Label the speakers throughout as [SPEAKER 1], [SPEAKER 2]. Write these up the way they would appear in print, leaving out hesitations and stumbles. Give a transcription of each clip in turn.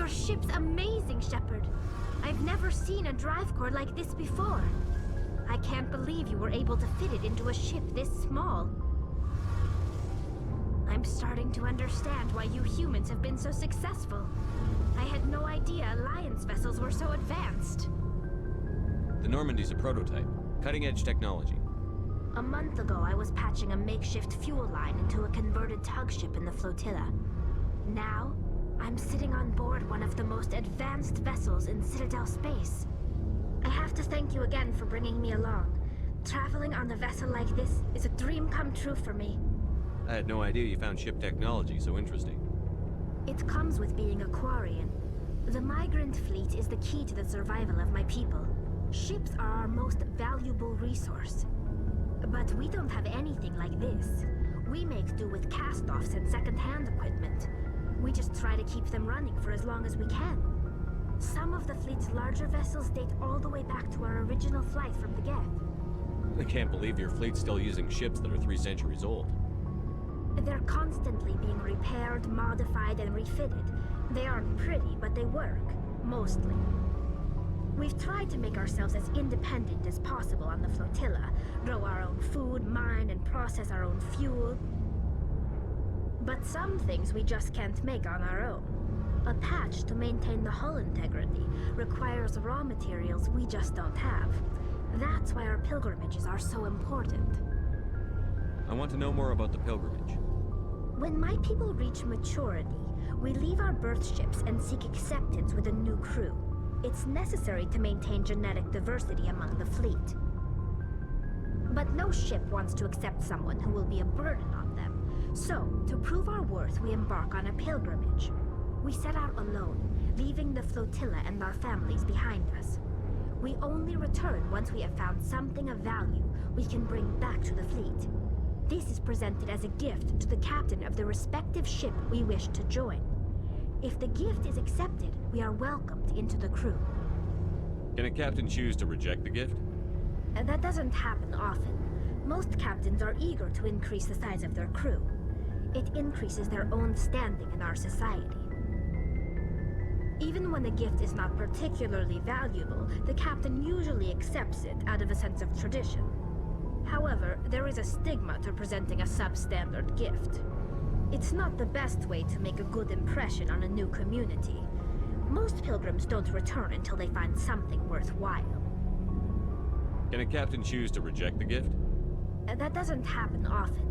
[SPEAKER 1] ship's amazing, Shepard. I've never seen a drive core like this before. I can't believe you were able to fit it into a ship this small. I'm starting to understand why you humans have been so successful. I had no idea Alliance vessels were so advanced.
[SPEAKER 2] The Normandy's a prototype. Cutting-edge technology.
[SPEAKER 1] A month ago, I was patching a makeshift fuel line into a converted tug ship in the flotilla. Now, I'm sitting on board one of the most advanced vessels in Citadel space. I have to thank you again for bringing me along. Traveling on a vessel like this is a dream come true for me.
[SPEAKER 2] I had no idea you found ship technology so interesting.
[SPEAKER 1] It comes with being a Quarian. The migrant fleet is the key to the survival of my people. Ships are our most valuable resource. But we don't have anything like this. We make do with cast-offs and second-hand equipment. We just try to keep them running for as long as we can. Some of the fleet's larger vessels date all the way back to our original flight from the Geth.
[SPEAKER 2] I can't believe your fleet's still using ships that are 3 centuries old.
[SPEAKER 1] They're constantly being repaired, modified, and refitted. They aren't pretty, but they work. Mostly. We've tried to make ourselves as independent as possible on the flotilla, grow our own food, mine and process our own fuel. But some things we just can't make on our own. A patch to maintain the hull integrity requires raw materials we just don't have. That's why our pilgrimages are so important.
[SPEAKER 2] I want to know more about the pilgrimage.
[SPEAKER 1] When my people reach maturity, we leave our birth ships and seek acceptance with a new crew. It's necessary to maintain genetic diversity among the fleet. But no ship wants to accept someone who will be a burden on them. So, to prove our worth, we embark on a pilgrimage. We set out alone, leaving the flotilla and our families behind us. We only return once we have found something of value we can bring back to the fleet. This is presented as a gift to the captain of the respective ship we wish to join. If the gift is accepted, we are welcomed into the crew.
[SPEAKER 2] Can a captain choose to reject the gift?
[SPEAKER 1] That doesn't happen often. Most captains are eager to increase the size of their crew. It increases their own standing in our society. Even when the gift is not particularly valuable, the captain usually accepts it out of a sense of tradition. However, there is a stigma to presenting a substandard gift. It's not the best way to make a good impression on a new community. Most pilgrims don't return until they find something worthwhile.
[SPEAKER 2] Can a captain choose to reject the gift?
[SPEAKER 1] That doesn't happen often.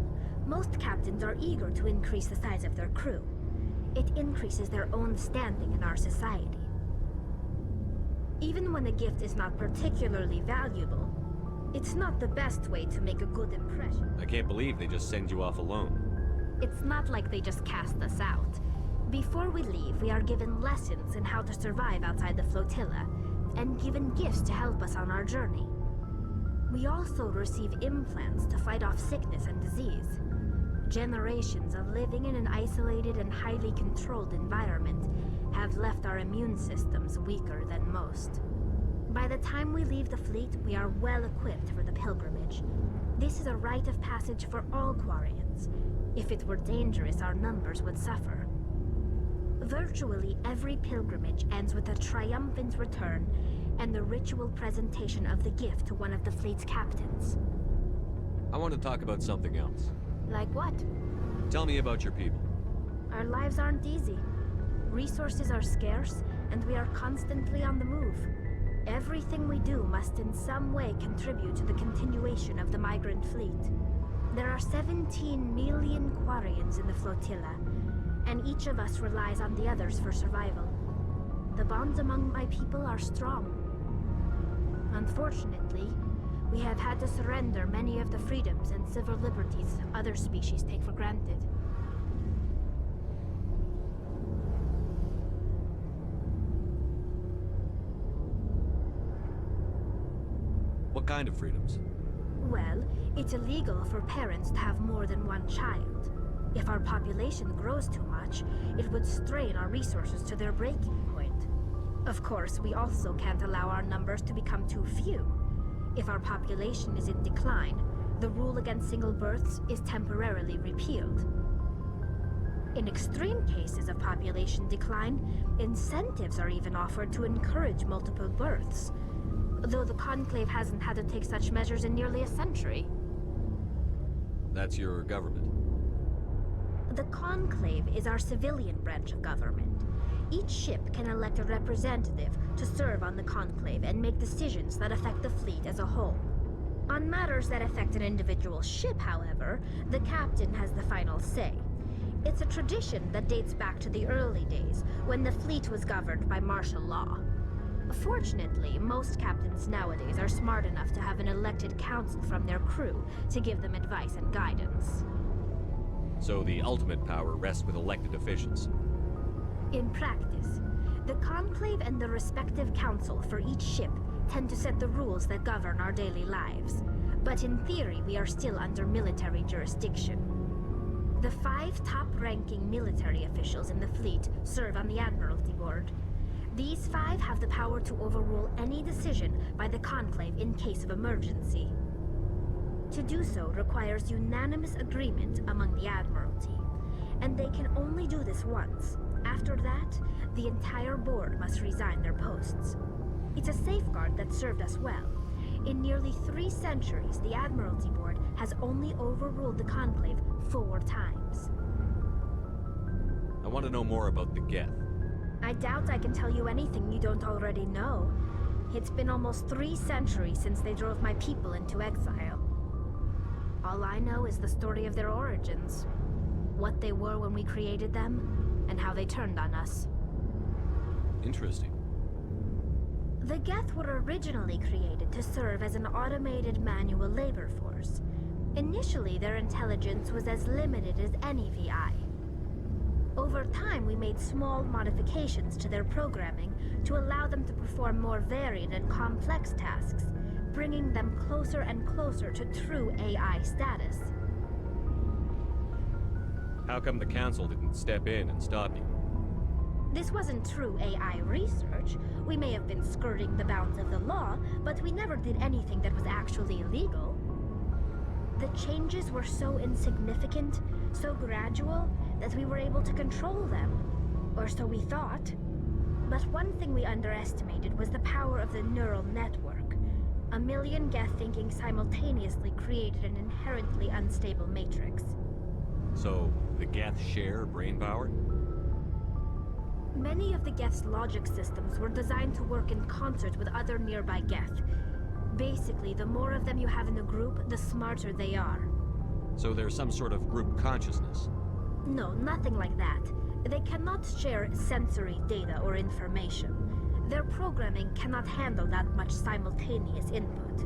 [SPEAKER 1] Most captains are eager to increase the size of their crew. It increases their own standing in our society. Even when the gift is not particularly valuable, it's not the best way to make a good impression.
[SPEAKER 2] I can't believe they just send you off alone.
[SPEAKER 1] It's not like they just cast us out. Before we leave, we are given lessons in how to survive outside the flotilla, and given gifts to help us on our journey. We also receive implants to fight off sickness and disease. Generations of living in an isolated and highly controlled environment have left our immune systems weaker than most. By the time we leave the fleet, we are well equipped for the pilgrimage. This is a rite of passage for all Quarians. If it were dangerous, our numbers would suffer. Virtually every pilgrimage ends with a triumphant return and the ritual presentation of the gift to one of the fleet's captains.
[SPEAKER 2] I want to talk about something else.
[SPEAKER 1] Like what?
[SPEAKER 2] Tell me about your people.
[SPEAKER 1] Our lives aren't easy. Resources are scarce, and we are constantly on the move. Everything we do must in some way contribute to the continuation of the migrant fleet. There are 17 million Quarians in the flotilla, and each of us relies on the others for survival. The bonds among my people are strong. Unfortunately, we have had to surrender many of the freedoms and civil liberties other species take for granted.
[SPEAKER 2] What kind of freedoms?
[SPEAKER 1] Well, it's illegal for parents to have more than one child. If our population grows too much, it would strain our resources to their breaking point. Of course, we also can't allow our numbers to become too few. If our population is in decline, the rule against single births is temporarily repealed. In extreme cases of population decline, incentives are even offered to encourage multiple births. Though the Conclave hasn't had to take such measures in nearly a century.
[SPEAKER 2] That's your government.
[SPEAKER 1] The Conclave is our civilian branch of government. Each ship can elect a representative to serve on the Conclave and make decisions that affect the fleet as a whole. On matters that affect an individual ship, however, the captain has the final say. It's a tradition that dates back to the early days, when the fleet was governed by martial law. Fortunately, most captains nowadays are smart enough to have an elected council from their crew to give them advice and guidance.
[SPEAKER 2] So the ultimate power rests with elected officials.
[SPEAKER 1] In practice, the Conclave and the respective council for each ship tend to set the rules that govern our daily lives. But in theory, we are still under military jurisdiction. The 5 top-ranking military officials in the fleet serve on the Admiralty Board. These 5 have the power to overrule any decision by the Conclave in case of emergency. To do so requires unanimous agreement among the Admiralty, and they can only do this once. After that, the entire board must resign their posts. It's a safeguard that served us well. In nearly 3 centuries, the Admiralty Board has only overruled the Conclave 4 times.
[SPEAKER 2] I want to know more about the Geth.
[SPEAKER 1] I doubt I can tell you anything you don't already know. It's been almost 3 centuries since they drove my people into exile. All I know is the story of their origins. What they were when we created them, and how they turned on us.
[SPEAKER 2] Interesting.
[SPEAKER 1] The Geth were originally created to serve as an automated manual labor force. Initially, their intelligence was as limited as any VI. Over time, we made small modifications to their programming to allow them to perform more varied and complex tasks, bringing them closer and closer to true AI status.
[SPEAKER 2] How come the Council didn't step in and stop you?
[SPEAKER 1] This wasn't true AI research. We may have been skirting the bounds of the law, but we never did anything that was actually illegal. The changes were so insignificant, so gradual, that we were able to control them. Or so we thought. But one thing we underestimated was the power of the neural network. A million Geth thinking simultaneously created an inherently unstable matrix.
[SPEAKER 2] So, the Geth share brain power?
[SPEAKER 1] Many of the Geth's logic systems were designed to work in concert with other nearby Geth. Basically, the more of them you have in the group, the smarter they are.
[SPEAKER 2] So there's some sort of group consciousness?
[SPEAKER 1] No, nothing like that. They cannot share sensory data or information. Their programming cannot handle that much simultaneous input.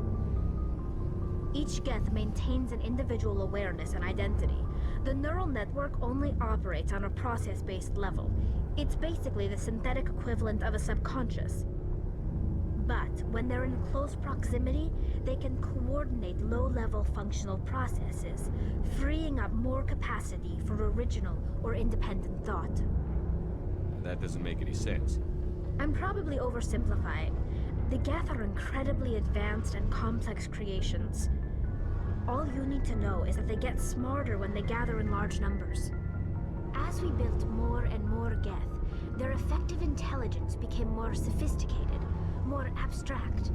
[SPEAKER 1] Each Geth maintains an individual awareness and identity. The neural network only operates on a process-based level. It's basically the synthetic equivalent of a subconscious. But when they're in close proximity, they can coordinate low-level functional processes, freeing up more capacity for original or independent thought.
[SPEAKER 2] That doesn't make any sense.
[SPEAKER 1] I'm probably oversimplifying. The Geth are incredibly advanced and complex creations. All you need to know is that they get smarter when they gather in large numbers. As we built more and more Geth, their effective intelligence became more sophisticated, more abstract.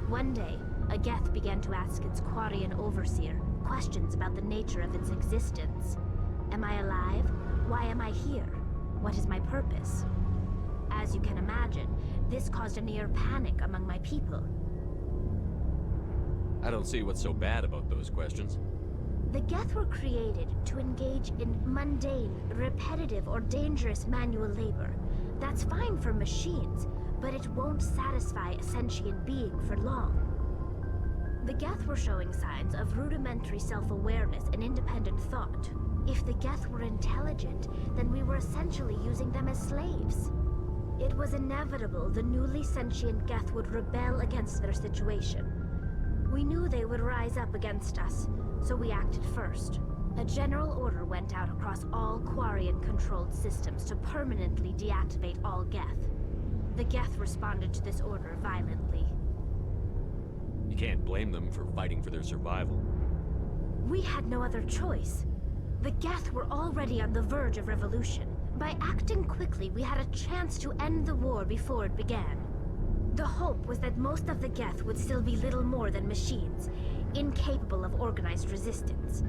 [SPEAKER 1] One day, a Geth began to ask its Quarian overseer questions about the nature of its existence. Am I alive? Why am I here? What is my purpose? As you can imagine, this caused a near panic among my people.
[SPEAKER 2] I don't see what's so bad about those questions.
[SPEAKER 1] The Geth were created to engage in mundane, repetitive, or dangerous manual labor. That's fine for machines, but it won't satisfy a sentient being for long. The Geth were showing signs of rudimentary self-awareness and independent thought. If the Geth were intelligent, then we were essentially using them as slaves. It was inevitable the newly sentient Geth would rebel against their situation. We knew they would rise up against us, so we acted first. A general order went out across all Quarian-controlled systems to permanently deactivate all Geth. The Geth responded to this order violently.
[SPEAKER 2] You can't blame them for fighting for their survival.
[SPEAKER 1] We had no other choice. The Geth were already on the verge of revolution. By acting quickly, we had a chance to end the war before it began. The hope was that most of the Geth would still be little more than machines, incapable of organized resistance.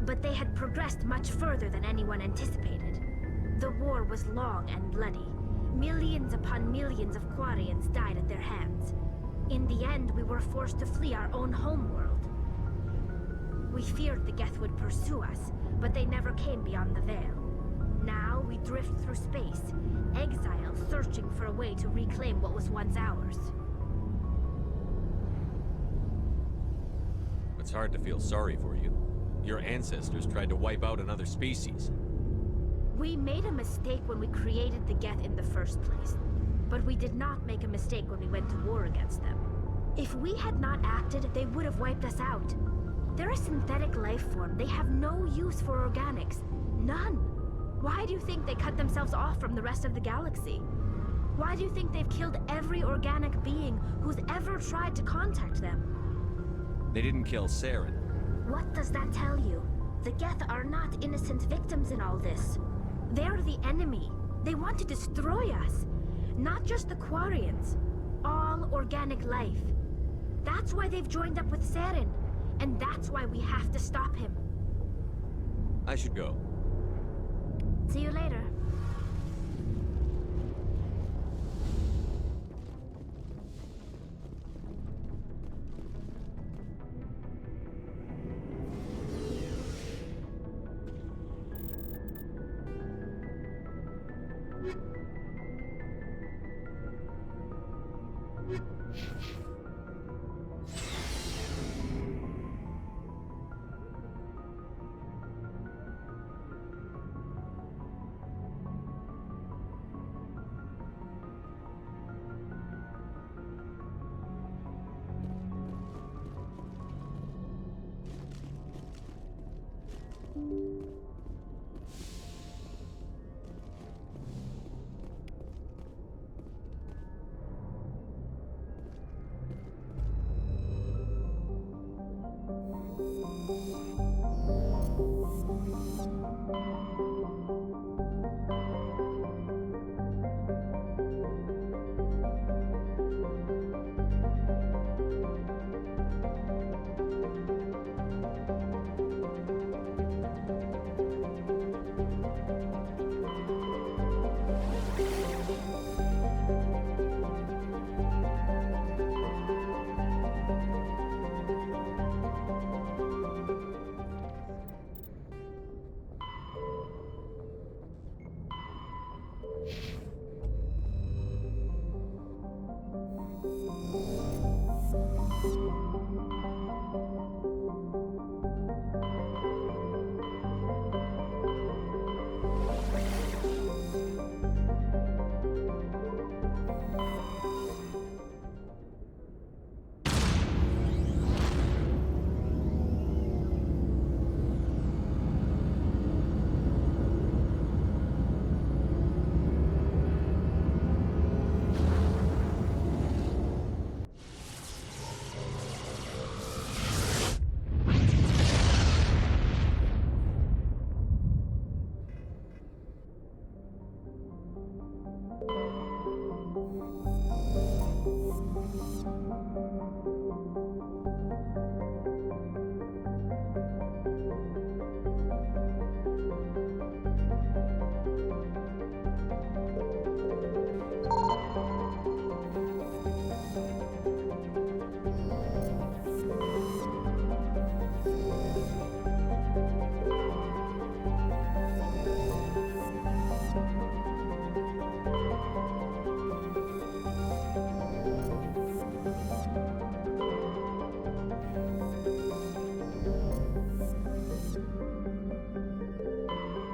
[SPEAKER 1] But they had progressed much further than anyone anticipated. The war was long and bloody. Millions upon millions of Quarians died at their hands. In the end, we were forced to flee our own homeworld. We feared the Geth would pursue us, but they never came beyond the Veil. Now we drift through space, exile searching for a way to reclaim what was once ours.
[SPEAKER 2] It's hard to feel sorry for you. Your ancestors tried to wipe out another species.
[SPEAKER 1] We made a mistake when we created the Geth in the first place, but we did not make a mistake when we went to war against them. If we had not acted, they would have wiped us out. They're a synthetic life form. They have no use for organics. None. Why do you think they cut themselves off from the rest of the galaxy? Why do you think they've killed every organic being who's ever tried to contact them?
[SPEAKER 2] They didn't kill Saren.
[SPEAKER 1] What does that tell you? The Geth are not innocent victims in all this. They're the enemy. They want to destroy us. Not just the Quarians. All organic life. That's why they've joined up with Saren. And that's why we have to stop him.
[SPEAKER 2] I should go.
[SPEAKER 1] See you later.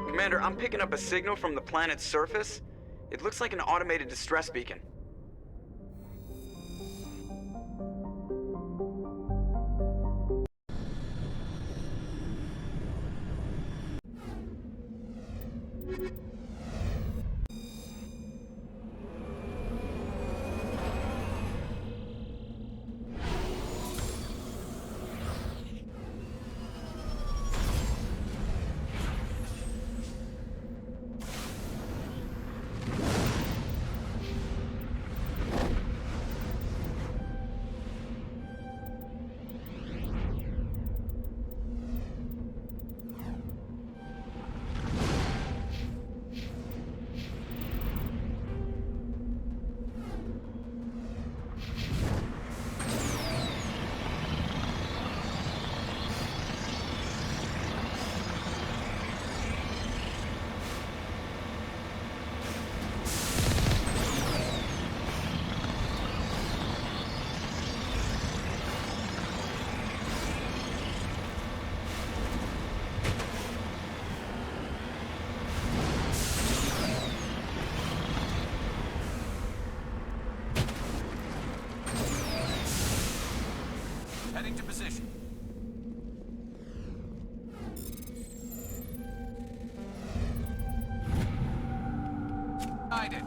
[SPEAKER 3] Commander, I'm picking up a signal from the planet's surface. It looks like an automated distress beacon.
[SPEAKER 4] Getting to position. Guided.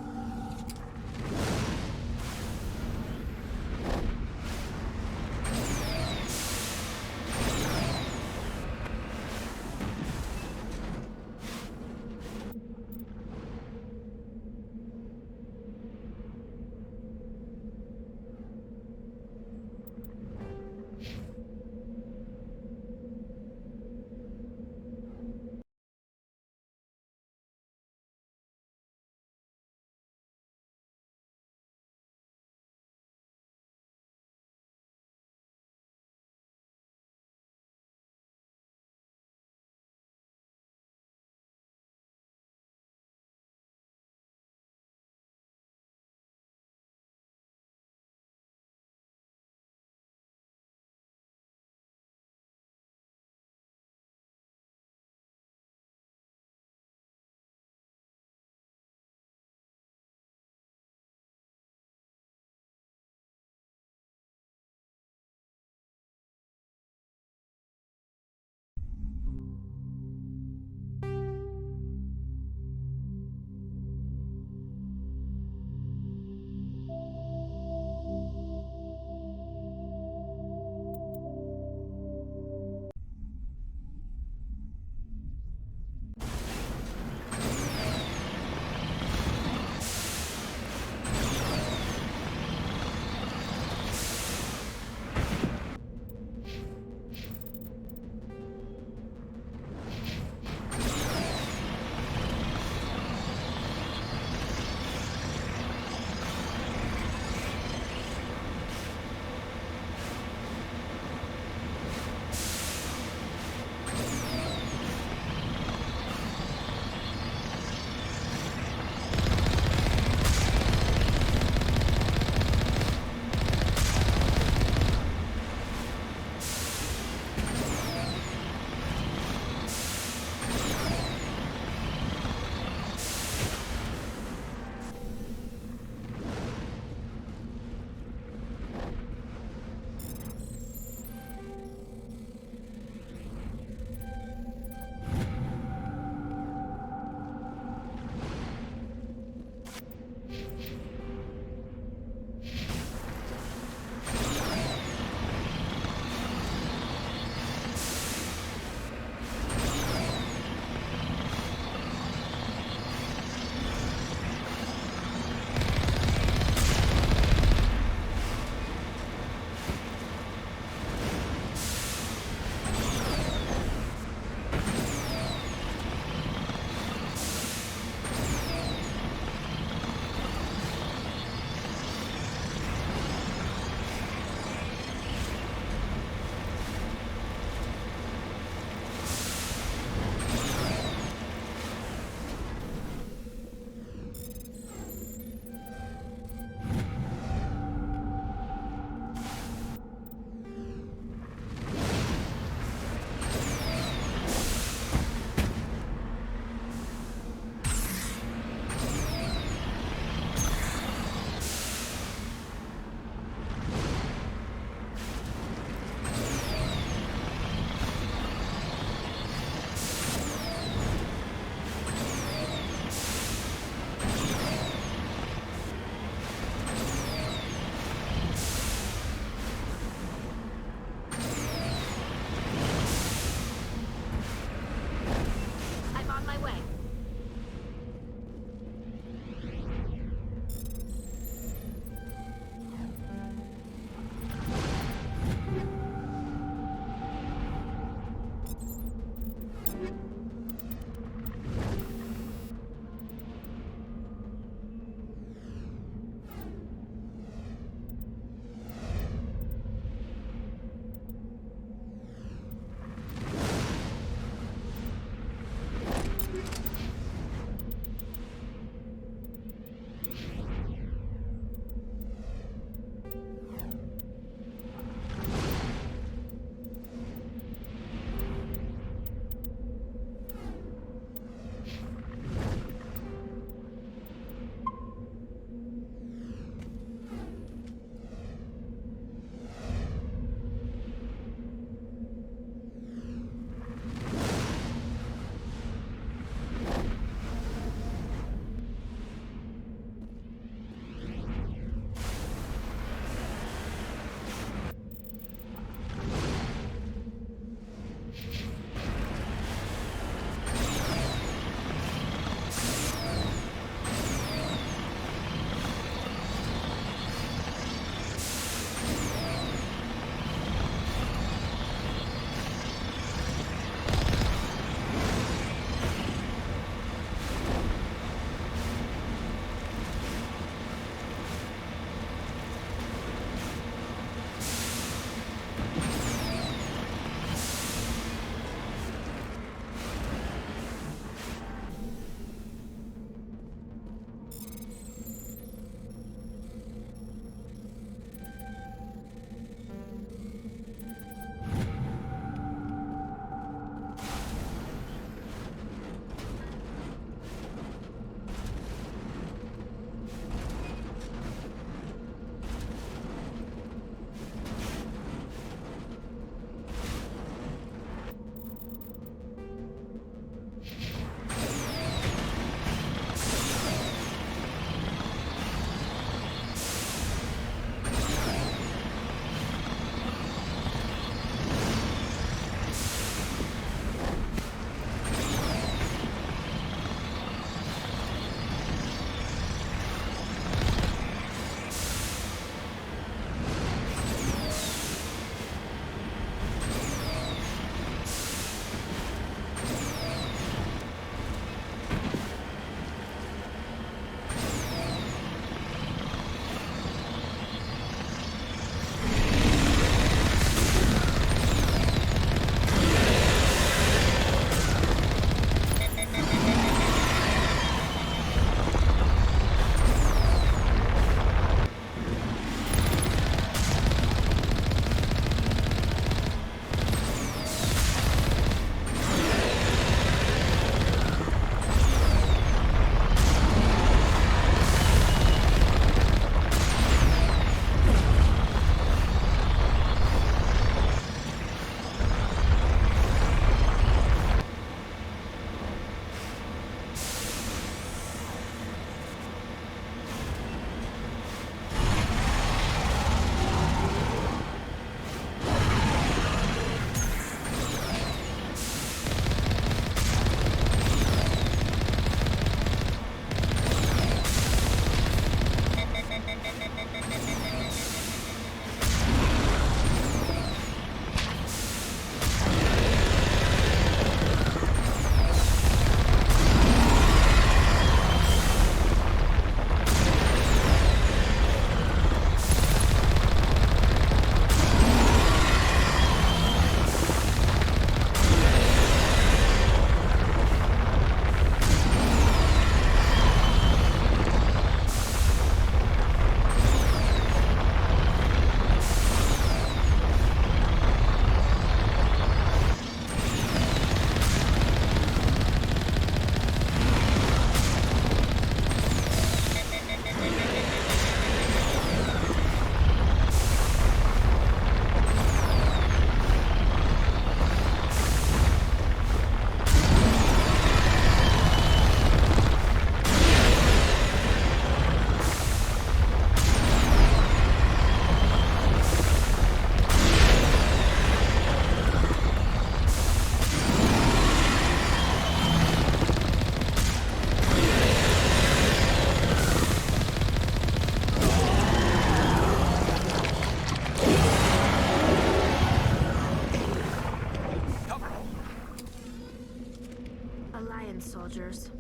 [SPEAKER 1] structures.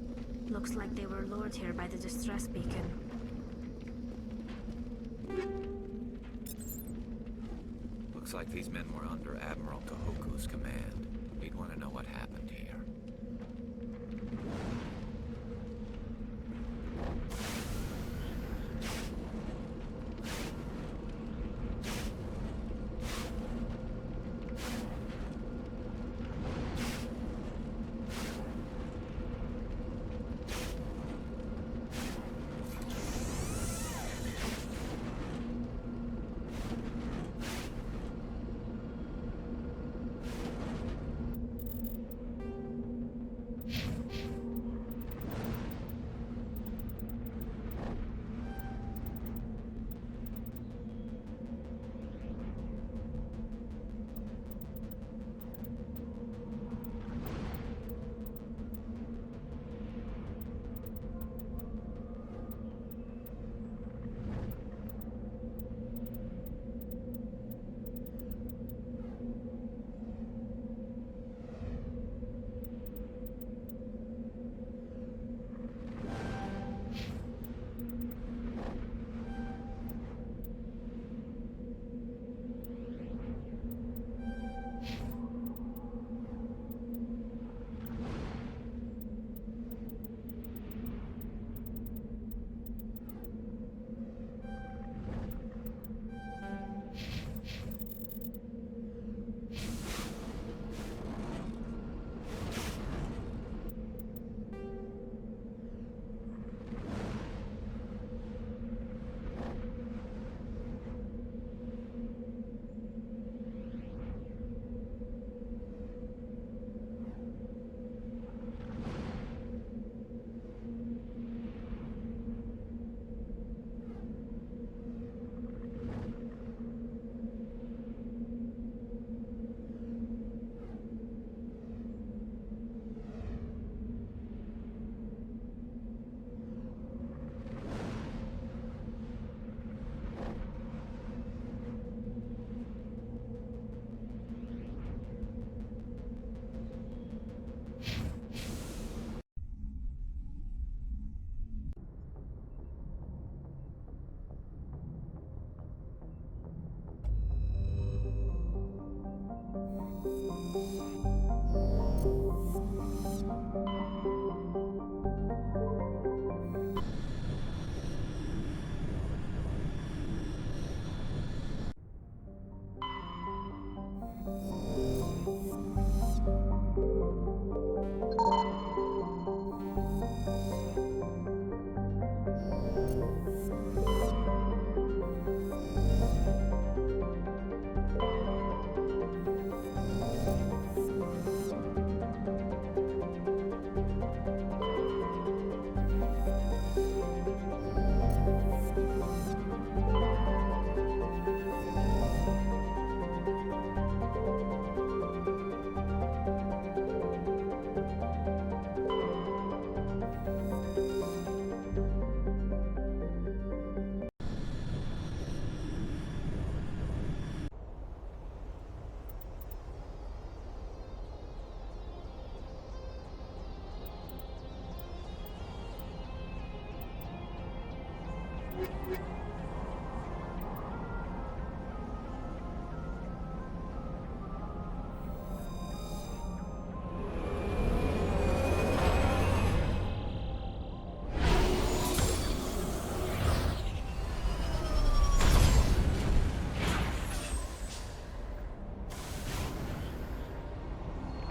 [SPEAKER 1] Looks like they were lured here by the distress beacon.
[SPEAKER 4] Looks like these men were under Admiral Kahoku's command. He'd want to know what happened here.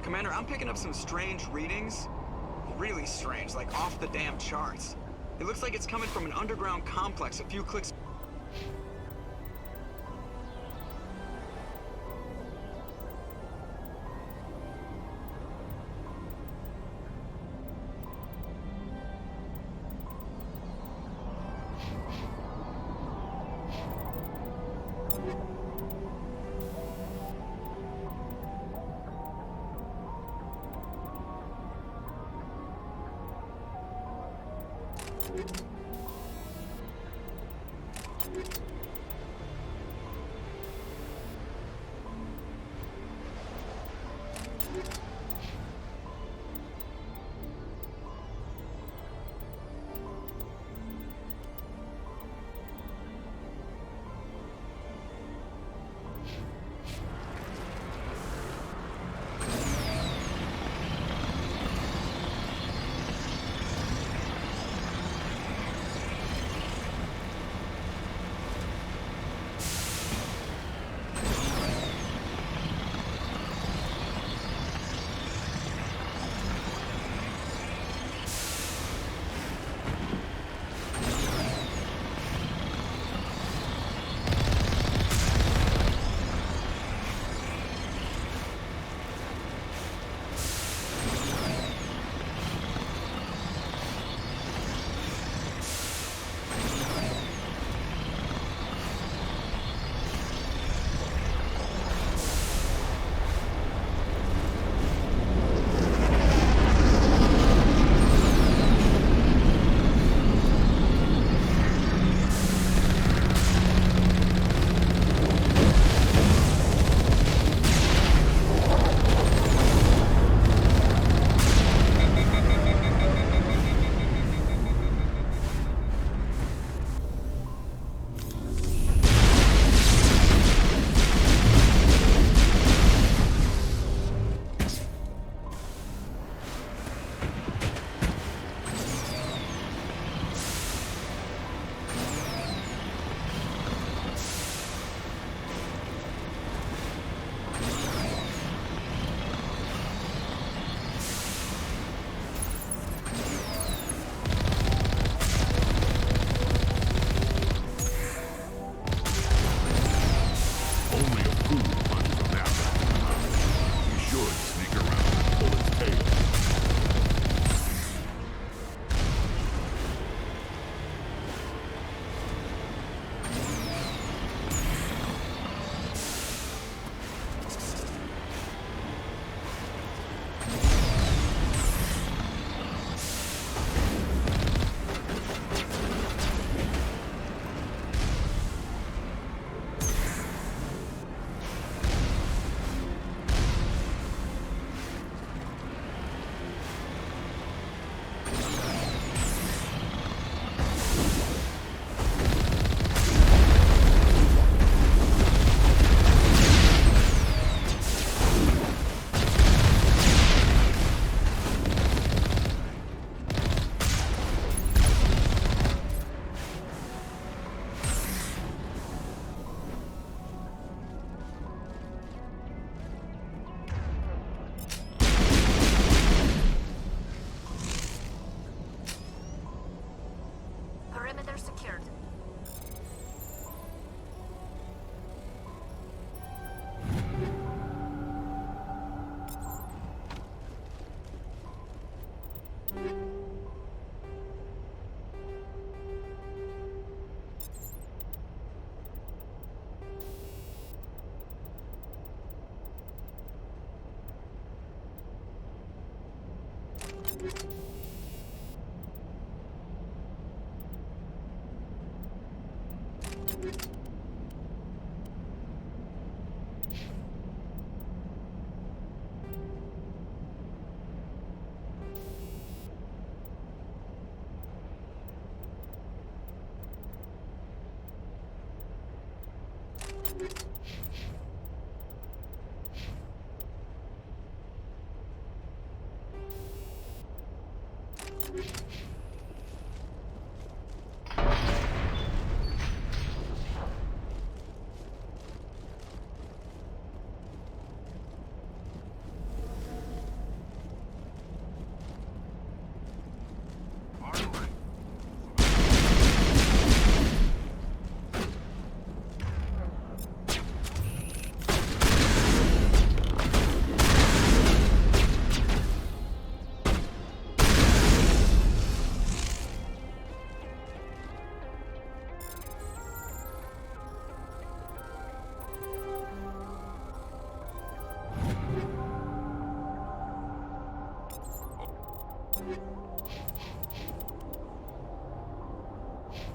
[SPEAKER 3] Commander, I'm picking up some strange readings. Really strange, like off the damn charts. It looks like it's coming from an underground complex a few clicks.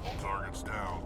[SPEAKER 5] All targets down.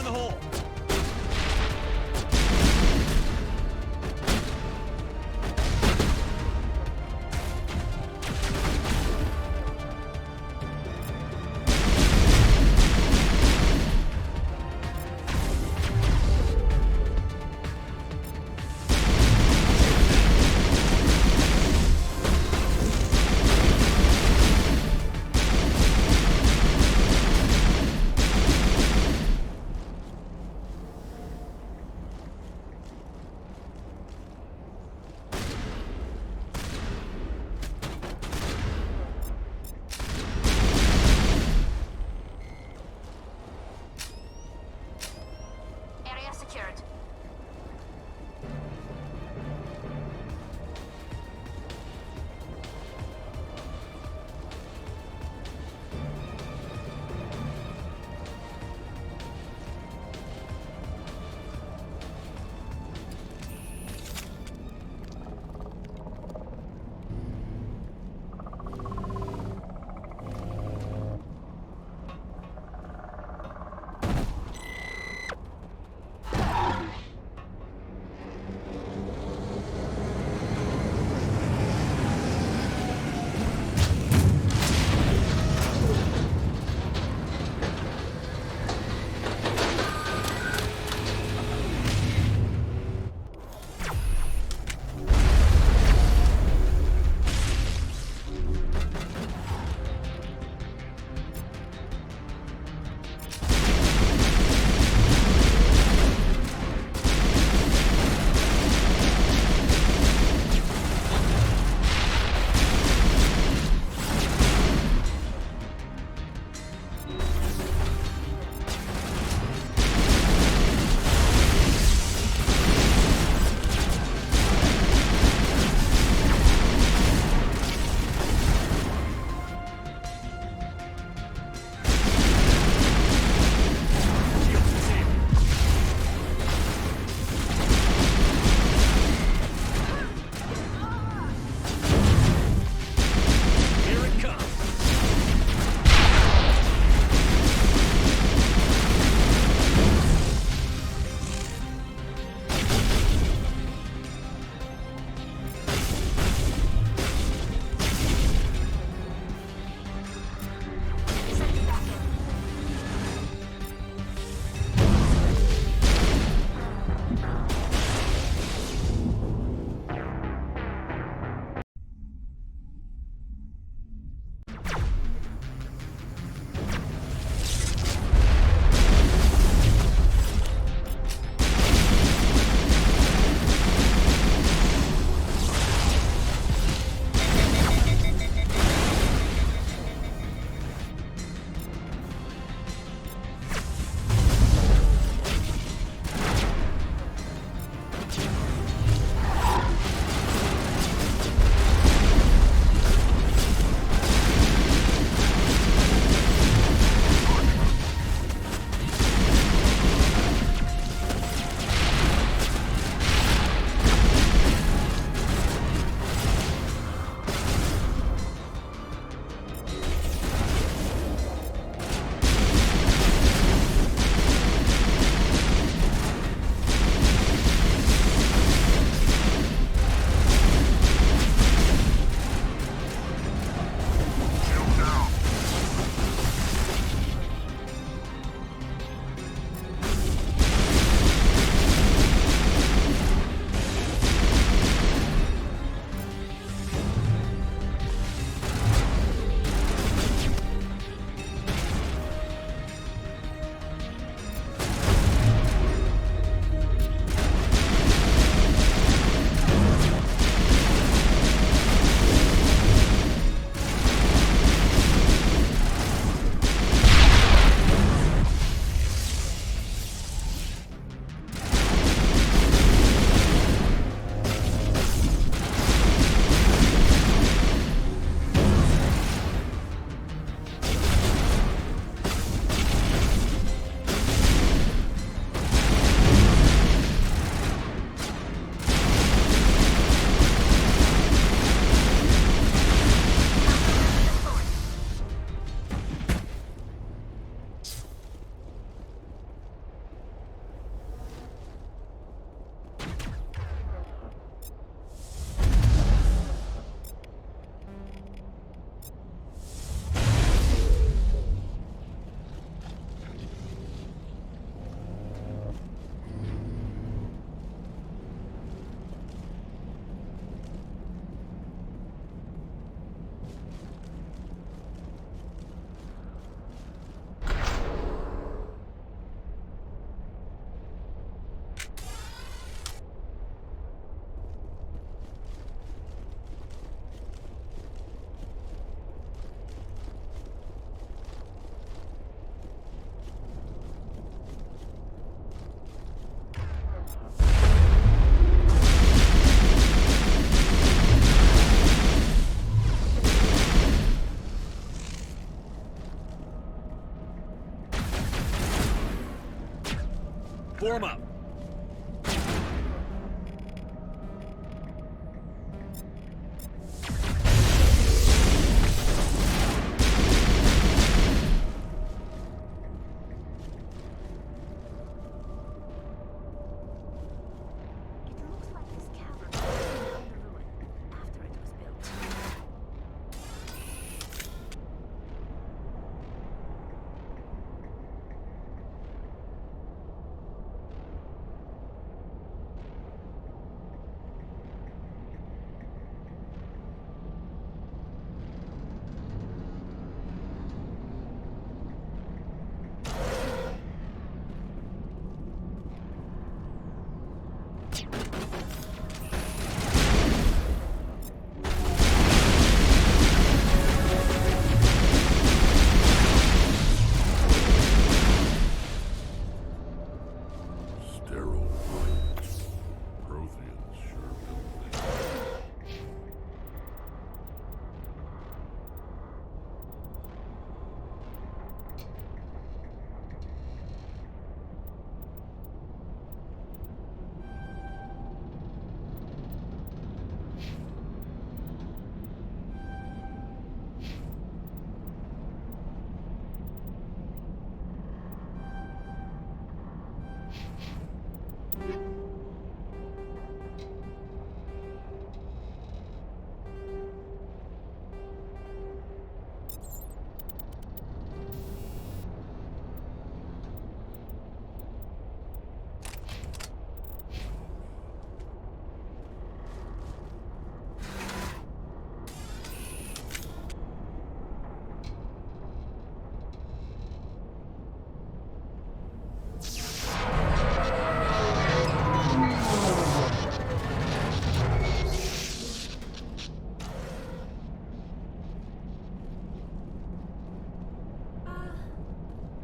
[SPEAKER 3] the hole.
[SPEAKER 2] Form up.
[SPEAKER 1] It looks like this cavern was on the ruin after it was built.
[SPEAKER 5] Sterile minds. Protheans sure built things.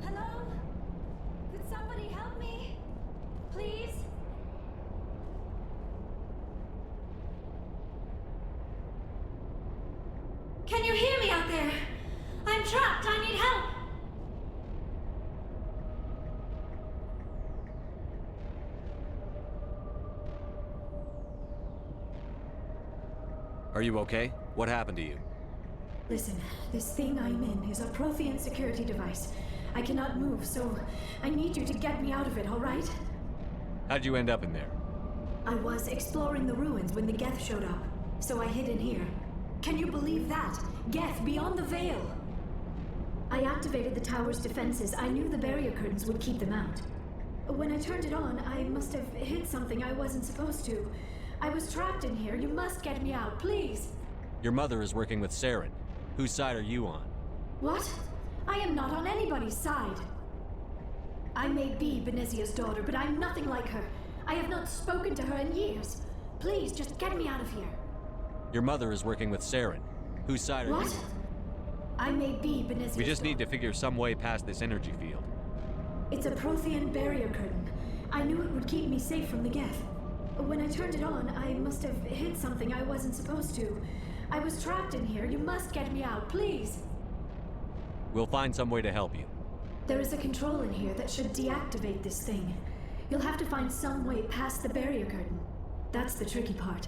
[SPEAKER 1] Hello? Could somebody help me? Please? Can you hear me out there? I'm trapped. I need help.
[SPEAKER 2] Are you okay? What happened to you?
[SPEAKER 6] Listen, this thing I'm in is a Prothean security device. I cannot move, so I need you to get me out of it, all right?
[SPEAKER 2] How'd you end up in there?
[SPEAKER 6] I was exploring the ruins when the Geth showed up, so I hid in here. Can you believe that? Geth, beyond the veil! I activated the tower's defenses. I knew the barrier curtains would keep them out. When I turned it on, I must have hit something I wasn't supposed to. I was trapped in here. You must get me out, please!
[SPEAKER 2] Your mother is working with Saren. Whose side are you on?
[SPEAKER 6] What? I am not on anybody's side. I may be Benezia's daughter, but I'm nothing like her. I have not spoken to her in years. Please, just get me out of here.
[SPEAKER 2] Your mother is working with Saren. Whose side are
[SPEAKER 6] What?
[SPEAKER 2] you?
[SPEAKER 6] I may be Benezia's
[SPEAKER 2] We just need to
[SPEAKER 6] daughter.
[SPEAKER 2] figure some way past this energy field.
[SPEAKER 6] It's a Prothean barrier curtain. I knew it would keep me safe from the Geth. When I turned it on, I must have hit something I wasn't supposed to. I was trapped in here. You must get me out, please.
[SPEAKER 2] We'll find some way to help you.
[SPEAKER 6] There is a control in here that should deactivate this thing. You'll have to find some way past the barrier curtain. That's the tricky part.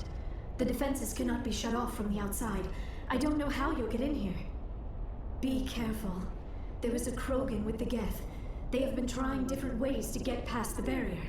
[SPEAKER 6] The defenses cannot be shut off from the outside. I don't know how you'll get in here. Be careful. There is a Krogan with the Geth. They have been trying different ways to get past the barrier.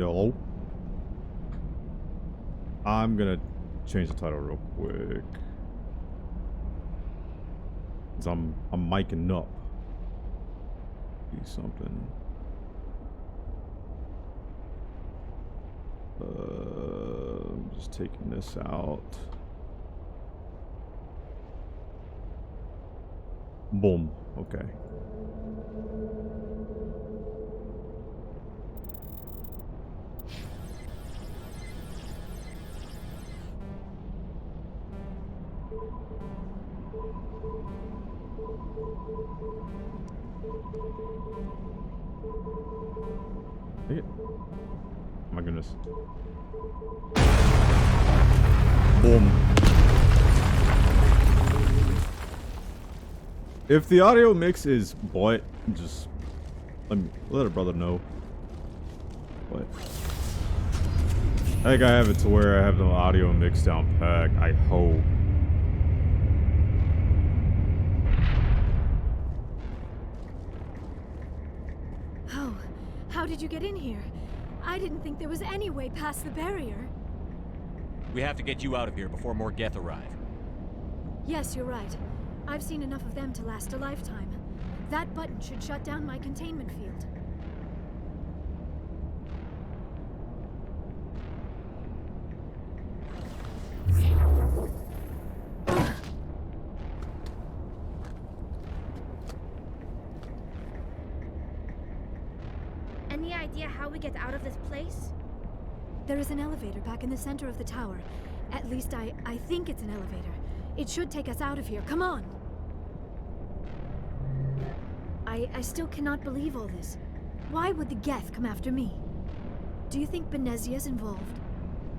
[SPEAKER 7] Hello. I'm gonna change the title real quick. 'Cause I'm micing up. Do something. I'm just taking this out. Boom. Okay. Take it. Oh my goodness. Boom. If the audio mix is butt, just let a brother know. But I think I have it to where I have the audio mix down pack. I hope.
[SPEAKER 6] Oh, how did you get in here? I didn't think there was any way past the barrier.
[SPEAKER 2] We have to get you out of here before more Geth arrive.
[SPEAKER 6] Yes, you're right. I've seen enough of them to last a lifetime. That button should shut down my containment field.
[SPEAKER 1] Any idea how we get out of this place?
[SPEAKER 6] There is an elevator back in the center of the tower. At least I think it's an elevator. It should take us out of here. Come on! I still cannot believe all this. Why would the Geth come after me? Do you think Benezia's involved?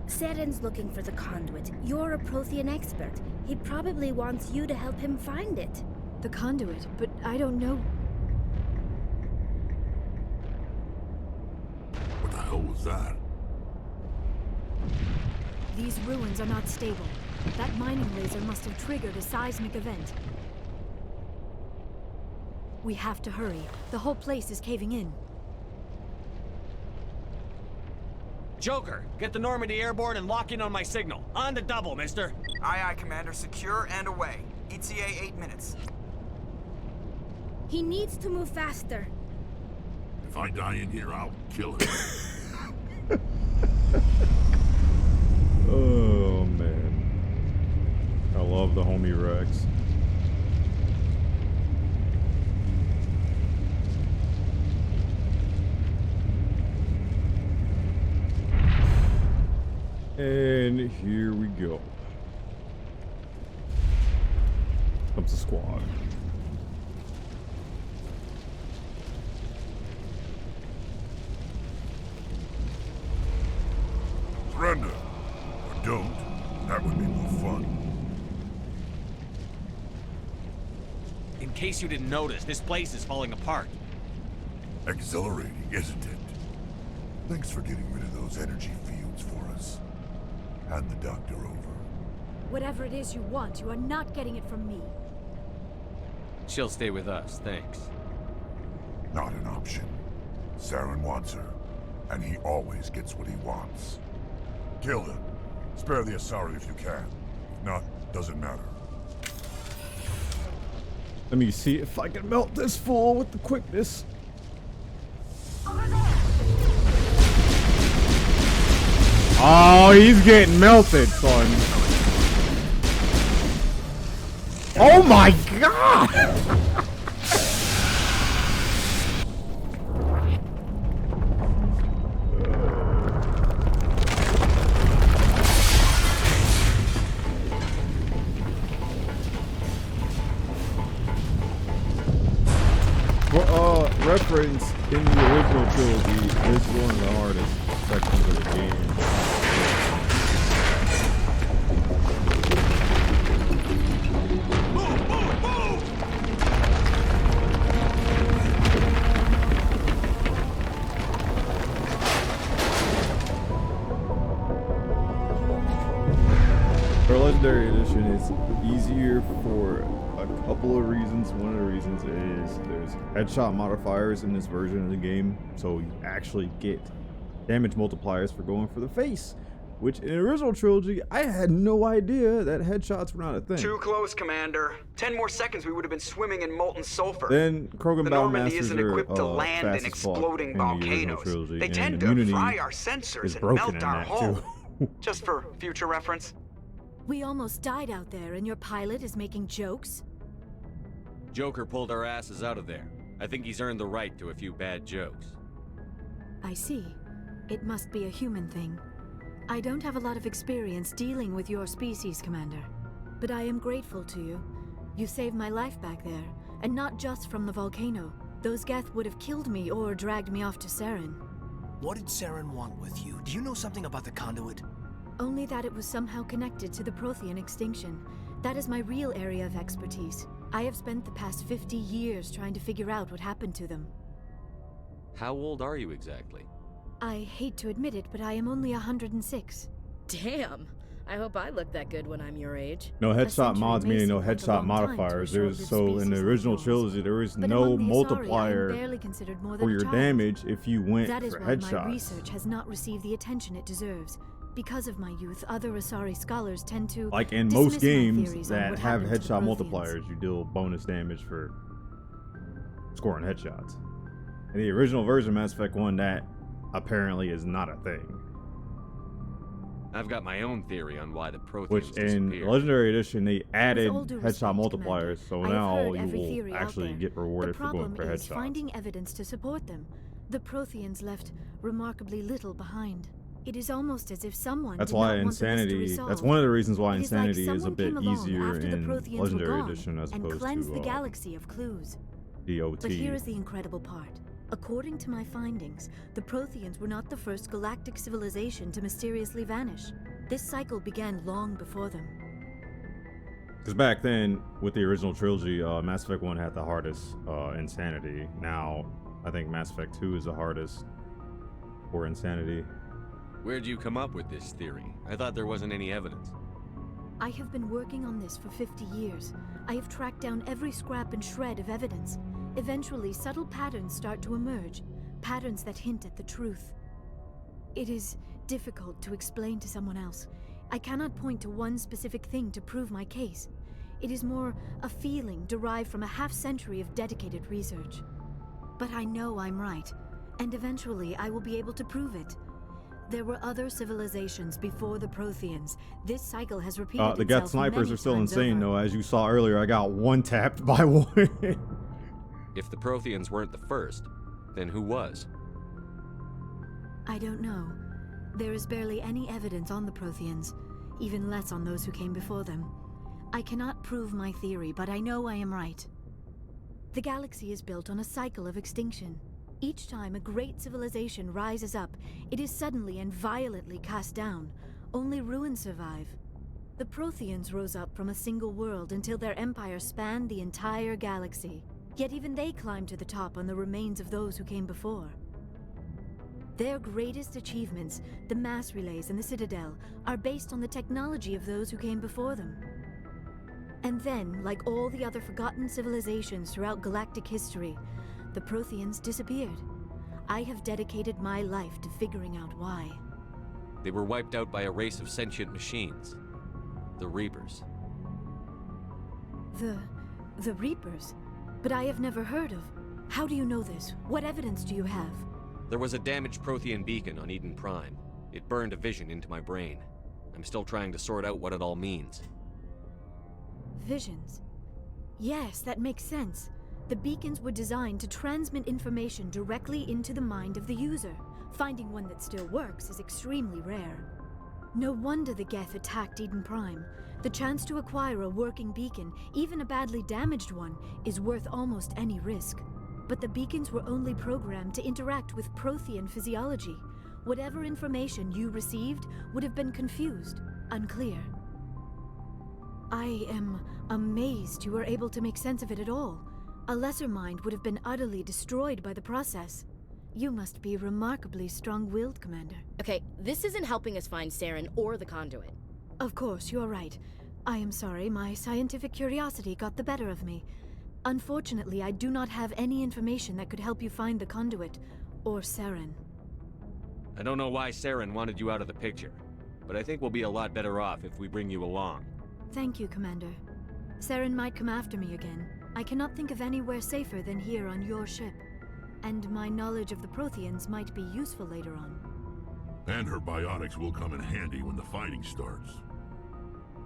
[SPEAKER 1] Seren's looking for the conduit. You're a Prothean expert. He probably wants you to help him find it.
[SPEAKER 6] The conduit, but I don't know.
[SPEAKER 5] What the hell was that?
[SPEAKER 6] These ruins are not stable. That mining laser must have triggered a seismic event. We have to hurry. The whole place is caving in.
[SPEAKER 2] Joker, get the Normandy airborne and lock in on my signal. On the double, mister.
[SPEAKER 3] Aye, aye, Commander. Secure and away. ETA 8 minutes.
[SPEAKER 1] He needs to move faster.
[SPEAKER 5] If I die in here, I'll kill him.
[SPEAKER 7] Oh man. I love the homie Rex. And here we go. Comes the squad.
[SPEAKER 5] Surrender. Or don't. That would be more fun.
[SPEAKER 2] In case you didn't notice, this place is falling apart.
[SPEAKER 5] Exhilarating, isn't it? Thanks for getting rid of those energy fields for us. Hand the doctor over.
[SPEAKER 6] Whatever it is you want, you are not getting it from me.
[SPEAKER 2] She'll stay with us, thanks.
[SPEAKER 5] Not an option. Saren wants her, and he always gets what he wants. Kill him. Spare the Asari if you can. If not, doesn't matter.
[SPEAKER 7] Let me see if I can melt this fool with the quickness. Oh, he's getting melted, son. Oh my god! Reference, in the original trilogy, this is one of the hardest sections of the game. For Legendary Edition, it's easier for a couple of reasons. One of the reasons is there's headshot modifiers in this version of the game, so you actually get damage multipliers for going for the face. Which in the original trilogy, I had no idea that headshots were not a thing.
[SPEAKER 3] Too close, Commander. 10 more seconds we would have been swimming in molten sulfur.
[SPEAKER 7] Then Krogan
[SPEAKER 3] The
[SPEAKER 7] Battle
[SPEAKER 3] Normandy
[SPEAKER 7] Masters
[SPEAKER 3] isn't
[SPEAKER 7] are
[SPEAKER 3] equipped to land
[SPEAKER 7] fast
[SPEAKER 3] in
[SPEAKER 7] as fuck
[SPEAKER 3] exploding
[SPEAKER 7] in the original
[SPEAKER 3] volcanoes.
[SPEAKER 7] trilogy,
[SPEAKER 3] They
[SPEAKER 7] and
[SPEAKER 3] tend to
[SPEAKER 7] Immunity
[SPEAKER 3] fry our
[SPEAKER 7] is
[SPEAKER 3] sensors and
[SPEAKER 7] broken
[SPEAKER 3] melt
[SPEAKER 7] in
[SPEAKER 3] our
[SPEAKER 7] that
[SPEAKER 3] hull.
[SPEAKER 7] too.
[SPEAKER 3] Just for future reference.
[SPEAKER 6] We almost died out there, and your pilot is making jokes?
[SPEAKER 2] Joker pulled our asses out of there. I think he's earned the right to a few bad jokes.
[SPEAKER 6] I see. It must be a human thing. I don't have a lot of experience dealing with your species, Commander. But I am grateful to you. You saved my life back there, and not just from the volcano. Those Geth would have killed me or dragged me off to Saren.
[SPEAKER 8] What did Saren want with you? Do you know something about the conduit?
[SPEAKER 6] Only that it was somehow connected to the Prothean extinction. That is my real area of expertise. I have spent the past 50 years trying to figure out what happened to them.
[SPEAKER 2] How old are you exactly?
[SPEAKER 6] I hate to admit it, but I am only 106.
[SPEAKER 9] Damn. I hope I look that good when I'm your age.
[SPEAKER 7] No
[SPEAKER 6] A
[SPEAKER 7] headshot
[SPEAKER 6] century
[SPEAKER 7] mods
[SPEAKER 6] may
[SPEAKER 7] meaning no
[SPEAKER 6] seem like a
[SPEAKER 7] headshot
[SPEAKER 6] long time to
[SPEAKER 7] modifiers.
[SPEAKER 6] a short-lived
[SPEAKER 7] There's so in
[SPEAKER 6] species
[SPEAKER 7] the
[SPEAKER 6] like
[SPEAKER 7] original
[SPEAKER 6] yours.
[SPEAKER 7] trilogy there is
[SPEAKER 6] But
[SPEAKER 7] no
[SPEAKER 6] among the Asari, I am
[SPEAKER 7] multiplier
[SPEAKER 6] barely considered more than
[SPEAKER 7] for
[SPEAKER 6] a
[SPEAKER 7] your
[SPEAKER 6] child.
[SPEAKER 7] damage if you went
[SPEAKER 6] That is
[SPEAKER 7] for
[SPEAKER 6] why my
[SPEAKER 7] headshots.
[SPEAKER 6] research has not received the attention it deserves. Because of my youth, other Asari scholars tend to
[SPEAKER 7] Like in
[SPEAKER 6] dismiss
[SPEAKER 7] most
[SPEAKER 6] my
[SPEAKER 7] games
[SPEAKER 6] theories on
[SPEAKER 7] that
[SPEAKER 6] what
[SPEAKER 7] have
[SPEAKER 6] happened to the
[SPEAKER 7] headshot
[SPEAKER 6] Protheans.
[SPEAKER 7] multipliers, you deal bonus damage for scoring headshots. In the original version of Mass Effect 1, that apparently is not a thing.
[SPEAKER 2] I've got my own theory on why the Protheans
[SPEAKER 7] Which in
[SPEAKER 2] disappeared.
[SPEAKER 7] Legendary Edition they added
[SPEAKER 6] all due
[SPEAKER 7] headshot
[SPEAKER 6] respect,
[SPEAKER 7] multipliers, so
[SPEAKER 6] Commander, I have
[SPEAKER 7] now
[SPEAKER 6] heard
[SPEAKER 7] you
[SPEAKER 6] every
[SPEAKER 7] will
[SPEAKER 6] theory out
[SPEAKER 7] actually
[SPEAKER 6] there.
[SPEAKER 7] get rewarded
[SPEAKER 6] The
[SPEAKER 7] for going
[SPEAKER 6] problem
[SPEAKER 7] for
[SPEAKER 6] is
[SPEAKER 7] headshots.
[SPEAKER 6] finding evidence to support them. The Protheans left remarkably little behind. It is almost as if someone
[SPEAKER 7] That's
[SPEAKER 6] did
[SPEAKER 7] why
[SPEAKER 6] not want the mystery
[SPEAKER 7] Insanity.
[SPEAKER 6] solved.
[SPEAKER 7] That's one of the reasons why
[SPEAKER 6] It is like
[SPEAKER 7] Insanity is a
[SPEAKER 6] someone
[SPEAKER 7] bit
[SPEAKER 6] came along
[SPEAKER 7] easier
[SPEAKER 6] after the
[SPEAKER 7] in
[SPEAKER 6] Protheans were
[SPEAKER 7] Legendary
[SPEAKER 6] gone
[SPEAKER 7] Edition as
[SPEAKER 6] and
[SPEAKER 7] opposed
[SPEAKER 6] cleansed the
[SPEAKER 7] to
[SPEAKER 6] galaxy of clues.
[SPEAKER 7] DOT.
[SPEAKER 6] But here is the incredible part. According to my findings, the Protheans were not the first galactic civilization to mysteriously vanish. This cycle began long before them.
[SPEAKER 7] Because back then, with the original trilogy, Mass Effect 1 had the hardest Insanity. Now, I think Mass Effect 2 is the hardest for Insanity.
[SPEAKER 2] Where'd you come up with this theory? I thought there wasn't any evidence.
[SPEAKER 6] I have been working on this for 50 years. I have tracked down every scrap and shred of evidence. Eventually, subtle patterns start to emerge, patterns that hint at the truth. It is difficult to explain to someone else. I cannot point to one specific thing to prove my case. It is more a feeling derived from a half-century of dedicated research. But I know I'm right, and eventually I will be able to prove it. There were other civilizations before the Protheans. This cycle has repeated
[SPEAKER 7] The Geth
[SPEAKER 6] itself
[SPEAKER 7] snipers
[SPEAKER 6] many
[SPEAKER 7] are still
[SPEAKER 6] times
[SPEAKER 7] insane,
[SPEAKER 6] over.
[SPEAKER 7] though. As you saw earlier, I got one tapped by one.
[SPEAKER 2] If the Protheans weren't the first, then who was?
[SPEAKER 6] I don't know. There is barely any evidence on the Protheans, even less on those who came before them. I cannot prove my theory, but I know I am right. The galaxy is built on a cycle of extinction. Each time a great civilization rises up, it is suddenly and violently cast down. Only ruins survive. The Protheans rose up from a single world until their empire spanned the entire galaxy. Yet even they climbed to the top on the remains of those who came before. Their greatest achievements, the mass relays and the Citadel, are based on the technology of those who came before them. And then, like all the other forgotten civilizations throughout galactic history, the Protheans disappeared. I have dedicated my life to figuring out why.
[SPEAKER 2] They were wiped out by a race of sentient machines. The Reapers.
[SPEAKER 6] The Reapers? But I have never heard of. How do you know this? What evidence do you have?
[SPEAKER 2] There was a damaged Prothean beacon on Eden Prime. It burned a vision into my brain. I'm still trying to sort out what it all means.
[SPEAKER 6] Visions. Yes, that makes sense. The beacons were designed to transmit information directly into the mind of the user. Finding one that still works is extremely rare. No wonder the Geth attacked Eden Prime. The chance to acquire a working beacon, even a badly damaged one, is worth almost any risk. But the beacons were only programmed to interact with Prothean physiology. Whatever information you received would have been confused, unclear. I am amazed you were able to make sense of it at all. A lesser mind would have been utterly destroyed by the process. You must be remarkably strong-willed, Commander.
[SPEAKER 9] Okay, this isn't helping us find Saren or the conduit.
[SPEAKER 6] Of course, you are right. I am sorry, my scientific curiosity got the better of me. Unfortunately, I do not have any information that could help you find the conduit, or Saren.
[SPEAKER 2] I don't know why Saren wanted you out of the picture, but I think we'll be a lot better off if we bring you along.
[SPEAKER 6] Thank you, Commander. Saren might come after me again. I cannot think of anywhere safer than here on your ship. And my knowledge of the Protheans might be useful later on.
[SPEAKER 5] And her biotics will come in handy when the fighting starts.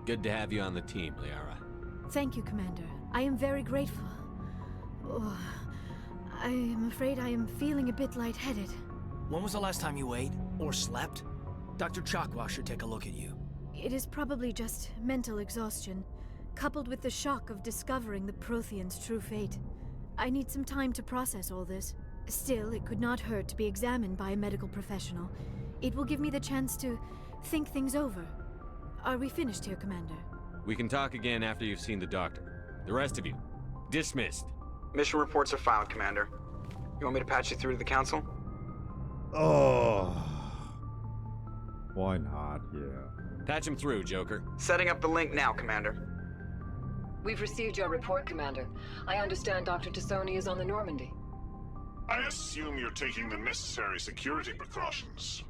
[SPEAKER 2] Good to have you on the team, Liara.
[SPEAKER 6] Thank you, Commander. I am very grateful. Oh, I am afraid I am feeling a bit lightheaded.
[SPEAKER 8] When was the last time you ate? Or slept? Dr. Chakwa should take a look at you.
[SPEAKER 6] It is probably just mental exhaustion, coupled with the shock of discovering the Protheans' true fate. I need some time to process all this. Still, it could not hurt to be examined by a medical professional. It will give me the chance to think things over. Are we finished here, Commander?
[SPEAKER 2] We can talk again after you've seen the doctor. The rest of you, dismissed.
[SPEAKER 3] Mission reports are filed, Commander. You want me to patch you through to the Council?
[SPEAKER 7] Oh. Why not? Yeah.
[SPEAKER 2] Patch him through, Joker.
[SPEAKER 3] Setting up the link now, Commander.
[SPEAKER 10] We've received your report, Commander. I understand Dr. Tassoni is on the Normandy.
[SPEAKER 5] I assume you're taking the necessary security precautions.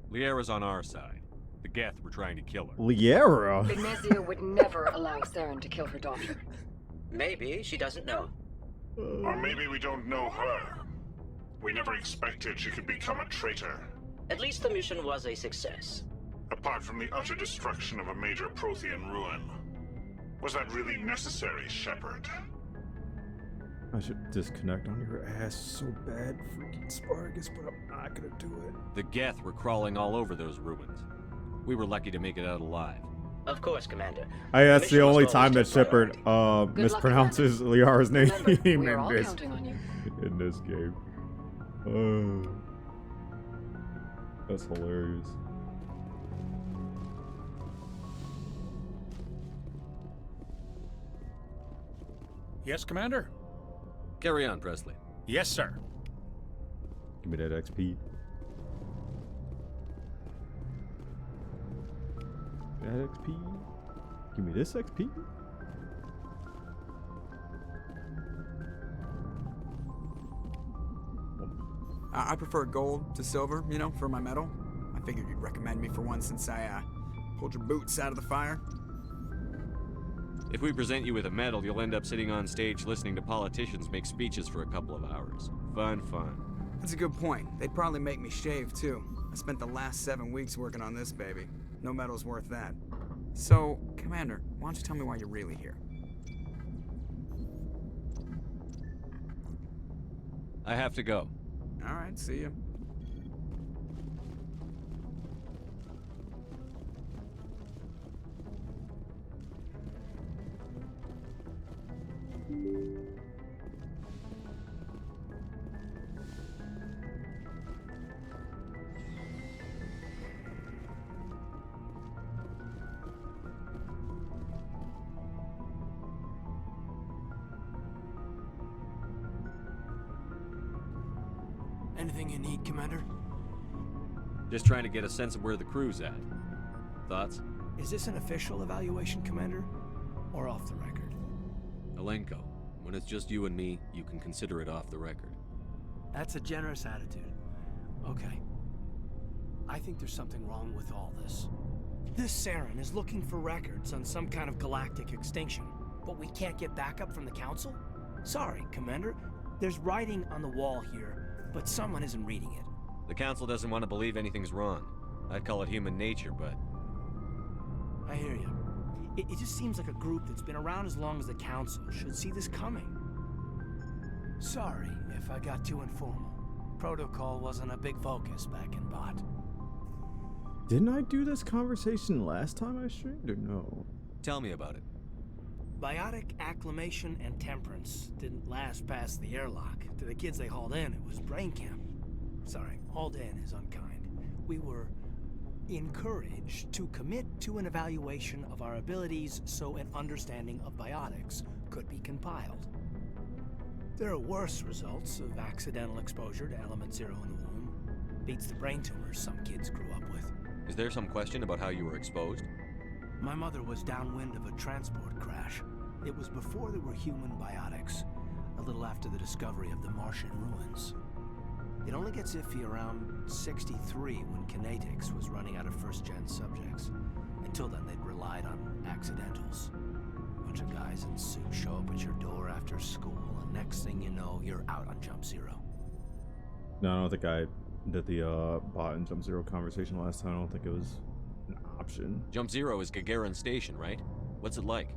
[SPEAKER 2] Liara's on our side. The Geth were trying to kill her.
[SPEAKER 7] Liara?
[SPEAKER 10] Ignazio would never allow Saren to kill her daughter.
[SPEAKER 11] Maybe she doesn't know.
[SPEAKER 5] Or maybe we don't know her. We never expected she could become a traitor.
[SPEAKER 11] At least the mission was a success.
[SPEAKER 5] Apart from the utter destruction of a major Prothean ruin. Was that really necessary, Shepard?
[SPEAKER 7] I should disconnect on your ass so bad, freaking Spargus, but I'm not gonna do it.
[SPEAKER 2] The Geth were crawling all over those ruins. We were lucky to make it out alive.
[SPEAKER 11] Of course, Commander.
[SPEAKER 7] That's the only time that
[SPEAKER 11] always
[SPEAKER 7] Shepard mispronounces Liara's name
[SPEAKER 10] Remember, we're all
[SPEAKER 7] in
[SPEAKER 10] counting on you.
[SPEAKER 7] this game. That's hilarious.
[SPEAKER 12] Yes, Commander?
[SPEAKER 2] Carry on, Presley.
[SPEAKER 12] Yes, sir.
[SPEAKER 7] Give me that XP. That XP? Give me this XP?
[SPEAKER 3] I prefer gold to silver, you know, for my medal. I figured you'd recommend me for one since I pulled your boots out of the fire.
[SPEAKER 2] If we present you with a medal, you'll end up sitting on stage listening to politicians make speeches for a couple of hours. Fun, fun.
[SPEAKER 3] That's a good point. They'd probably make me shave, too. I spent the last 7 weeks working on this baby. No medal's worth that. So, Commander, why don't you tell me why you're really here?
[SPEAKER 2] I have to go.
[SPEAKER 3] All right, see you.
[SPEAKER 8] Anything you need, Commander?
[SPEAKER 2] Just trying to get a sense of where the crew's at. Thoughts?
[SPEAKER 8] Is this an official evaluation, Commander? Or off the record?
[SPEAKER 2] Alenko, when it's just you and me, you can consider it off the record.
[SPEAKER 8] That's a generous attitude. Okay. I think there's something wrong with all this. This Saren is looking for records on some kind of galactic extinction, but we can't get backup from the Council? Sorry, Commander. There's writing on the wall here, but someone isn't reading it.
[SPEAKER 2] The Council doesn't want to believe anything's wrong. I'd call it human nature, but...
[SPEAKER 8] I hear you. It just seems like a group that's been around as long as the Council should see this coming. Sorry if I got too informal. Protocol wasn't a big focus back in Bot.
[SPEAKER 7] Didn't I do this conversation last time I streamed or no?
[SPEAKER 2] Tell me about it.
[SPEAKER 8] Biotic acclimation and temperance didn't last past the airlock. To the kids they hauled in, it was brain camp. Sorry, hauled in is unkind. We were encouraged to commit to an evaluation of our abilities so an understanding of biotics could be compiled. There are worse results of accidental exposure to element 0 in the womb. Beats the brain tumors some kids grew up with.
[SPEAKER 2] Is there some question about how you were exposed?
[SPEAKER 8] My mother was downwind of a transport crash. It was before there were human biotics, a little after the discovery of the Martian ruins. It only gets iffy around 63 when Kinetics was running out of first-gen subjects. Until then, they'd relied on accidentals. A bunch of guys in suits show up at your door after school, and next thing you know, you're out on Jump Zero.
[SPEAKER 7] No, I don't think I did the bot and Jump Zero conversation last time. I don't think it was an option.
[SPEAKER 2] Jump Zero is Gagarin Station, right? What's it like?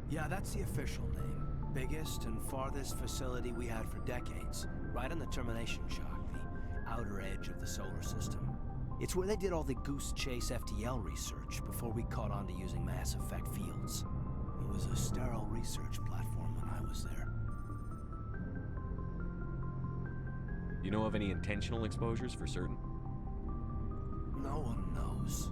[SPEAKER 8] Yeah, that's the official name. Biggest and farthest facility we had for decades. Right on the termination shock, the outer edge of the solar system. It's where they did all the Goose Chase FTL research before we caught on to using mass effect fields. It was a sterile research platform when I was there.
[SPEAKER 2] You know of any intentional exposures for certain?
[SPEAKER 8] No one knows.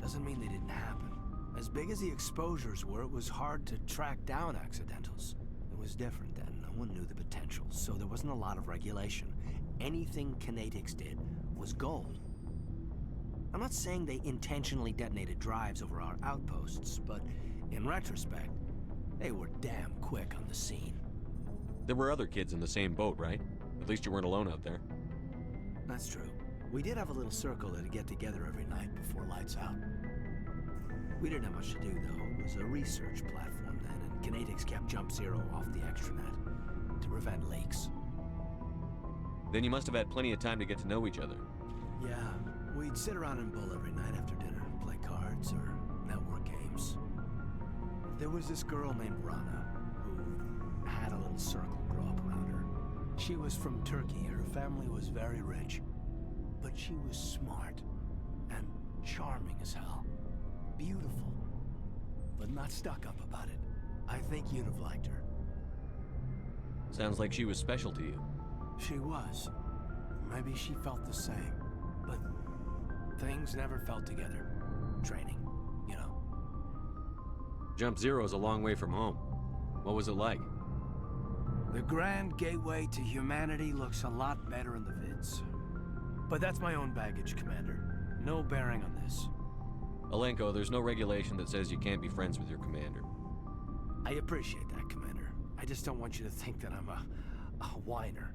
[SPEAKER 8] Doesn't mean they didn't happen. As big as the exposures were, it was hard to track down accidentals. It was different then. No one knew the potential, so there wasn't a lot of regulation. Anything Kinetics did was gold. I'm not saying they intentionally detonated drives over our outposts, but in retrospect, they were damn quick on the scene.
[SPEAKER 2] There were other kids in the same boat, right? At least you weren't alone out there.
[SPEAKER 8] That's true. We did have a little circle that'd get together every night before lights out. We didn't have much to do, though. It was a research platform then, and Kinetics kept Jump Zero off the extranet to prevent leaks.
[SPEAKER 2] Then you must have had plenty of time to get to know each other.
[SPEAKER 8] Yeah, we'd sit around and bull every night after dinner, play cards or network games. There was this girl named Rana, who had a little circle grow up around her. She was from Turkey, her family was very rich. But she was smart, and charming as hell. Beautiful, but not stuck up about it. I think you'd have liked her.
[SPEAKER 2] Sounds like she was special to you.
[SPEAKER 8] She was. Maybe she felt the same, but things never felt together. Training, you know.
[SPEAKER 2] Jump Zero's a long way from home. What was it like?
[SPEAKER 8] The grand gateway to humanity looks a lot better in the vids. But that's my own baggage, Commander. No bearing on this.
[SPEAKER 2] Alenko, there's no regulation that says you can't be friends with your commander.
[SPEAKER 8] I appreciate that, Commander. I just don't want you to think that I'm a whiner.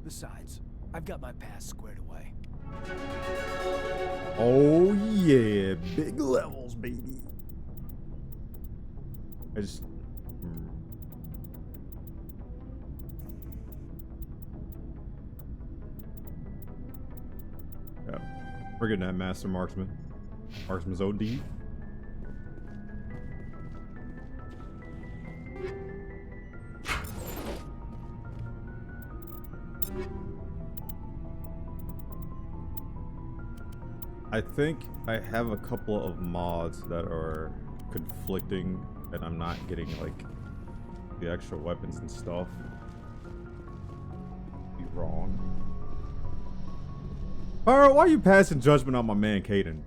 [SPEAKER 8] Besides, I've got my past squared away.
[SPEAKER 7] Oh yeah, big levels, baby. I just... Yeah, we're getting that Master Marksman. Marksman's OD. I think I have a couple of mods that are conflicting and I'm not getting like the extra weapons and stuff. Be wrong. Alright, why are you passing judgment on my man Caden?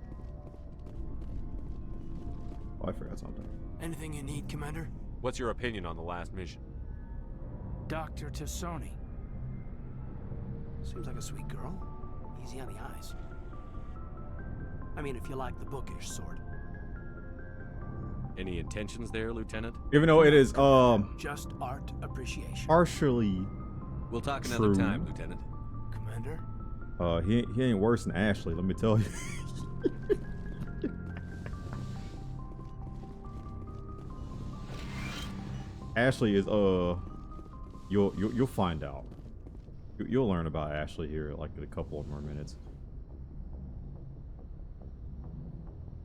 [SPEAKER 7] Oh, I forgot something.
[SPEAKER 8] Anything you need, Commander?
[SPEAKER 2] What's your opinion on the last mission?
[SPEAKER 8] Dr. Tassoni. Seems like a sweet girl. Easy on the eyes. I mean, if you like the bookish sort.
[SPEAKER 2] Any intentions there, Lieutenant?
[SPEAKER 7] Even though it is,
[SPEAKER 8] just art appreciation.
[SPEAKER 7] partially
[SPEAKER 2] We'll talk another
[SPEAKER 7] true.
[SPEAKER 2] time, Lieutenant.
[SPEAKER 8] Commander?
[SPEAKER 7] He ain't worse than Ashley, let me tell you. Ashley is you'll find out. You'll learn about Ashley here like in a couple of more minutes.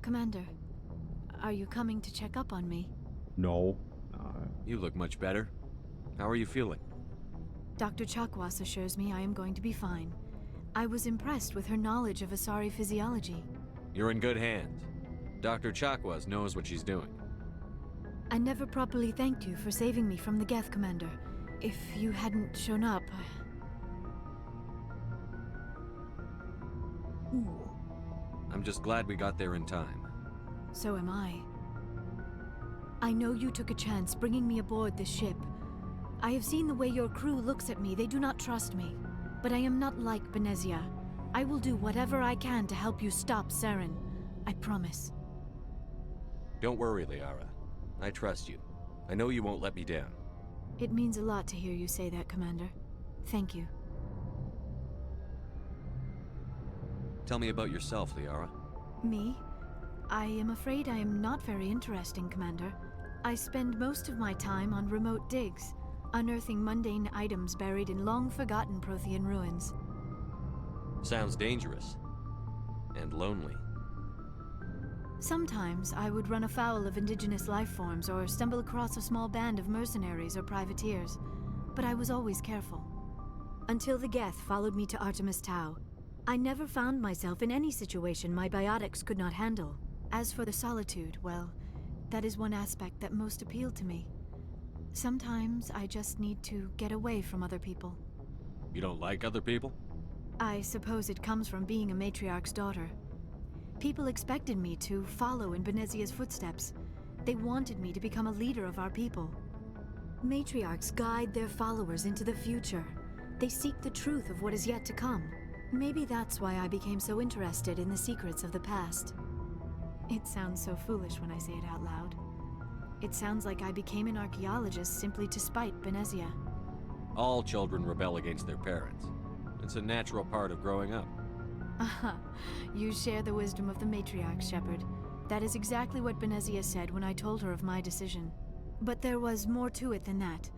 [SPEAKER 6] Commander, are you coming to check up on me?
[SPEAKER 7] No.
[SPEAKER 2] You look much better. How are you feeling?
[SPEAKER 6] Dr. Chakwas assures me I am going to be fine. I was impressed with her knowledge of Asari physiology.
[SPEAKER 2] You're in good hands. Dr. Chakwas knows what she's doing.
[SPEAKER 6] I never properly thanked you for saving me from the Geth, Commander. If you hadn't shown up,
[SPEAKER 2] I'm just glad we got there in time.
[SPEAKER 6] So am I. I know you took a chance bringing me aboard this ship. I have seen the way your crew looks at me. They do not trust me. But I am not like Benezia. I will do whatever I can to help you stop Saren. I promise.
[SPEAKER 2] Don't worry, Liara. I trust you. I know you won't let me down.
[SPEAKER 6] It means a lot to hear you say that, Commander. Thank you.
[SPEAKER 2] Tell me about yourself, Liara.
[SPEAKER 6] Me? I am afraid I am not very interesting, Commander. I spend most of my time on remote digs, unearthing mundane items buried in long-forgotten Prothean ruins.
[SPEAKER 2] Sounds dangerous. And lonely.
[SPEAKER 6] Sometimes I would run afoul of indigenous life forms or stumble across a small band of mercenaries or privateers, but I was always careful. Until the Geth followed me to Artemis Tau, I never found myself in any situation my biotics could not handle. As for the solitude, well, that is one aspect that most appealed to me. Sometimes I just need to get away from other people.
[SPEAKER 2] You don't like other people?
[SPEAKER 6] I suppose it comes from being a matriarch's daughter. People expected me to follow in Benezia's footsteps. They wanted me to become a leader of our people. Matriarchs guide their followers into the future. They seek the truth of what is yet to come. Maybe that's why I became so interested in the secrets of the past. It sounds so foolish when I say it out loud. It sounds like I became an archaeologist simply to spite Benezia.
[SPEAKER 2] All children rebel against their parents. It's a natural part of growing up.
[SPEAKER 6] Aha, you share the wisdom of the matriarch, Shepard. That is exactly what Benezia said when I told her of my decision. But there was more to it than that.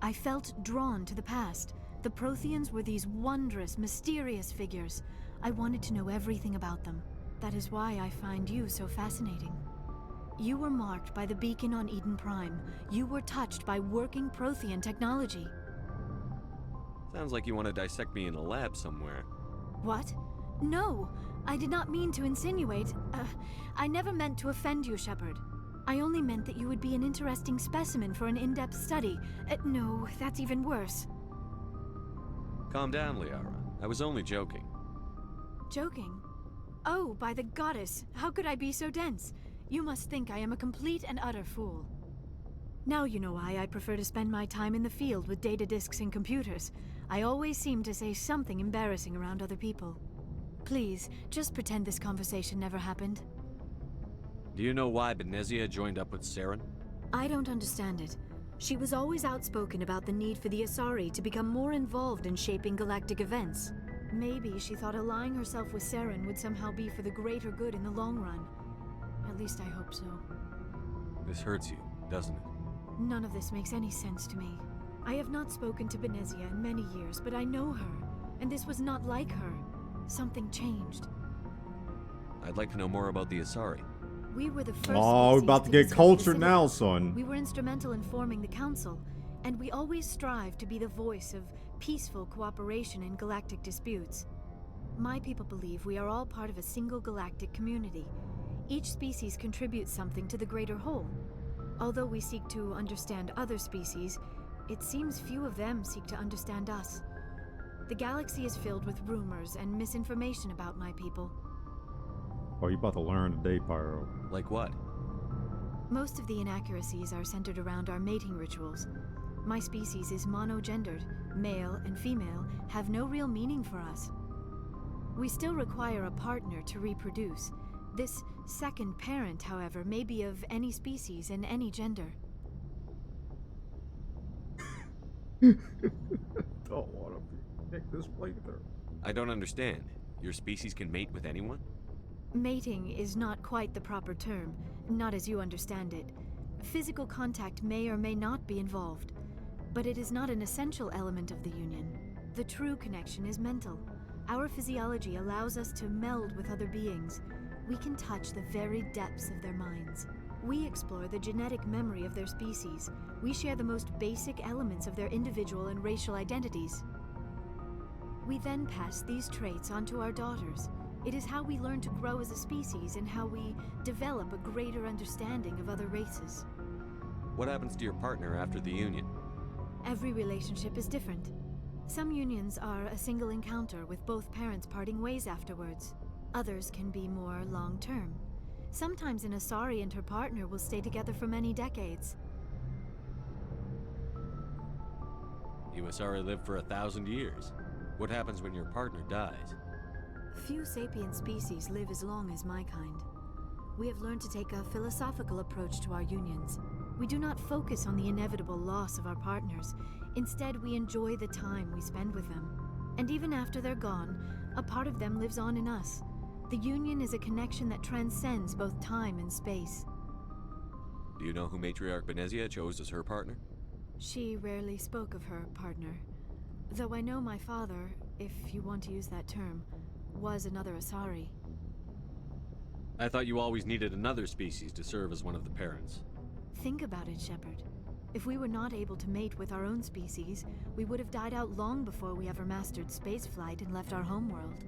[SPEAKER 6] I felt drawn to the past. The Protheans were these wondrous, mysterious figures. I wanted to know everything about them. That is why I find you so fascinating. You were marked by the beacon on Eden Prime. You were touched by working Prothean technology.
[SPEAKER 2] Sounds like you want to dissect me in a lab somewhere.
[SPEAKER 6] What? No, I did not mean to insinuate. I never meant to offend you, Shepard. I only meant that you would be an interesting specimen for an in-depth study. No, that's even worse.
[SPEAKER 2] Calm down, Liara. I was only joking.
[SPEAKER 6] Joking? Oh, by the goddess, how could I be so dense? You must think I am a complete and utter fool. Now you know why I prefer to spend my time in the field with data disks and computers. I always seem to say something embarrassing around other people. Please, just pretend this conversation never happened.
[SPEAKER 2] Do you know why Benezia joined up with Saren?
[SPEAKER 6] I don't understand it. She was always outspoken about the need for the Asari to become more involved in shaping galactic events. Maybe she thought allying herself with Saren would somehow be for the greater good in the long run. At least I hope so.
[SPEAKER 2] This hurts you, doesn't it?
[SPEAKER 6] None of this makes any sense to me. I have not spoken to Benezia in many years, but I know her, and this was not like her. Something changed.
[SPEAKER 2] I'd like to know more about the Asari.
[SPEAKER 6] We were the first
[SPEAKER 7] we're about to get cultured now, son.
[SPEAKER 6] We were instrumental in forming the Council, and we always strive to be the voice of peaceful cooperation in galactic disputes. My people believe we are all part of a single galactic community. Each species contributes something to the greater whole. Although we seek to understand other species, it seems few of them seek to understand us. The galaxy is filled with rumors and misinformation about my people.
[SPEAKER 7] Oh, you about to learn today, Pyro.
[SPEAKER 2] Like what?
[SPEAKER 6] Most of the inaccuracies are centered around our mating rituals. My species is monogendered. Male and female have no real meaning for us. We still require a partner to reproduce. This second parent, however, may be of any species and any gender.
[SPEAKER 7] Don't want to pick this playthrough.
[SPEAKER 2] I don't understand. Your species can mate with anyone?
[SPEAKER 6] Mating is not quite the proper term, not as you understand it. Physical contact may or may not be involved, but it is not an essential element of the union. The true connection is mental. Our physiology allows us to meld with other beings. We can touch the very depths of their minds. We explore the genetic memory of their species. We share the most basic elements of their individual and racial identities. We then pass these traits on to our daughters. It is how we learn to grow as a species and how we develop a greater understanding of other races.
[SPEAKER 2] What happens to your partner after the union?
[SPEAKER 6] Every relationship is different. Some unions are a single encounter with both parents parting ways afterwards. Others can be more long-term. Sometimes an Asari and her partner will stay together for many decades.
[SPEAKER 2] You Asari live for 1,000 years. What happens when your partner dies?
[SPEAKER 6] Few sapient species live as long as my kind. We have learned to take a philosophical approach to our unions. We do not focus on the inevitable loss of our partners. Instead, we enjoy the time we spend with them. And even after they're gone, a part of them lives on in us. The union is a connection that transcends both time and space.
[SPEAKER 2] Do you know who Matriarch Benezia chose as her partner?
[SPEAKER 6] She rarely spoke of her partner. Though I know my father, if you want to use that term, was another Asari.
[SPEAKER 2] I thought you always needed another species to serve as one of the parents.
[SPEAKER 6] Think about it, Shepard. If we were not able to mate with our own species, we would have died out long before we ever mastered spaceflight and left our homeworld.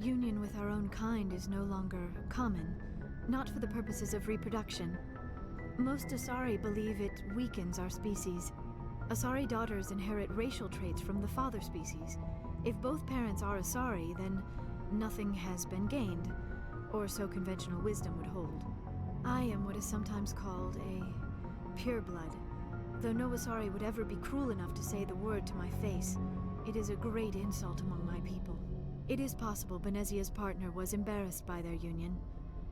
[SPEAKER 6] Union with our own kind is no longer common, not for the purposes of reproduction. Most Asari believe it weakens our species. Asari daughters inherit racial traits from the father species. If both parents are Asari, then nothing has been gained, or so conventional wisdom would hold. I am what is sometimes called a pureblood. Though no Asari would ever be cruel enough to say the word to my face, it is a great insult among my people. It is possible Benezia's partner was embarrassed by their union.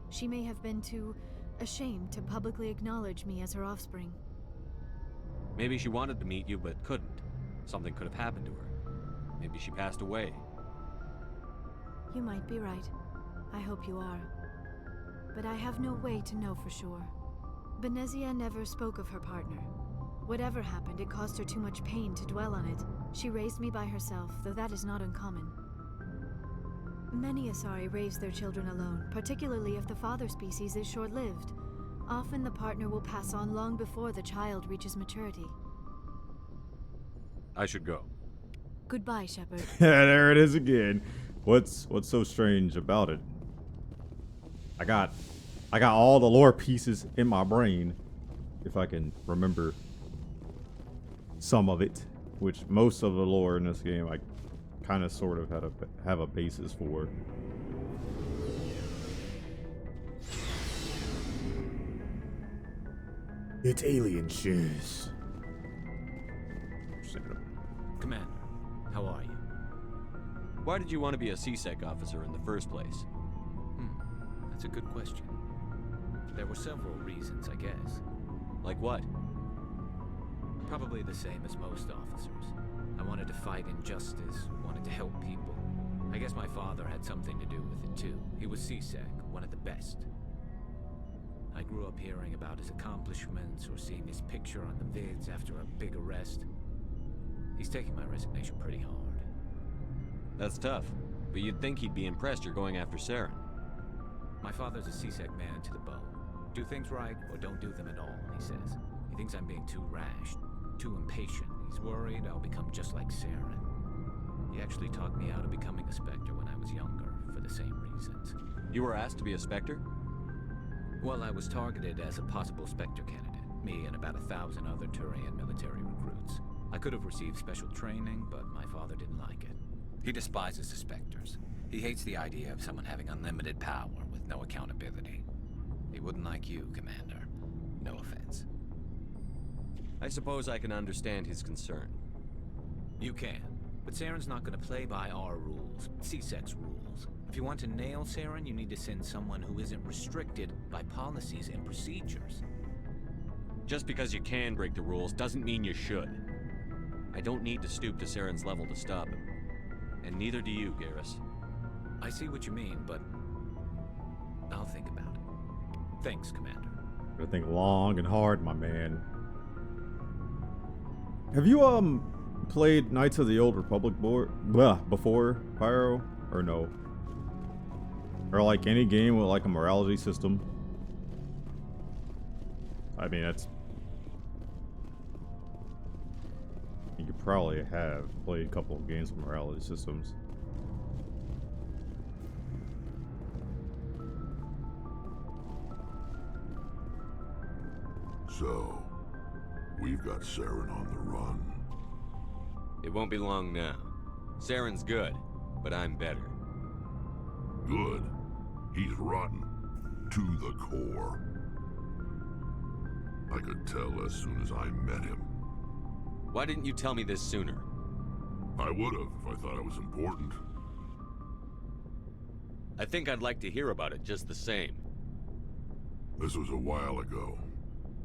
[SPEAKER 6] She may have been too ashamed to publicly acknowledge me as her offspring.
[SPEAKER 2] Maybe she wanted to meet you but couldn't. Something could have happened to her. Maybe she passed away.
[SPEAKER 6] You might be right. I hope you are. But I have no way to know for sure. Benezia never spoke of her partner. Whatever happened, it caused her too much pain to dwell on it. She raised me by herself, though that is not uncommon. Many Asari raise their children alone, particularly if the father species is short-lived. Often the partner will pass on long before the child reaches maturity.
[SPEAKER 2] I should go.
[SPEAKER 6] Goodbye, Shepard.
[SPEAKER 7] There it is again. What's so strange about it? I got all the lore pieces in my brain, if I can remember some of it, which most of the lore in this game I kind of sort of have a basis for. It's alien shoes.
[SPEAKER 4] Commander, how are you?
[SPEAKER 2] Why did you want to be a CSEC officer in the first place?
[SPEAKER 4] That's a good question. There were several reasons, I guess.
[SPEAKER 2] Like what?
[SPEAKER 4] Probably the same as most officers. I wanted to fight injustice, wanted to help people. I guess my father had something to do with it too. He was CSEC, one of the best. I grew up hearing about his accomplishments or seeing his picture on the vids after a big arrest. He's taking my resignation pretty hard.
[SPEAKER 2] That's tough, but you'd think he'd be impressed you're going after Saren.
[SPEAKER 4] My father's a CSEC man to the bone. Do things right or don't do them at all, he says. He thinks I'm being too rash, too impatient. He's worried I'll become just like Saren. He actually talked me out of becoming a Spectre when I was younger, for the same reasons.
[SPEAKER 2] You were asked to be a Spectre?
[SPEAKER 4] Well, I was targeted as a possible Spectre candidate. Me and about 1,000 other Turian military recruits. I could have received special training, but my father didn't like it. He despises the Spectres. He hates the idea of someone having unlimited power with no accountability. He wouldn't like you, Commander. No offense.
[SPEAKER 2] I suppose I can understand his concern.
[SPEAKER 4] You can, but Saren's not going to play by our rules, CSEC's rules. If you want to nail Saren, you need to send someone who isn't restricted by policies and procedures.
[SPEAKER 2] Just because you can break the rules doesn't mean you should. I don't need to stoop to Saren's level to stop him. And neither do you, Garrus.
[SPEAKER 4] I see what you mean, but I'll think about it. Thanks, Commander.
[SPEAKER 7] Gotta think long and hard, my man. Have you played Knights of the Old Republic before, Pyro, or no? Or like any game with like a morality system? I mean, you could probably have played a couple of games with morality systems.
[SPEAKER 5] So, we've got Saren on the run.
[SPEAKER 2] It won't be long now. Saren's good, but I'm better.
[SPEAKER 5] Good. He's rotten. To the core. I could tell as soon as I met him.
[SPEAKER 2] Why didn't you tell me this sooner?
[SPEAKER 5] I would've if I thought it was important.
[SPEAKER 2] I think I'd like to hear about it just the same.
[SPEAKER 5] This was a while ago.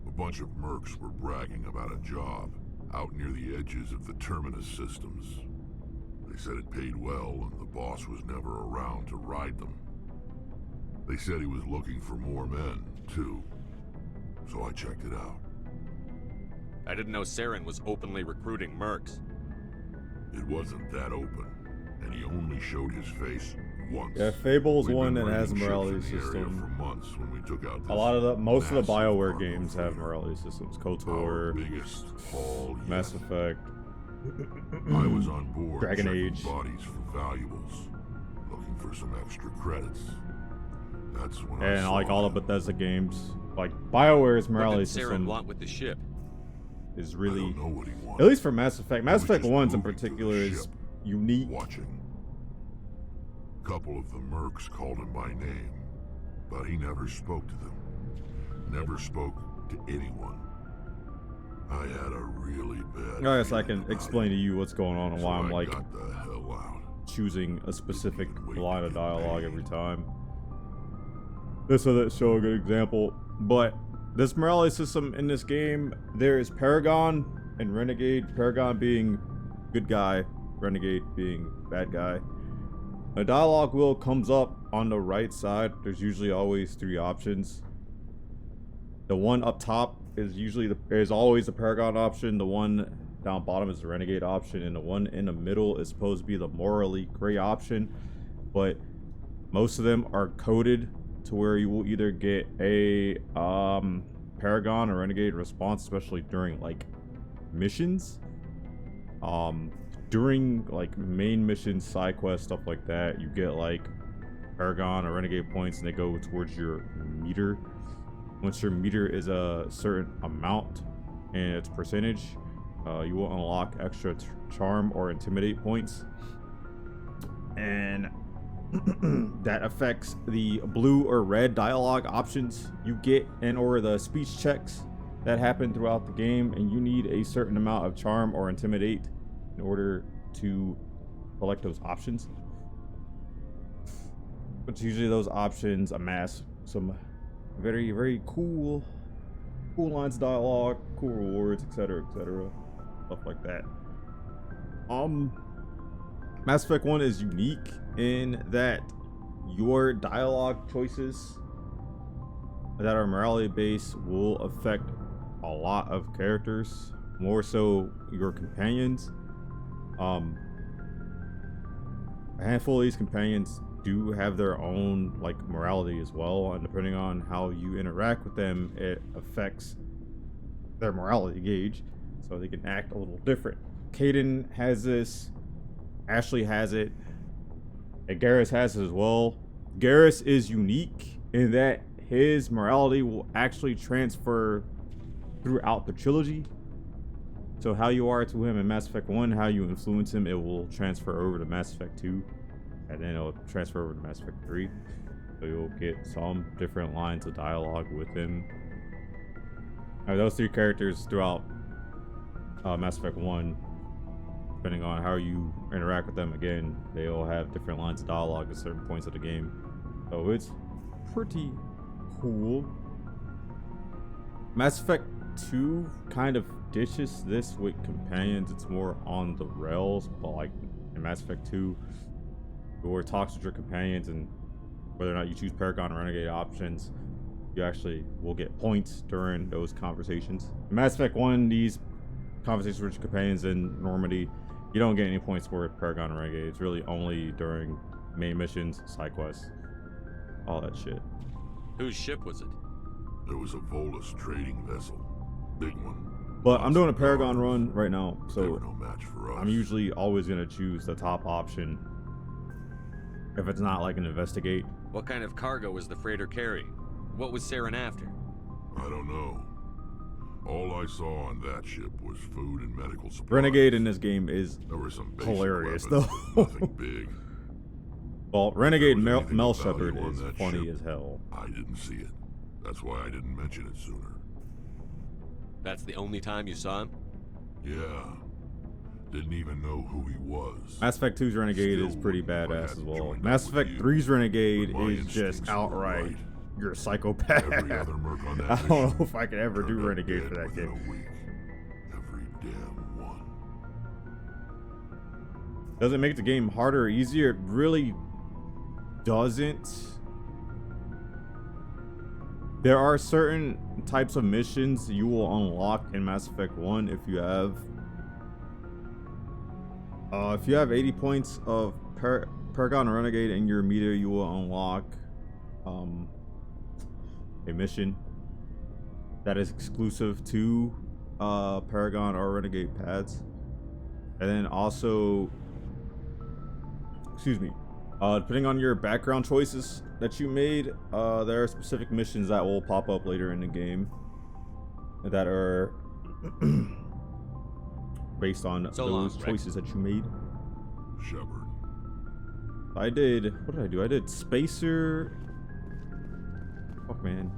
[SPEAKER 5] A bunch of mercs were bragging about a job out near the edges of the Terminus systems. They said it paid well and the boss was never around to ride them. They said he was looking for more men, too. So I checked it out.
[SPEAKER 2] I didn't know Saren was openly recruiting mercs.
[SPEAKER 5] It wasn't that open, and he only showed his face once.
[SPEAKER 7] Yeah, Fable's
[SPEAKER 5] We've
[SPEAKER 7] one
[SPEAKER 5] been
[SPEAKER 7] that has a
[SPEAKER 5] raiding
[SPEAKER 7] morality
[SPEAKER 5] ships in the area
[SPEAKER 7] system.
[SPEAKER 5] for months when we took out
[SPEAKER 7] A lot of the most of the
[SPEAKER 5] massive
[SPEAKER 7] BioWare
[SPEAKER 5] cargo
[SPEAKER 7] games have
[SPEAKER 5] freighter.
[SPEAKER 7] morality systems.
[SPEAKER 5] Our
[SPEAKER 7] KOTOR,
[SPEAKER 5] biggest haul yet.
[SPEAKER 7] Mass Effect,
[SPEAKER 5] I was on board
[SPEAKER 7] Dragon
[SPEAKER 5] checking
[SPEAKER 7] Age.
[SPEAKER 5] bodies for valuables, looking for some extra credits. That's when I
[SPEAKER 7] and
[SPEAKER 5] saw
[SPEAKER 7] like all
[SPEAKER 5] him.
[SPEAKER 7] the Bethesda games. Like BioWare's
[SPEAKER 2] What
[SPEAKER 7] morality
[SPEAKER 2] did Saren
[SPEAKER 7] system
[SPEAKER 2] want with the ship?
[SPEAKER 7] is
[SPEAKER 5] I
[SPEAKER 7] really,
[SPEAKER 5] don't know what he wanted.
[SPEAKER 7] at least for Mass Effect. Mass
[SPEAKER 5] He was
[SPEAKER 7] Effect
[SPEAKER 5] just
[SPEAKER 7] 1's in
[SPEAKER 5] moving through the
[SPEAKER 7] particular is
[SPEAKER 5] ship,
[SPEAKER 7] unique.
[SPEAKER 5] watching. Couple of the mercs called him by name, but he never spoke to them. Never spoke to anyone. I had a really bad.
[SPEAKER 7] I guess I
[SPEAKER 5] feeling
[SPEAKER 7] can
[SPEAKER 5] about
[SPEAKER 7] explain
[SPEAKER 5] it,
[SPEAKER 7] to you what's going on and
[SPEAKER 5] so
[SPEAKER 7] why I'm
[SPEAKER 5] I
[SPEAKER 7] like
[SPEAKER 5] got the hell out.
[SPEAKER 7] choosing a specific
[SPEAKER 5] Didn't even wait
[SPEAKER 7] line
[SPEAKER 5] to
[SPEAKER 7] of
[SPEAKER 5] get
[SPEAKER 7] dialogue
[SPEAKER 5] paid.
[SPEAKER 7] every time. This so that show a good example. But this morality system in this game, there is Paragon and Renegade. Paragon being good guy, Renegade being bad guy. A dialogue wheel comes up on the right side. There's usually always 3 options. The one up top is always the Paragon option. The one down bottom is the Renegade option, and the one in the middle is supposed to be the morally gray option. But most of them are coded to where you will either get a Paragon or Renegade response, especially during like missions. During like main missions, side quests, stuff like that, you get like Paragon or Renegade points, and they go towards your meter. Once your meter is a certain amount and its percentage, you will unlock extra charm or intimidate points, and that affects the blue or red dialogue options you get, and or the speech checks that happen throughout the game. And you need a certain amount of charm or intimidate in order to select those options. But usually those options amass some very, very cool lines of dialogue, cool rewards, etc., stuff like that. Mass Effect 1 is unique in that your dialogue choices that are morality based will affect a lot of characters, more so your companions. A handful of these companions do have their own like morality as well, and depending on how you interact with them, it affects their morality gauge, so they can act a little different. Caden has this, Ashley has it, and Garrus has it as well. Garrus is unique in that his morality will actually transfer throughout the trilogy. So how you are to him in Mass Effect 1, how you influence him, it will transfer over to Mass Effect 2, and then it'll transfer over to Mass Effect 3. So you'll get some different lines of dialogue with him. Those 3 characters throughout Mass Effect 1, depending on how you interact with them, again, they all have different lines of dialogue at certain points of the game. So it's pretty cool. Mass Effect 2 kind of dishes this with companions. It's more on the rails, but like in Mass Effect 2, your talks with your companions and whether or not you choose Paragon or Renegade options, you actually will get points during those conversations. In Mass Effect 1, these conversations with your companions in Normandy, you don't get any points for Paragon or Renegade. It's really only during main missions, side quests, all that shit.
[SPEAKER 2] Whose ship was it?
[SPEAKER 5] There was a Volus trading vessel, big one.
[SPEAKER 7] But I'm doing a
[SPEAKER 5] Lots of
[SPEAKER 7] Paragon
[SPEAKER 5] guards.
[SPEAKER 7] run right now,
[SPEAKER 5] They
[SPEAKER 7] so
[SPEAKER 5] were no match for us.
[SPEAKER 7] I'm usually always gonna choose the top option if it's not like an investigate.
[SPEAKER 2] What kind of cargo was the freighter carrying? What was Saren after?
[SPEAKER 5] I don't know. All I saw on that ship was food and medical supplies.
[SPEAKER 7] Renegade in this game is
[SPEAKER 5] There were some basic
[SPEAKER 7] hilarious,
[SPEAKER 5] weapons,
[SPEAKER 7] though.
[SPEAKER 5] Nothing big.
[SPEAKER 7] Well, Renegade
[SPEAKER 5] If there was
[SPEAKER 7] Mel,
[SPEAKER 5] anything
[SPEAKER 7] Mel
[SPEAKER 5] of value
[SPEAKER 7] Shepard
[SPEAKER 5] on
[SPEAKER 7] is
[SPEAKER 5] that
[SPEAKER 7] funny
[SPEAKER 5] ship,
[SPEAKER 7] as hell.
[SPEAKER 5] I didn't see it. That's why I didn't mention it sooner.
[SPEAKER 2] That's the only time you saw him?
[SPEAKER 5] Yeah. Didn't even know who he was.
[SPEAKER 7] Mass Effect 2's Renegade is
[SPEAKER 5] Still
[SPEAKER 7] pretty
[SPEAKER 5] wouldn't if I
[SPEAKER 7] badass as
[SPEAKER 5] hadn't
[SPEAKER 7] well.
[SPEAKER 5] joined
[SPEAKER 7] Mass
[SPEAKER 5] up with
[SPEAKER 7] Effect
[SPEAKER 5] you.
[SPEAKER 7] 3's Renegade
[SPEAKER 5] But my
[SPEAKER 7] is just
[SPEAKER 5] instincts were
[SPEAKER 7] outright,
[SPEAKER 5] right.
[SPEAKER 7] you're a psychopath.
[SPEAKER 5] Every other merc on that
[SPEAKER 7] I don't know
[SPEAKER 5] mission
[SPEAKER 7] if I could ever do
[SPEAKER 5] turned up
[SPEAKER 7] Renegade
[SPEAKER 5] dead
[SPEAKER 7] for that
[SPEAKER 5] within
[SPEAKER 7] game.
[SPEAKER 5] a week. Every damn one.
[SPEAKER 7] Does it make the game harder or easier? It really doesn't. There are certain types of missions you will unlock in Mass Effect 1 if you have 80 points of Paragon or Renegade in your meter, you will unlock a mission that is exclusive to Paragon or Renegade pads. And then also, depending on your background choices that you made, there are specific missions that will pop up later in the game that are based on those choices that you made.
[SPEAKER 5] Shepard.
[SPEAKER 7] What did I do? I did Spacer. Fuck, man.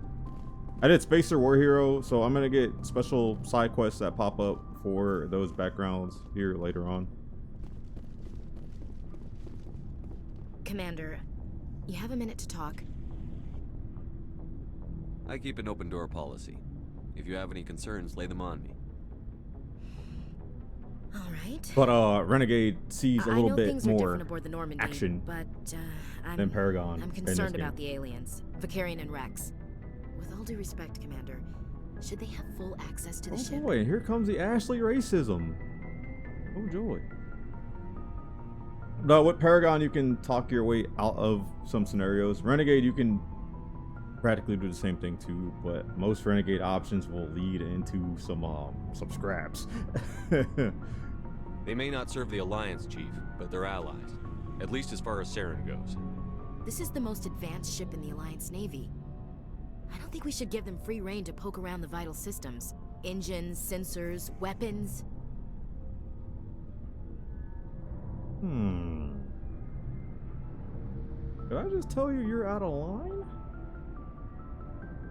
[SPEAKER 7] I did Spacer War Hero, so I'm gonna get special side quests that pop up for those backgrounds here later on.
[SPEAKER 9] Commander, you have a minute to talk?
[SPEAKER 2] I keep an open door policy. If you have any concerns, lay them on me.
[SPEAKER 9] All right.
[SPEAKER 7] But Renegade sees a little bit
[SPEAKER 9] things are
[SPEAKER 7] more
[SPEAKER 9] different aboard the Normandy,
[SPEAKER 7] action
[SPEAKER 9] but
[SPEAKER 7] than Paragon.
[SPEAKER 9] I'm concerned about the aliens, Vicarian and Rex. With all due respect, Commander, should they have full access to the ship?
[SPEAKER 7] Oh boy, here comes the Ashley racism. Oh joy. No, with Paragon you can talk your way out of some scenarios. Renegade you can practically do the same thing too, but most Renegade options will lead into some scraps.
[SPEAKER 2] They may not serve the Alliance, Chief, but they're allies. At least as far as Saren goes.
[SPEAKER 9] This is the most advanced ship in the Alliance Navy. I don't think we should give them free rein to poke around the vital systems. Engines, sensors, weapons.
[SPEAKER 7] Did I just tell you you're out of line?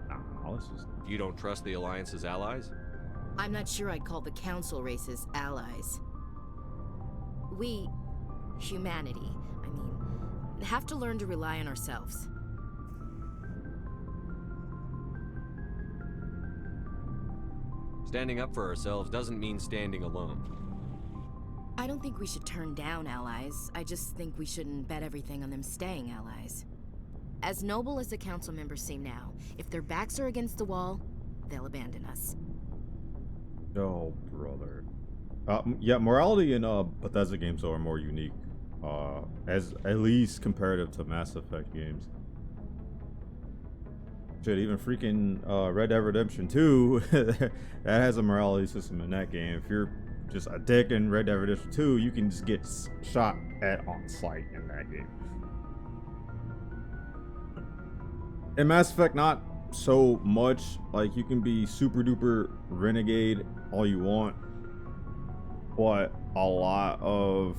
[SPEAKER 7] Nah, let's just...
[SPEAKER 2] You don't trust the Alliance's allies?
[SPEAKER 9] I'm not sure I'd call the Council races allies. We, humanity, have to learn to rely on ourselves.
[SPEAKER 2] Standing up for ourselves doesn't mean standing alone.
[SPEAKER 9] I don't think we should turn down allies. I just think we shouldn't bet everything on them staying allies. As noble as the council members seem now, if their backs are against the wall, they'll abandon us.
[SPEAKER 7] Oh, brother. Yeah, morality in Bethesda games though are more unique, as at least comparative to Mass Effect games. Shit, even freaking Red Dead Redemption 2, that has a morality system in that game. If you're just a dick in Red Dead Redemption 2, you can just get shot at on sight in that game. In Mass Effect, not so much. Like, you can be super duper renegade all you want, but a lot of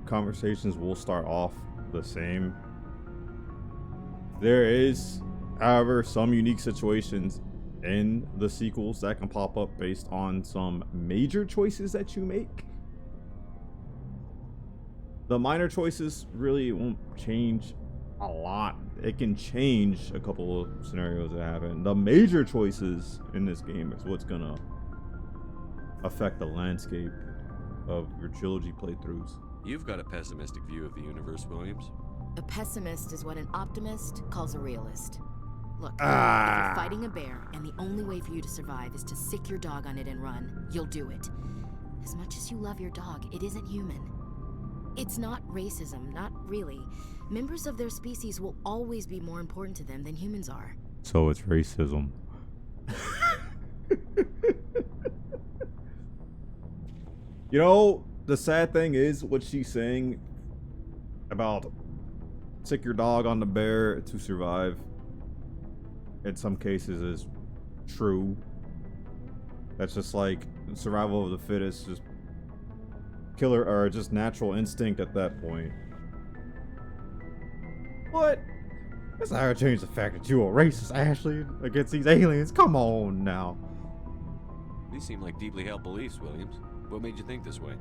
[SPEAKER 7] conversations will start off the same. There is, however, some unique situations in the sequels that can pop up based on some major choices that you make. The minor choices really won't change a lot. It can change a couple of scenarios that happen. The major choices in this game is what's gonna affect the landscape of your trilogy playthroughs.
[SPEAKER 2] You've got a pessimistic view of the universe, Williams.
[SPEAKER 9] A pessimist is what an optimist calls a realist. Look, if you're fighting a bear and the only way for you to survive is to sick your dog on it and run, you'll do it. As much as you love your dog, it isn't human. It's not racism, not really. Members of their species will always be more important to them than humans are.
[SPEAKER 7] So it's racism. You know, the sad thing is what she's saying about sick your dog on the bear to survive in some cases is true. That's just like survival of the fittest, just killer or just natural instinct at that point. What? That's not gonna change the fact that you're a racist, Ashley, against these aliens. Come on now.
[SPEAKER 2] These seem like deeply held beliefs, Williams. What made you think this way?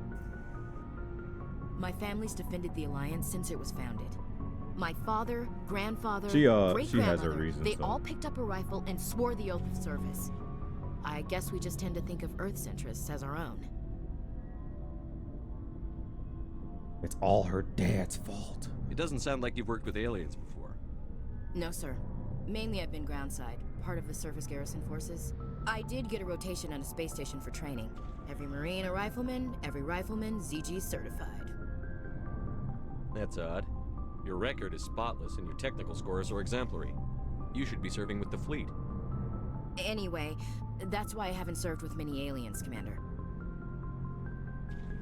[SPEAKER 9] My family's defended the Alliance since it was founded. My father, grandfather,
[SPEAKER 7] she has her
[SPEAKER 9] great-grandmother,
[SPEAKER 7] reasons,
[SPEAKER 9] they
[SPEAKER 7] though.
[SPEAKER 9] all picked up a rifle and swore the oath of service. I guess we just tend to think of Earth's interests as our own.
[SPEAKER 7] It's all her dad's fault.
[SPEAKER 2] It doesn't sound like you've worked with aliens before.
[SPEAKER 9] No, sir. Mainly I've been groundside, part of the surface garrison forces. I did get a rotation on a space station for training. Every Marine a rifleman, every rifleman ZG certified.
[SPEAKER 2] That's odd. Your record is spotless and your technical scores are exemplary. You should be serving with the fleet.
[SPEAKER 9] Anyway, that's why I haven't served with many aliens, Commander.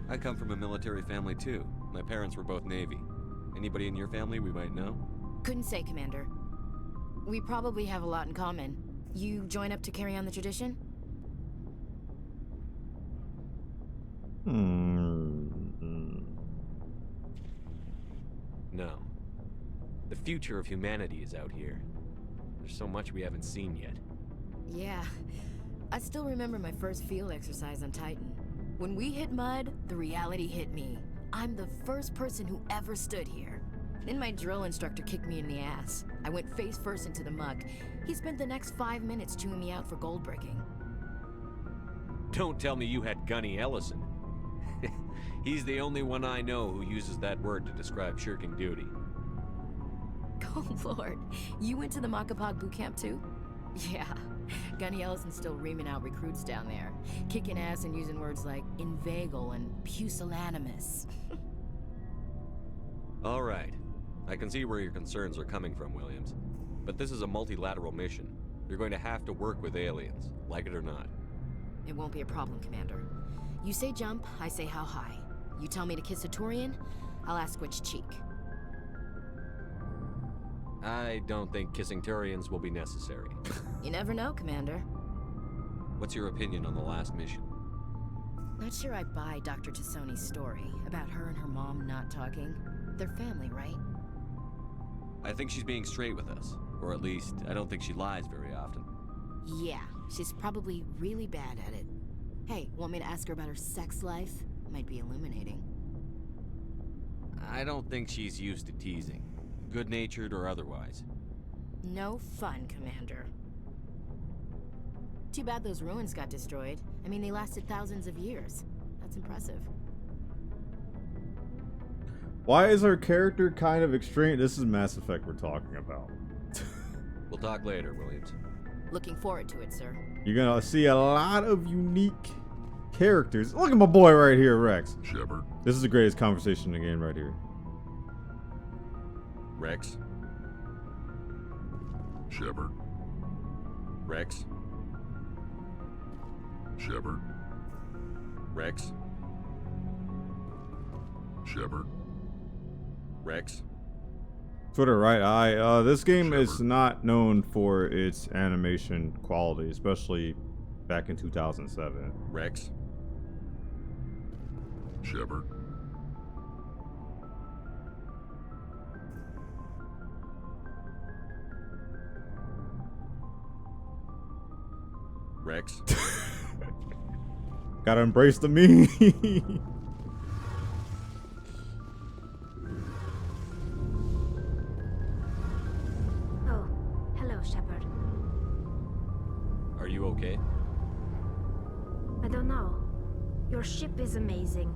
[SPEAKER 2] I come from a military family too. My parents were both Navy. Anybody in your family we might know?
[SPEAKER 9] Couldn't say, Commander. We probably have a lot in common. You join up to carry on the tradition?
[SPEAKER 2] No. The future of humanity is out here. There's so much we haven't seen yet.
[SPEAKER 9] Yeah. I still remember my first field exercise on Titan. When we hit mud, the reality hit me. I'm the first person who ever stood here. Then my drill instructor kicked me in the ass. I went face first into the muck. He spent the next 5 minutes chewing me out for gold bricking.
[SPEAKER 2] Don't tell me you had Gunny Ellison. He's the only one I know who uses that word to describe shirking duty.
[SPEAKER 9] Oh lord, you went to the Makapog boot camp too? Yeah, Gunny Ellison's still reaming out recruits down there. Kicking ass and using words like inveigle and pusillanimous.
[SPEAKER 2] All right. I can see where your concerns are coming from, Williams. But this is a multilateral mission. You're going to have to work with aliens, like it or not.
[SPEAKER 9] It won't be a problem, Commander. You say jump, I say how high. You tell me to kiss a Turian, I'll ask which cheek.
[SPEAKER 2] I don't think kissing Turians will be necessary.
[SPEAKER 9] You never know, Commander.
[SPEAKER 2] What's your opinion on the last mission?
[SPEAKER 9] Not sure I buy Dr. Tassoni's story about her and her mom not talking. They're family, right?
[SPEAKER 2] I think she's being straight with us. Or at least, I don't think she lies very often.
[SPEAKER 9] Yeah, she's probably really bad at it. Hey, want me to ask her about her sex life? Might be illuminating.
[SPEAKER 2] I don't think she's used to teasing. Good-natured or otherwise.
[SPEAKER 9] No fun, Commander. Too bad those ruins got destroyed. I mean, they lasted thousands of years. That's impressive.
[SPEAKER 7] Why is our character kind of extreme? This is Mass Effect we're talking about.
[SPEAKER 2] We'll talk later, Williams.
[SPEAKER 9] Looking forward to it, sir.
[SPEAKER 7] You're gonna see a lot of unique characters. Look at my boy right here, Rex.
[SPEAKER 5] Shepard.
[SPEAKER 7] This is the greatest conversation in the game right here.
[SPEAKER 2] Rex?
[SPEAKER 5] Shepard.
[SPEAKER 2] Rex?
[SPEAKER 5] Shepard.
[SPEAKER 2] Rex?
[SPEAKER 5] Shepard.
[SPEAKER 2] Rex?
[SPEAKER 7] Twitter, right eye. This game is not known for its animation quality, especially back in 2007.
[SPEAKER 2] Rex?
[SPEAKER 5] Shepard.
[SPEAKER 2] Rex?
[SPEAKER 7] Gotta embrace the me.
[SPEAKER 1] Oh, hello, Shepard.
[SPEAKER 2] Are you okay?
[SPEAKER 1] I don't know. Your ship is amazing,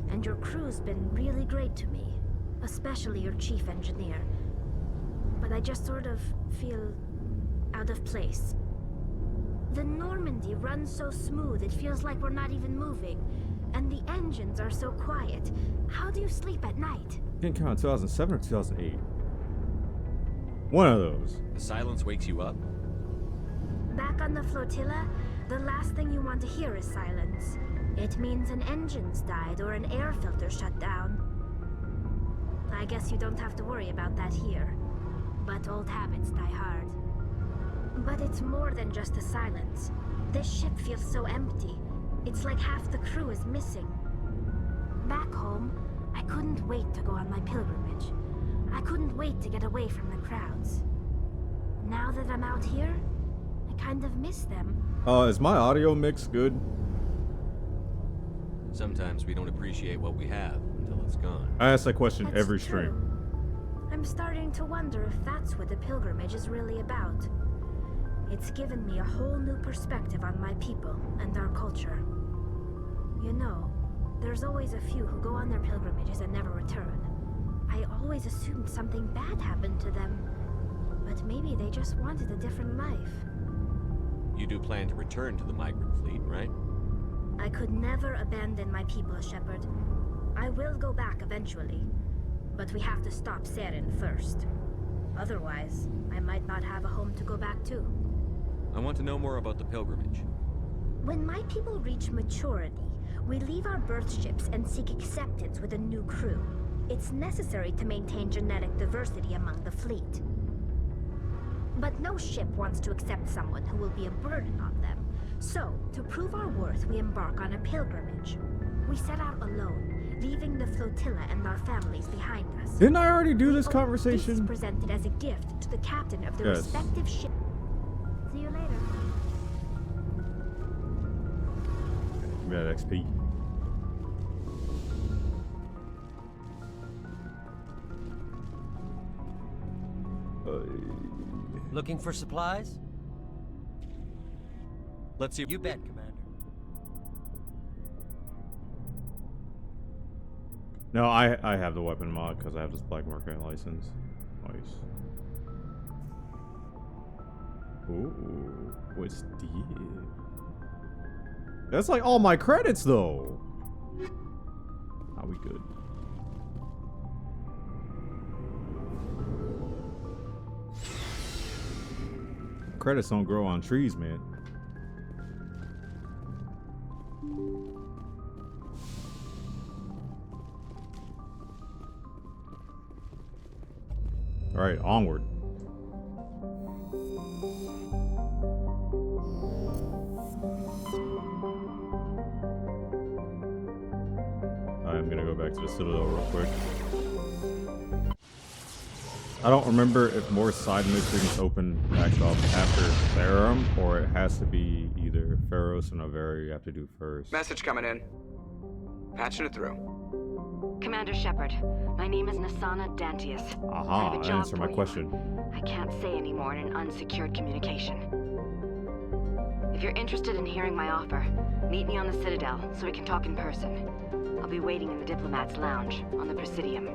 [SPEAKER 1] and your crew's been really great to me, especially your chief engineer. But I just sort of feel out of place. The Normandy runs so smooth, it feels like we're not even moving. And the engines are so quiet. How do you sleep at night?
[SPEAKER 7] Didn't count 2007 or 2008. One of those.
[SPEAKER 2] The silence wakes you up?
[SPEAKER 1] Back on the flotilla, the last thing you want to hear is silence. It means an engine's died or an air filter shut down. I guess you don't have to worry about that here. But old habits die hard. But it's more than just the silence. This ship feels so empty. It's like half the crew is missing. Back home, I couldn't wait to go on my pilgrimage. I couldn't wait to get away from the crowds. Now that I'm out here, I kind of miss them.
[SPEAKER 7] Is my audio mix good?
[SPEAKER 2] Sometimes we don't appreciate what we have until it's gone.
[SPEAKER 7] I ask that question
[SPEAKER 1] That's
[SPEAKER 7] every
[SPEAKER 1] true.
[SPEAKER 7] stream.
[SPEAKER 1] I'm starting to wonder if that's what the pilgrimage is really about. It's given me a whole new perspective on my people and our culture. You know, there's always a few who go on their pilgrimages and never return. I always assumed something bad happened to them. But maybe they just wanted a different life.
[SPEAKER 2] You do plan to return to the migrant fleet, right?
[SPEAKER 1] I could never abandon my people, Shepard. I will go back eventually. But we have to stop Saren first. Otherwise, I might not have a home to go back to.
[SPEAKER 2] I want to know more about the pilgrimage.
[SPEAKER 1] When my people reach maturity, we leave our birth ships and seek acceptance with a new crew. It's necessary to maintain genetic diversity among the fleet. But no ship wants to accept someone who will be a burden on them. So, to prove our worth, we embark on a pilgrimage. We set out alone, leaving the flotilla and our families behind us.
[SPEAKER 7] Didn't I already do this conversation?
[SPEAKER 1] This is presented as a gift to the captain of the respective ship. See you later.
[SPEAKER 7] Give me that XP.
[SPEAKER 13] Looking for supplies?
[SPEAKER 2] Let's see.
[SPEAKER 13] You bet, Commander.
[SPEAKER 7] No, I have the weapon mod because I have this black market license. Nice. Ooh, what's the? That's like all my credits though. Are we good? Credits don't grow on trees, man. All right, onward. I'm gonna go back to the Citadel real quick. I don't remember if more side missions open back up after Therum, or it has to be either Pharos or Noveria you have to do first.
[SPEAKER 3] Message coming in. Patching it through.
[SPEAKER 14] Commander Shepard, my name is Nasana Dantius. I have a job
[SPEAKER 7] answer my question.
[SPEAKER 14] I can't say anymore in an unsecured communication. If you're interested in hearing my offer, meet me on the Citadel so we can talk in person. I'll be waiting in the Diplomat's Lounge on the Presidium.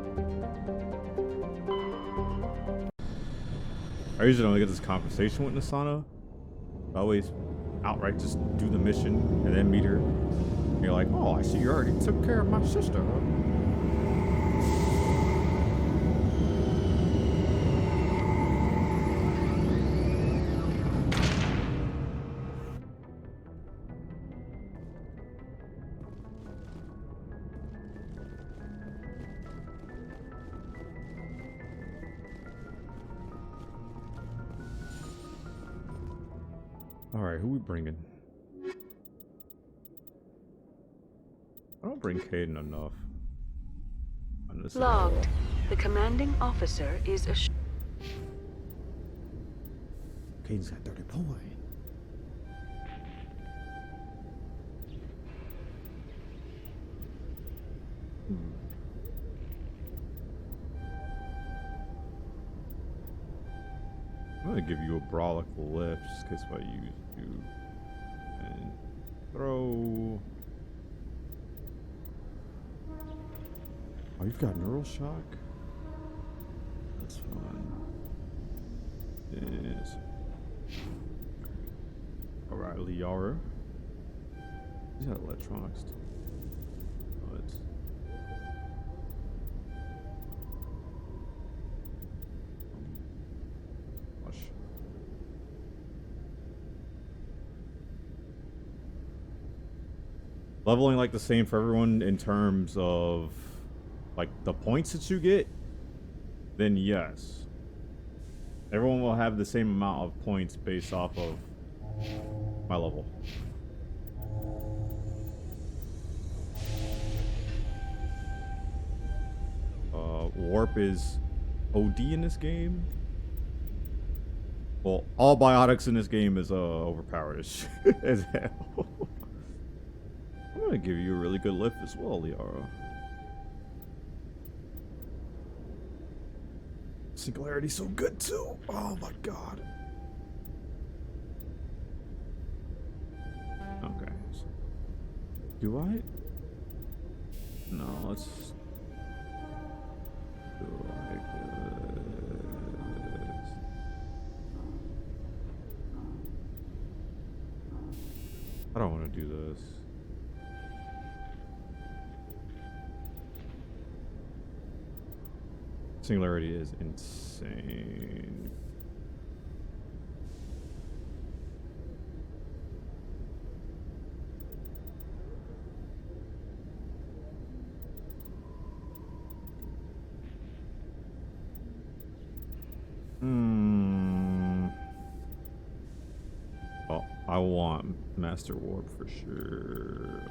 [SPEAKER 7] I usually only get this conversation with Nasana. I always outright just do the mission and then meet her. And you're like, oh, I see you already took care of my sister, huh? Alright, who we bringing? I don't bring Caden enough.
[SPEAKER 15] Logged. The commanding officer is a
[SPEAKER 7] Caden's got 30 points. I'm gonna give you a Brawlic lift just in case if I use you. And throw. Oh, you've got Neural Shock? That's fine. Yes. Alright, Liara. He's got electronics too. Oh, it's. Leveling like the same for everyone in terms of like the points that you get, then yes. Everyone will have the same amount of points based off of my level. Warp is OD in this game. Well, all biotics in this game is overpowered as hell. I'm gonna give you a really good lift as well, Liara. Singularity's so good too. Oh my god. Okay. Do I? No, let's do like this. I don't want to do this. Singularity is insane. Oh, I want Master Warp for sure.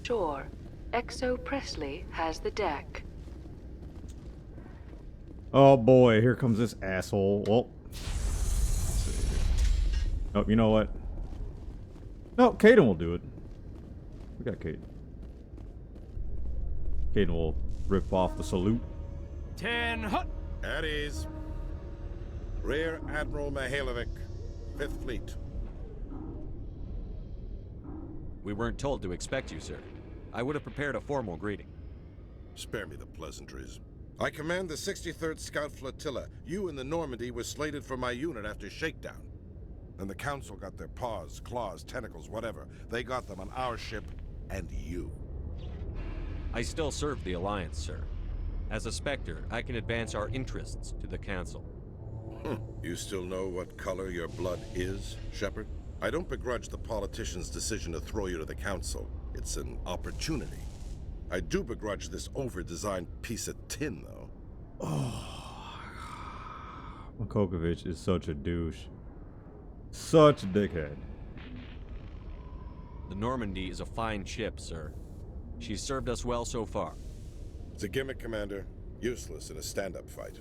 [SPEAKER 15] Sure. Exo Presley has the deck.
[SPEAKER 7] Oh boy, here comes this asshole. Well, oh, you know what? No, Caden will do it. We got Caden. Caden will rip off the salute.
[SPEAKER 16] 10 hut.
[SPEAKER 17] At ease. Rear Admiral Mihailovic, 5th Fleet.
[SPEAKER 2] We weren't told to expect you, sir. I would have prepared a formal greeting.
[SPEAKER 17] Spare me the pleasantries. I command the 63rd Scout Flotilla. You in the Normandy were slated for my unit after shakedown. And the Council got their paws, claws, tentacles, whatever. They got them on our ship and you.
[SPEAKER 2] I still serve the Alliance, sir. As a Spectre, I can advance our interests to the Council.
[SPEAKER 17] You still know what color your blood is, Shepard? I don't begrudge the politician's decision to throw you to the Council. It's an opportunity. I do begrudge this over-designed piece of tin, though.
[SPEAKER 7] Oh, Makokovich is such a douche. Such a dickhead.
[SPEAKER 2] The Normandy is a fine ship, sir. She's served us well so far.
[SPEAKER 17] It's a gimmick, Commander. Useless in a stand-up fight.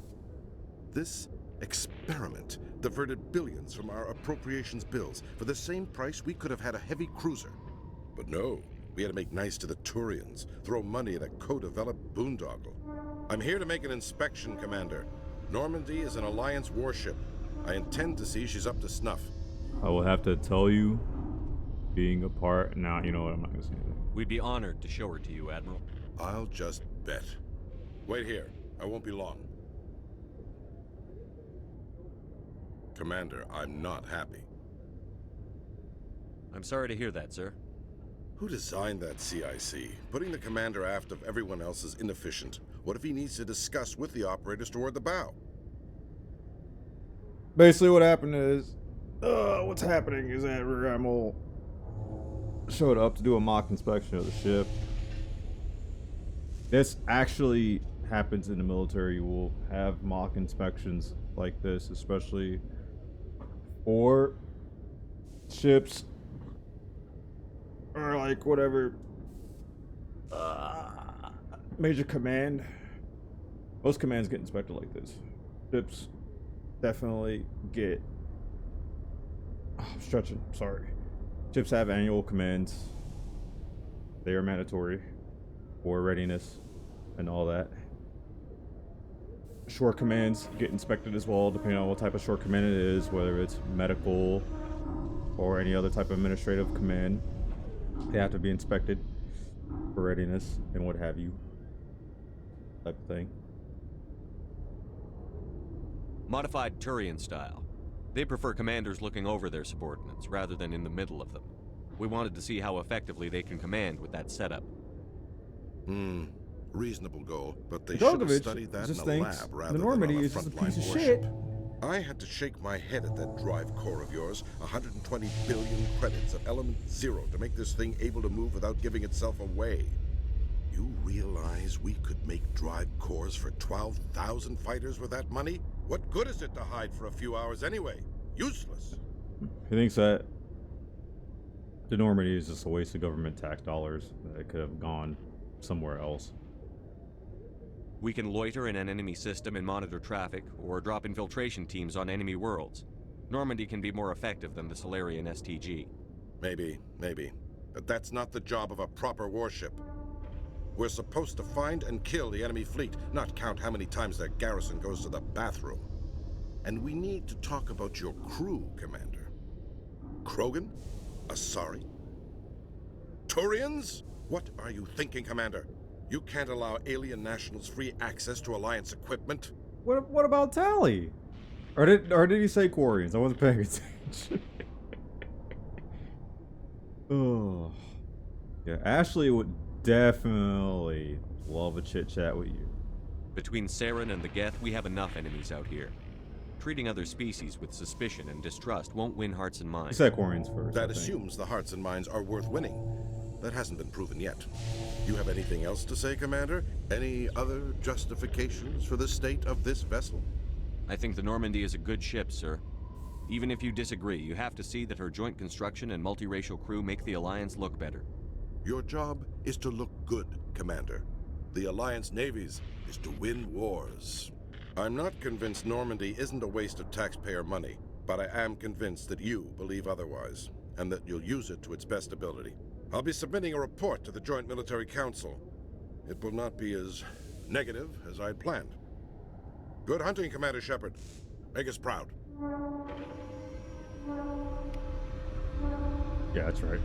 [SPEAKER 17] This experiment diverted billions from our appropriations bills. For the same price, we could have had a heavy cruiser. But no, we had to make nice to the Turians, throw money at a co-developed boondoggle. I'm here to make an inspection, Commander. Normandy is an Alliance warship. I intend to see she's up to snuff.
[SPEAKER 7] I will have to tell you, being a part. Now, you know what? I'm not gonna say anything.
[SPEAKER 2] We'd be honored to show her to you, Admiral.
[SPEAKER 17] I'll just bet. Wait here. I won't be long. Commander, I'm not happy.
[SPEAKER 2] I'm sorry to hear that, sir.
[SPEAKER 17] Who designed that CIC? Putting the commander aft of everyone else is inefficient. What if he needs to discuss with the operators toward the bow?
[SPEAKER 7] Basically, what happened is, what's happening is that Rear Admiral showed up to do a mock inspection of the ship. This actually happens in the military. You will have mock inspections like this, especially for ships or like whatever major command. Most commands get inspected like this. Ships definitely get I'm stretching, sorry. Ships have annual commands. They are mandatory for readiness and all that. Shore commands get inspected as well, depending on what type of shore command it is, whether it's medical or any other type of administrative command. They have to be inspected for readiness and what have you, type of thing.
[SPEAKER 2] Modified Turian style. They prefer commanders looking over their subordinates rather than in the middle of them. We wanted to see how effectively they can command with that setup.
[SPEAKER 17] Reasonable goal, but they should have studied that in a lab rather than on a frontline warship. I had to shake my head at that drive core of yours. 120 billion credits of element 0 to make this thing able to move without giving itself away. You realize we could make drive cores for 12,000 fighters with that money? What good is it to hide for a few hours anyway? Useless.
[SPEAKER 7] He thinks that the Normandy is just a waste of government tax dollars that could have gone somewhere else.
[SPEAKER 2] We can loiter in an enemy system and monitor traffic, or drop infiltration teams on enemy worlds. Normandy can be more effective than the Solarian STG.
[SPEAKER 17] Maybe. But that's not the job of a proper warship. We're supposed to find and kill the enemy fleet, not count how many times their garrison goes to the bathroom. And we need to talk about your crew, Commander. Krogan? Asari? Turians? What are you thinking, Commander? You can't allow alien nationals free access to Alliance equipment.
[SPEAKER 7] What about Tally? Or did he say Quarians? I wasn't paying attention. Oh. Yeah, Ashley would definitely love a chit chat with you.
[SPEAKER 2] Between Saren and the Geth, we have enough enemies out here. Treating other species with suspicion and distrust won't win hearts and
[SPEAKER 7] You
[SPEAKER 2] minds.
[SPEAKER 7] said Quarians first.
[SPEAKER 17] That assumes the hearts and minds are worth winning. That hasn't been proven yet. You have anything else to say, Commander? Any other justifications for the state of this vessel?
[SPEAKER 2] I think the Normandy is a good ship, sir. Even if you disagree, you have to see that her joint construction and multiracial crew make the Alliance look better.
[SPEAKER 17] Your job is to look good, Commander. The Alliance navies is to win wars. I'm not convinced Normandy isn't a waste of taxpayer money, but I am convinced that you believe otherwise, and that you'll use it to its best ability. I'll be submitting a report to the Joint Military Council. It will not be as negative as I'd planned. Good hunting, Commander Shepard. Make us proud.
[SPEAKER 7] Yeah, that's right.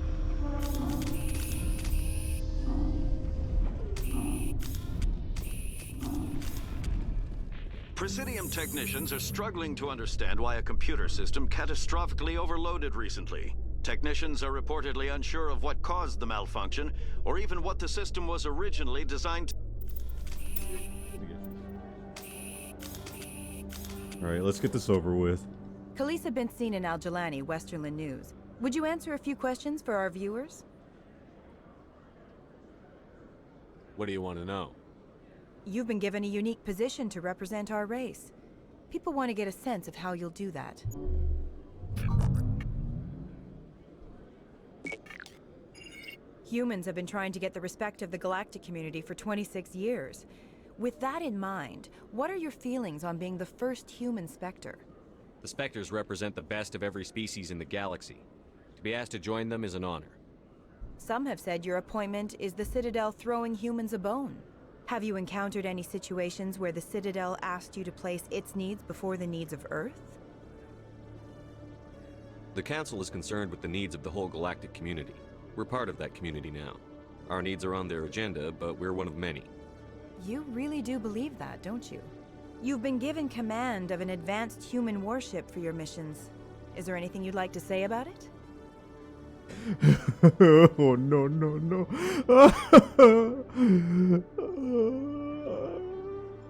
[SPEAKER 16] Presidium technicians are struggling to understand why a computer system catastrophically overloaded recently. Technicians are reportedly unsure of what caused the malfunction, or even what the system was originally designed to.
[SPEAKER 7] Alright, let's get this over with.
[SPEAKER 18] Khaleesa been seen in Al-Jalani, Westerland News. Would you answer a few questions for our viewers?
[SPEAKER 2] What do you want to know?
[SPEAKER 18] You've been given a unique position to represent our race. People want to get a sense of how you'll do that. Humans have been trying to get the respect of the galactic community for 26 years. With that in mind, what are your feelings on being the first human Spectre?
[SPEAKER 2] The Spectres represent the best of every species in the galaxy. To be asked to join them is an honor.
[SPEAKER 18] Some have said your appointment is the Citadel throwing humans a bone. Have you encountered any situations where the Citadel asked you to place its needs before the needs of Earth?
[SPEAKER 2] The Council is concerned with the needs of the whole galactic community. We're part of that community now. Our needs are on their agenda, but we're one of many.
[SPEAKER 18] You really do believe that, don't you? You've been given command of an advanced human warship for your missions. Is there anything you'd like to say about it?
[SPEAKER 7] Oh, no, no, no.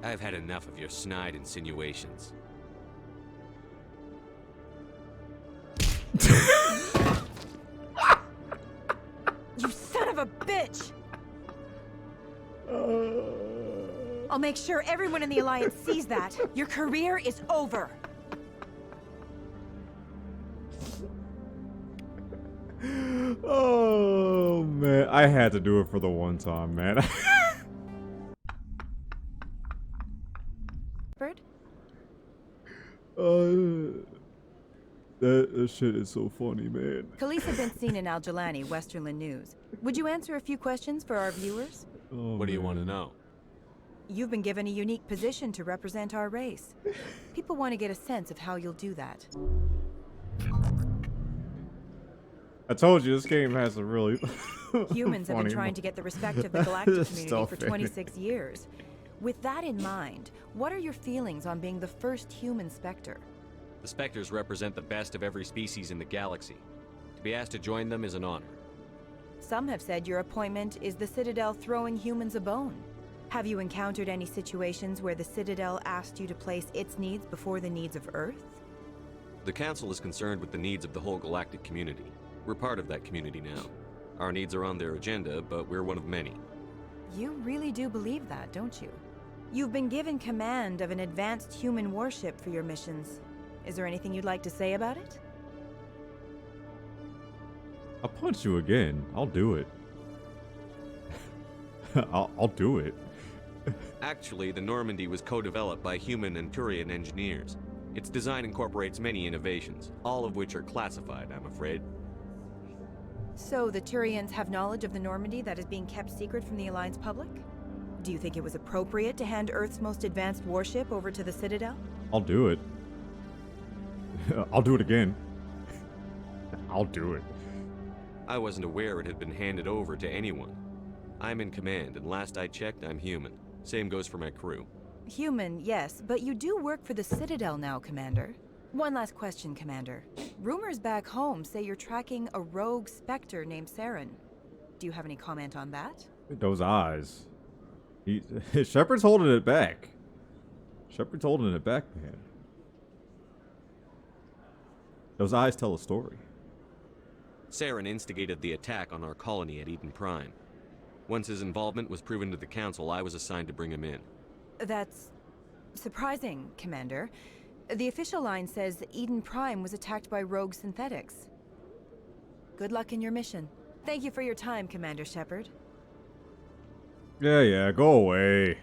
[SPEAKER 2] I've had enough of your snide insinuations.
[SPEAKER 18] You son of a bitch! I'll make sure everyone in the Alliance sees that. Your career is over.
[SPEAKER 7] Oh, man. I had to do it for the one time, man.
[SPEAKER 18] Bird?
[SPEAKER 7] That shit is so funny, man.
[SPEAKER 18] Khaleesa been seen in Al-Jalani, Westerland News. Would you answer a few questions for our viewers?
[SPEAKER 7] Oh,
[SPEAKER 2] what do you want to know?
[SPEAKER 18] You've been given a unique position to represent our race. People want to get a sense of how you'll do that.
[SPEAKER 7] I told you this game has a really
[SPEAKER 18] Humans have been trying to get the respect of the galactic community for 26 years. With that in mind, what are your feelings on being the first human Spectre?
[SPEAKER 2] The Spectres represent the best of every species in the galaxy. To be asked to join them is an honor.
[SPEAKER 18] Some have said your appointment is the Citadel throwing humans a bone. Have you encountered any situations where the Citadel asked you to place its needs before the needs of Earth?
[SPEAKER 2] The Council is concerned with the needs of the whole galactic community. We're part of that community now. Our needs are on their agenda, but we're one of many.
[SPEAKER 18] You really do believe that, don't you? You've been given command of an advanced human warship for your missions. Is there anything you'd like to say about it?
[SPEAKER 7] I'll punch you again. I'll do it. I'll do it.
[SPEAKER 2] Actually, the Normandy was co-developed by human and Turian engineers. Its design incorporates many innovations, all of which are classified, I'm afraid.
[SPEAKER 18] So the Turians have knowledge of the Normandy that is being kept secret from the Alliance public? Do you think it was appropriate to hand Earth's most advanced warship over to the Citadel?
[SPEAKER 7] I'll do it. I'll do it again. I'll do it.
[SPEAKER 2] I wasn't aware it had been handed over to anyone. I'm in command, and last I checked, I'm human. Same goes for my crew.
[SPEAKER 18] Human, yes, but you do work for the Citadel now, Commander. One last question, Commander. Rumors back home say you're tracking a rogue Spectre named Saren. Do you have any comment on that?
[SPEAKER 7] Those eyes. Shepard's holding it back. Shepard's holding it back, man. Those eyes tell a story.
[SPEAKER 2] Saren instigated the attack on our colony at Eden Prime. Once his involvement was proven to the Council, I was assigned to bring him in.
[SPEAKER 18] That's surprising, Commander. The official line says Eden Prime was attacked by rogue synthetics. Good luck in your mission. Thank you for your time, Commander Shepard.
[SPEAKER 7] Yeah, go away.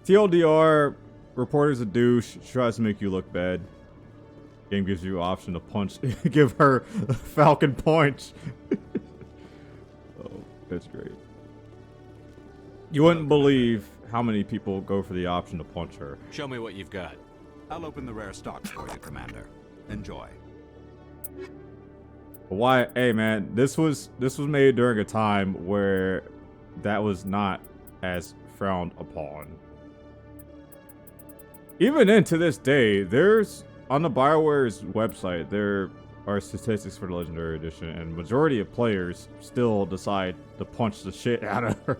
[SPEAKER 7] TLDR, reporter's a douche, tries to make you look bad. Game gives you an option to punch, give her a Falcon punch. Oh, that's great. You wouldn't believe how many people go for the option to punch her.
[SPEAKER 2] Show me what you've got.
[SPEAKER 19] I'll open the rare stock for you, Commander. Enjoy.
[SPEAKER 7] But why? Hey, man, this was made during a time where that was not as frowned upon. Even then, to this day, there's on the BioWare's website, there are statistics for the Legendary Edition, and majority of players still decide to punch the shit out of her.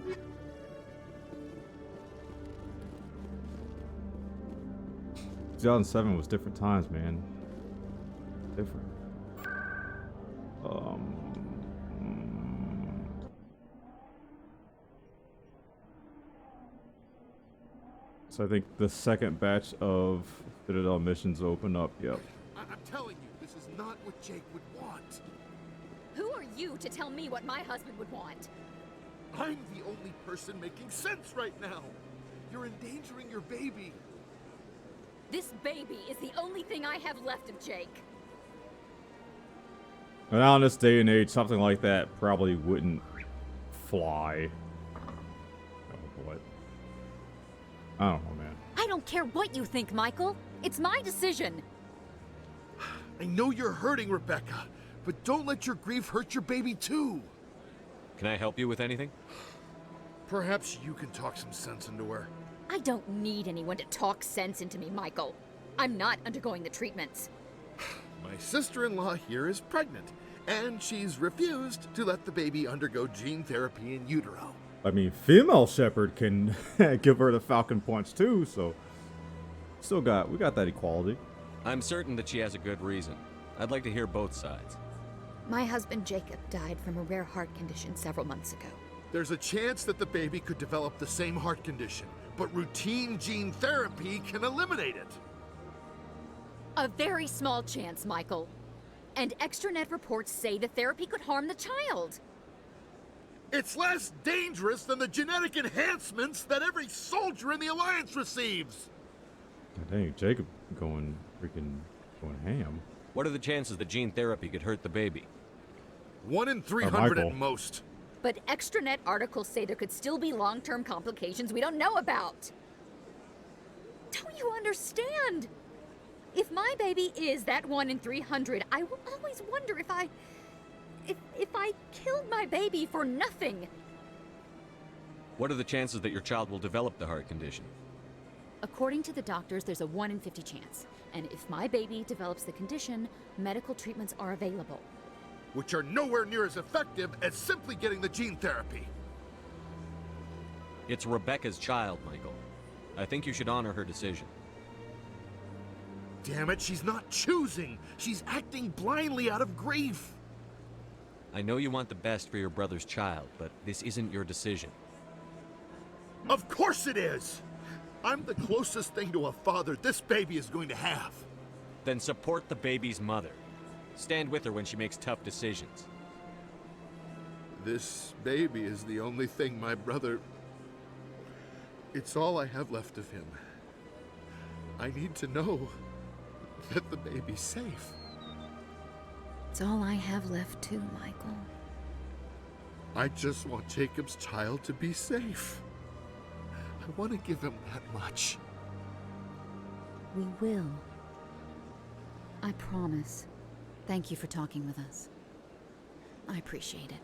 [SPEAKER 7] 2007 was different times, man. Different. So I think the second batch of Citadel missions open up. Yep.
[SPEAKER 17] I'm telling you, this is not what Jake would want.
[SPEAKER 20] Who are you to tell me what my husband would want?
[SPEAKER 17] I'm the only person making sense right now. You're endangering your baby.
[SPEAKER 20] This baby is the only thing I have left of Jake.
[SPEAKER 7] And now in this day and age, something like that probably wouldn't fly. Oh, what? I don't know, man.
[SPEAKER 20] I don't care what you think, Michael. It's my decision.
[SPEAKER 17] I know you're hurting, Rebecca, but don't let your grief hurt your baby too.
[SPEAKER 2] Can I help you with anything?
[SPEAKER 17] Perhaps you can talk some sense into her.
[SPEAKER 20] I don't need anyone to talk sense into me, Michael. I'm not undergoing the treatments.
[SPEAKER 17] My sister-in-law here is pregnant, and she's refused to let the baby undergo gene therapy in utero.
[SPEAKER 7] I mean, female Shepard can give her the Falcon punch too, so we got that equality.
[SPEAKER 2] I'm certain that she has a good reason. I'd like to hear both sides.
[SPEAKER 20] My husband Jacob died from a rare heart condition several months ago.
[SPEAKER 17] There's a chance that the baby could develop the same heart condition, but routine gene therapy can eliminate it.
[SPEAKER 20] A very small chance, Michael. And extranet reports say the therapy could harm the child.
[SPEAKER 17] It's less dangerous than the genetic enhancements that every soldier in the Alliance receives.
[SPEAKER 7] Dang, Jacob going ham.
[SPEAKER 2] What are the chances that gene therapy could hurt the baby?
[SPEAKER 17] 1 in 300 at most.
[SPEAKER 20] But extranet articles say there could still be long-term complications we don't know about. Don't you understand? If my baby is that 1 in 300, I will always wonder if I killed my baby for nothing.
[SPEAKER 2] What are the chances that your child will develop the heart condition?
[SPEAKER 20] According to the doctors, there's a 1 in 50 chance. And if my baby develops the condition, medical treatments are available.
[SPEAKER 17] Which are nowhere near as effective as simply getting the gene therapy.
[SPEAKER 2] It's Rebecca's child, Michael. I think you should honor her decision.
[SPEAKER 17] Damn it, she's not choosing. She's acting blindly out of grief.
[SPEAKER 2] I know you want the best for your brother's child, but this isn't your decision.
[SPEAKER 17] Of course it is! I'm the closest thing to a father this baby is going to have.
[SPEAKER 2] Then support the baby's mother. Stand with her when she makes tough decisions.
[SPEAKER 17] This baby is the only thing my brother... It's all I have left of him. I need to know that the baby's safe.
[SPEAKER 20] It's all I have left too, Michael.
[SPEAKER 17] I just want Jacob's child to be safe. I want to give him that much.
[SPEAKER 20] We will. I promise.
[SPEAKER 9] Thank you for talking with us. I appreciate it.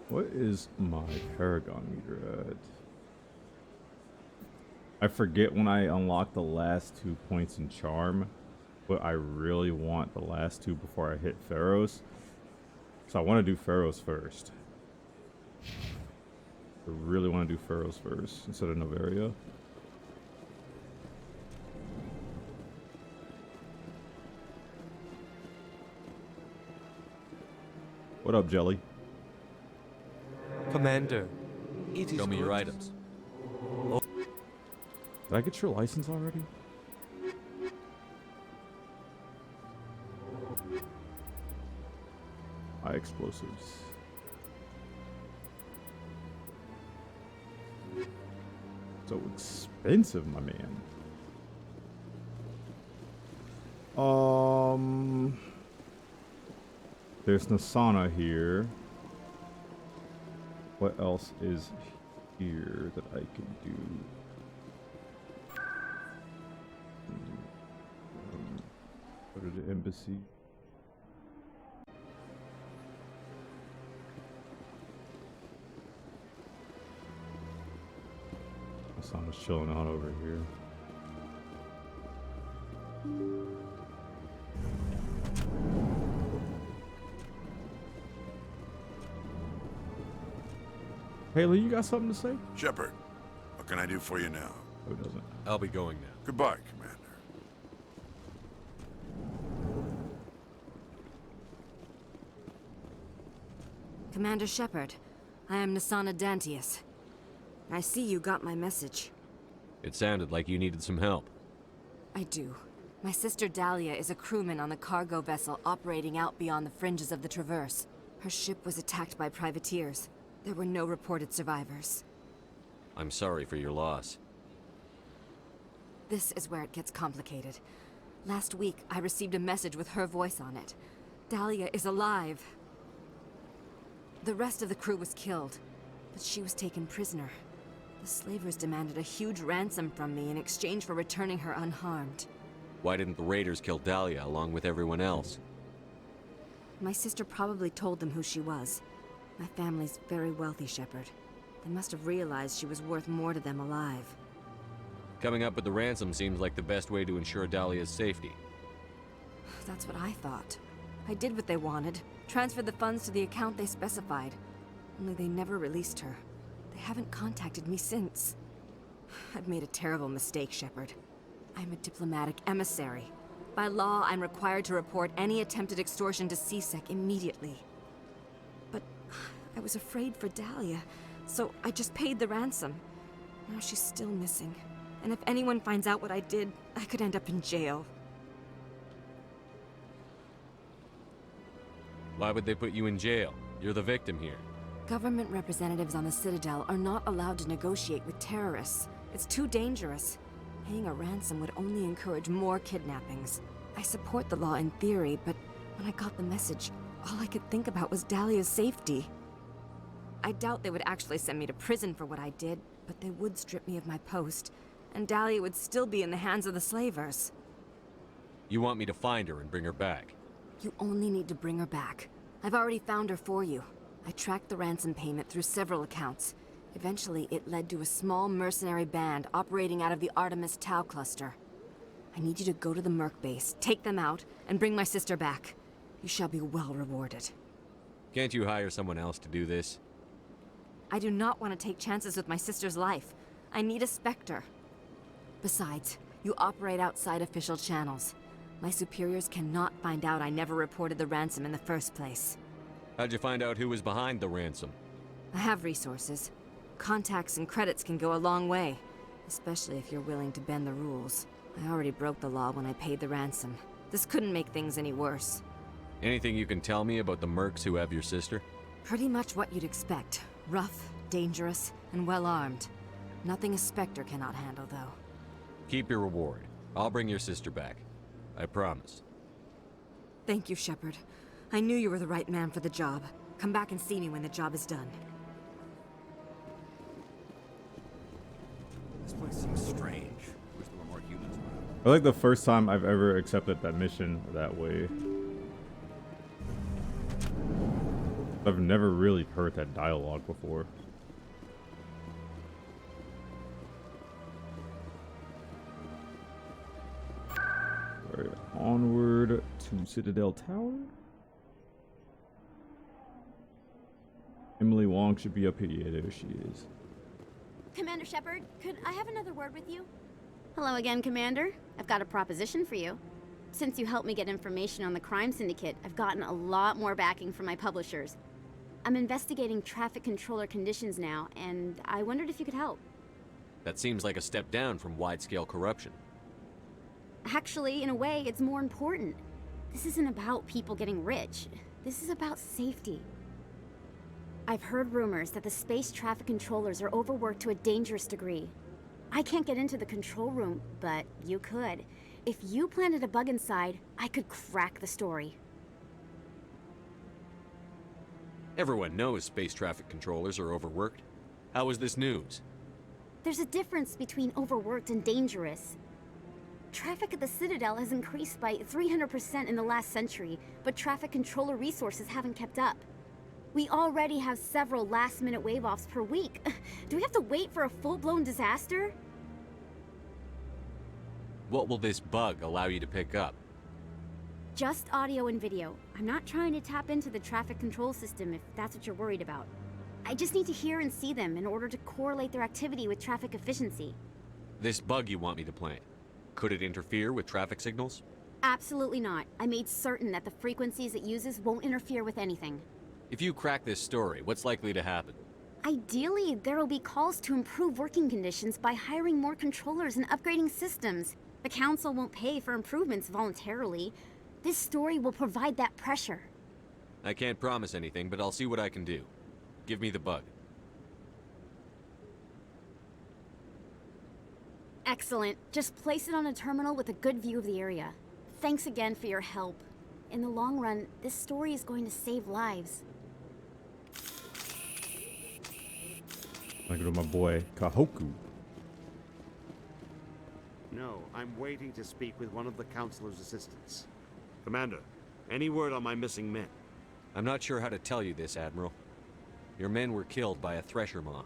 [SPEAKER 7] What is my Paragon meter at? I forget when I unlock the last 2 points in Charm, but I really want the last 2 before I hit Pharaohs. So I want to do Pharaohs first. I really want to do Pharaohs first instead of Novaria. What up, Jelly?
[SPEAKER 2] Commander, show me your items.
[SPEAKER 7] Did I get your license already? High explosives. So expensive, my man. There's Nasana here. What else is here that I can do? Go to the embassy. Nasana's chilling out over here. Haley, you got something to say?
[SPEAKER 5] Shepard, what can I do for you now?
[SPEAKER 7] Who doesn't?
[SPEAKER 2] I'll be going now.
[SPEAKER 5] Goodbye, Commander.
[SPEAKER 14] Commander Shepard, I am Nasana Dantius. I see you got my message.
[SPEAKER 2] It sounded like you needed some help.
[SPEAKER 14] I do. My sister Dahlia is a crewman on the cargo vessel operating out beyond the fringes of the Traverse. Her ship was attacked by privateers. There were no reported survivors.
[SPEAKER 2] I'm sorry for your loss.
[SPEAKER 14] This is where it gets complicated. Last week, I received a message with her voice on it. Dahlia is alive. The rest of the crew was killed, but she was taken prisoner. The slavers demanded a huge ransom from me in exchange for returning her unharmed.
[SPEAKER 2] Why didn't the raiders kill Dahlia along with everyone else?
[SPEAKER 14] My sister probably told them who she was. My family's very wealthy, Shepard. They must have realized she was worth more to them alive.
[SPEAKER 2] Coming up with the ransom seems like the best way to ensure Dahlia's safety.
[SPEAKER 14] That's what I thought. I did what they wanted. Transferred the funds to the account they specified. Only they never released her. They haven't contacted me since. I've made a terrible mistake, Shepard. I'm a diplomatic emissary. By law, I'm required to report any attempted extortion to CSEC immediately. But I was afraid for Dahlia, so I just paid the ransom. Now she's still missing. And if anyone finds out what I did, I could end up in jail.
[SPEAKER 2] Why would they put you in jail? You're the victim here.
[SPEAKER 14] Government representatives on the Citadel are not allowed to negotiate with terrorists. It's too dangerous. Paying a ransom would only encourage more kidnappings. I support the law in theory, but when I got the message, all I could think about was Dahlia's safety. I doubt they would actually send me to prison for what I did, but they would strip me of my post, and Dahlia would still be in the hands of the slavers.
[SPEAKER 2] You want me to find her and bring her back?
[SPEAKER 14] You only need to bring her back. I've already found her for you. I tracked the ransom payment through several accounts. Eventually, it led to a small mercenary band operating out of the Artemis Tau cluster. I need you to go to the Merc base, take them out, and bring my sister back. You shall be well rewarded.
[SPEAKER 2] Can't you hire someone else to do this?
[SPEAKER 14] I do not want to take chances with my sister's life. I need a Spectre. Besides, you operate outside official channels. My superiors cannot find out I never reported the ransom in the first place.
[SPEAKER 2] How'd you find out who was behind the ransom?
[SPEAKER 14] I have resources. Contacts and credits can go a long way, especially if you're willing to bend the rules. I already broke the law when I paid the ransom. This couldn't make things any worse.
[SPEAKER 2] Anything you can tell me about the mercs who have your sister?
[SPEAKER 14] Pretty much what you'd expect. Rough, dangerous, and well-armed. Nothing a Spectre cannot handle, though.
[SPEAKER 2] Keep your reward. I'll bring your sister back. I promise.
[SPEAKER 14] Thank you, Shepard. I knew you were the right man for the job. Come back and see me when the job is done.
[SPEAKER 19] This place seems strange. Wish there were more humans around.
[SPEAKER 7] I like the first time I've ever accepted that mission that way. I've never really heard that dialogue before. Alright, onward to Citadel Tower. Emily Wong should be up here. Yeah, there she is.
[SPEAKER 21] Commander Shepard, could I have another word with you? Hello again, Commander. I've got a proposition for you. Since you helped me get information on the crime syndicate, I've gotten a lot more backing from my publishers. I'm investigating traffic controller conditions now, and I wondered if you could help.
[SPEAKER 2] That seems like a step down from wide-scale corruption.
[SPEAKER 21] Actually, in a way, it's more important. This isn't about people getting rich. This is about safety. I've heard rumors that the space traffic controllers are overworked to a dangerous degree. I can't get into the control room, but you could. If you planted a bug inside, I could crack the story.
[SPEAKER 2] Everyone knows space traffic controllers are overworked. How is this news?
[SPEAKER 21] There's a difference between overworked and dangerous. Traffic at the Citadel has increased by 300% in the last century, but traffic controller resources haven't kept up. We already have several last-minute wave-offs per week. Do we have to wait for a full-blown disaster?
[SPEAKER 2] What will this bug allow you to pick up?
[SPEAKER 21] Just audio and video. I'm not trying to tap into the traffic control system if that's what you're worried about. I just need to hear and see them in order to correlate their activity with traffic efficiency.
[SPEAKER 2] This bug you want me to plant, could it interfere with traffic signals?
[SPEAKER 21] Absolutely not. I made certain that the frequencies it uses won't interfere with anything.
[SPEAKER 2] If you crack this story, what's likely to happen?
[SPEAKER 21] Ideally, there will be calls to improve working conditions by hiring more controllers and upgrading systems. The Council won't pay for improvements voluntarily. This story will provide that pressure.
[SPEAKER 2] I can't promise anything, but I'll see what I can do. Give me the bug.
[SPEAKER 21] Excellent. Just place it on a terminal with a good view of the area. Thanks again for your help. In the long run, this story is going to save lives.
[SPEAKER 7] Look at my boy, Kahoku.
[SPEAKER 22] No, I'm waiting to speak with one of the Councilor's assistants. Commander, any word on my missing men?
[SPEAKER 2] I'm not sure how to tell you this, Admiral. Your men were killed by a thresher maw.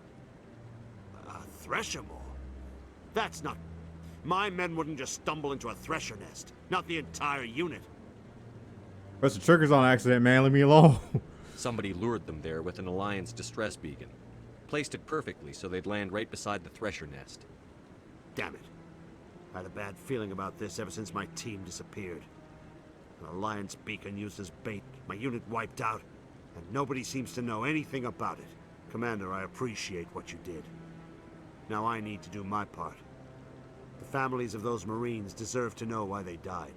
[SPEAKER 22] A thresher maw? That's not... My men wouldn't just stumble into a thresher nest. Not the entire unit.
[SPEAKER 7] Press the triggers on accident, man. Leave me alone.
[SPEAKER 2] Somebody lured them there with an Alliance distress beacon. Placed it perfectly so they'd land right beside the thresher nest.
[SPEAKER 22] Damn it. I had a bad feeling about this ever since my team disappeared. An Alliance beacon used as bait, my unit wiped out, and nobody seems to know anything about it. Commander, I appreciate what you did. Now I need to do my part. The families of those Marines deserve to know why they died.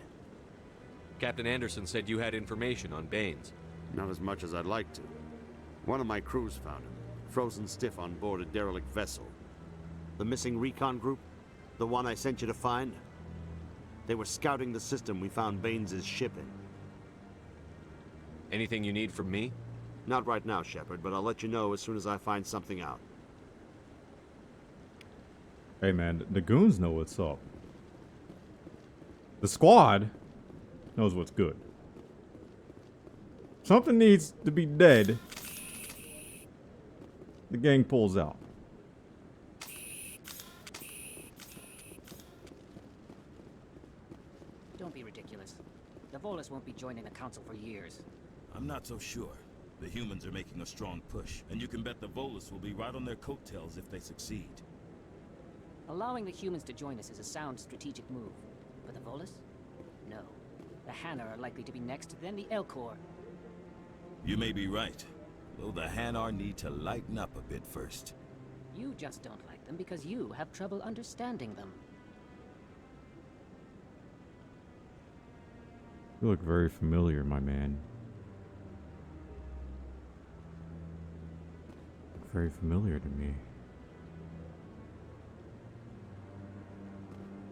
[SPEAKER 2] Captain Anderson said you had information on Baines.
[SPEAKER 22] Not as much as I'd like to. One of my crews found him, frozen stiff on board a derelict vessel. The missing recon group? The one I sent you to find? They were scouting the system we found Baines' ship in.
[SPEAKER 2] Anything you need from me?
[SPEAKER 22] Not right now, Shepard, but I'll let you know as soon as I find something out.
[SPEAKER 7] Hey man, the goons know what's up. The squad knows what's good. Something needs to be dead. The gang pulls out.
[SPEAKER 23] Don't be ridiculous. The Volus won't be joining the Council for years.
[SPEAKER 24] I'm not so sure. The humans are making a strong push, and you can bet the Volus will be right on their coattails if they succeed.
[SPEAKER 23] Allowing the humans to join us is a sound strategic move. But the Volus? No. The Hanar are likely to be next, then the Elcor.
[SPEAKER 24] You may be right, though the Hanar need to lighten up a bit first.
[SPEAKER 23] You just don't like them because you have trouble understanding them.
[SPEAKER 7] You look very familiar, my man. Look very familiar to me.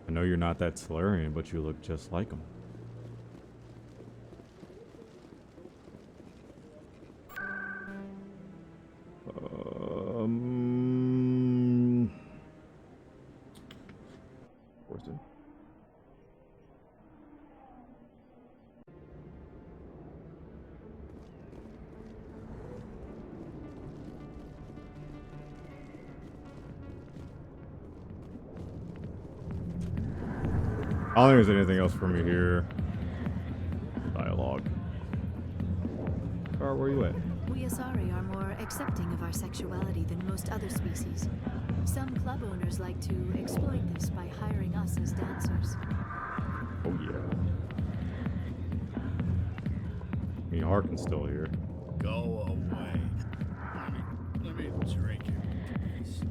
[SPEAKER 7] I know you're not that Solarian, but you look just like him. I don't think there's anything else for me here. Dialogue. Where you at?
[SPEAKER 6] We Asari are more accepting of our sexuality than most other species. Some club owners like to exploit this by hiring us as dancers.
[SPEAKER 7] Oh yeah. I mean, Harkin's still here.
[SPEAKER 8] Go away. Let me drink it, please.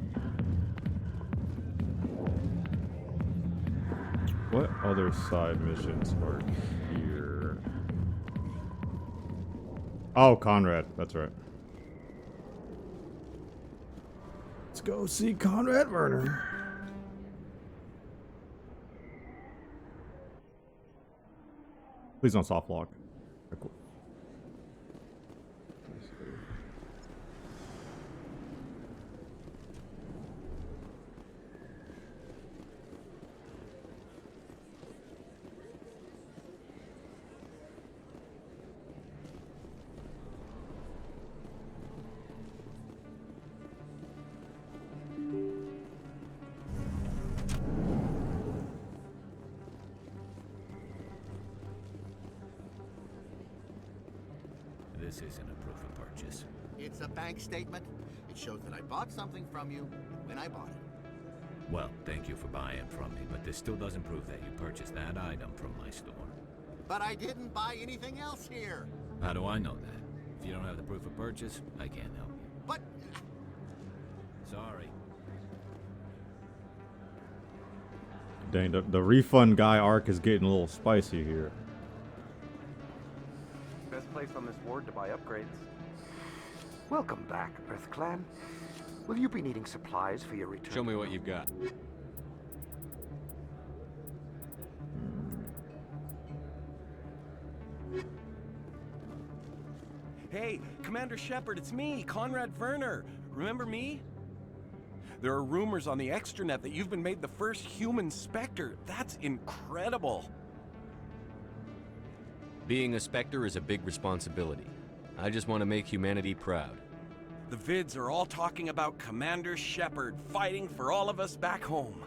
[SPEAKER 7] What other side missions are here? Oh, Conrad. That's right. Let's go see Conrad Werner. Please don't soft lock. Okay, cool.
[SPEAKER 4] This isn't a proof of purchase.
[SPEAKER 8] It's a bank statement. It shows that I bought something from you when I bought it.
[SPEAKER 4] Well, thank you for buying from me, but this still doesn't prove that you purchased that item from my store.
[SPEAKER 8] But I didn't buy anything else here.
[SPEAKER 4] How do I know that? If you don't have the proof of purchase, I can't help you.
[SPEAKER 8] But...
[SPEAKER 4] Sorry.
[SPEAKER 7] Dang, the refund guy arc is getting a little spicy here.
[SPEAKER 10] Best place on this ward to buy upgrades. Welcome back, Earth Clan. Will you be needing supplies for your return?
[SPEAKER 2] Show me what you've got.
[SPEAKER 11] Hey, Commander Shepard, it's me, Conrad Werner. Remember me? There are rumors on the extranet that you've been made the first human Spectre. That's incredible.
[SPEAKER 2] Being a Spectre is a big responsibility. I just want to make humanity proud.
[SPEAKER 11] The vids are all talking about Commander Shepard fighting for all of us back home.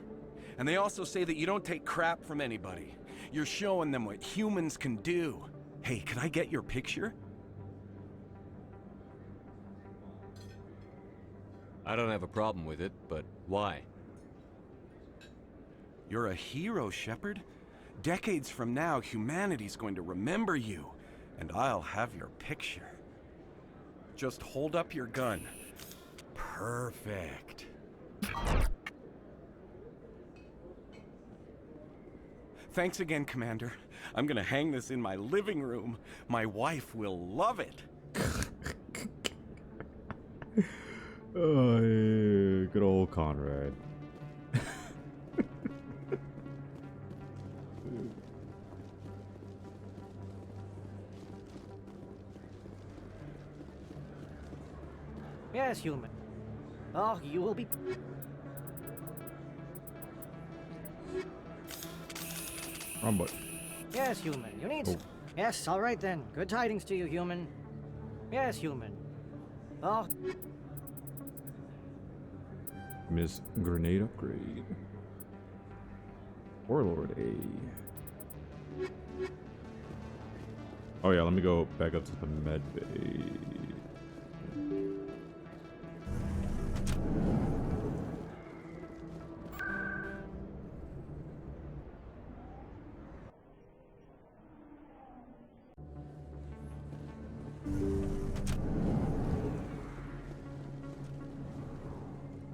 [SPEAKER 11] And they also say that you don't take crap from anybody. You're showing them what humans can do. Hey, can I get your picture?
[SPEAKER 2] I don't have a problem with it, but why?
[SPEAKER 11] You're a hero, Shepard. Decades from now, humanity's going to remember you, and I'll have your picture. Just hold up your gun. Perfect. Thanks again, Commander. I'm gonna hang this in my living room. My wife will love it.
[SPEAKER 7] Oh, yeah, good old Conrad.
[SPEAKER 13] Yes, human. Oh, you will be...
[SPEAKER 7] Wrong button.
[SPEAKER 13] Yes, human. You need...
[SPEAKER 7] Oh.
[SPEAKER 13] Yes, all right then. Good tidings to you, human. Yes, human. Oh...
[SPEAKER 7] Miss Grenade upgrade. Warlord A. Oh yeah, let me go back up to the med bay.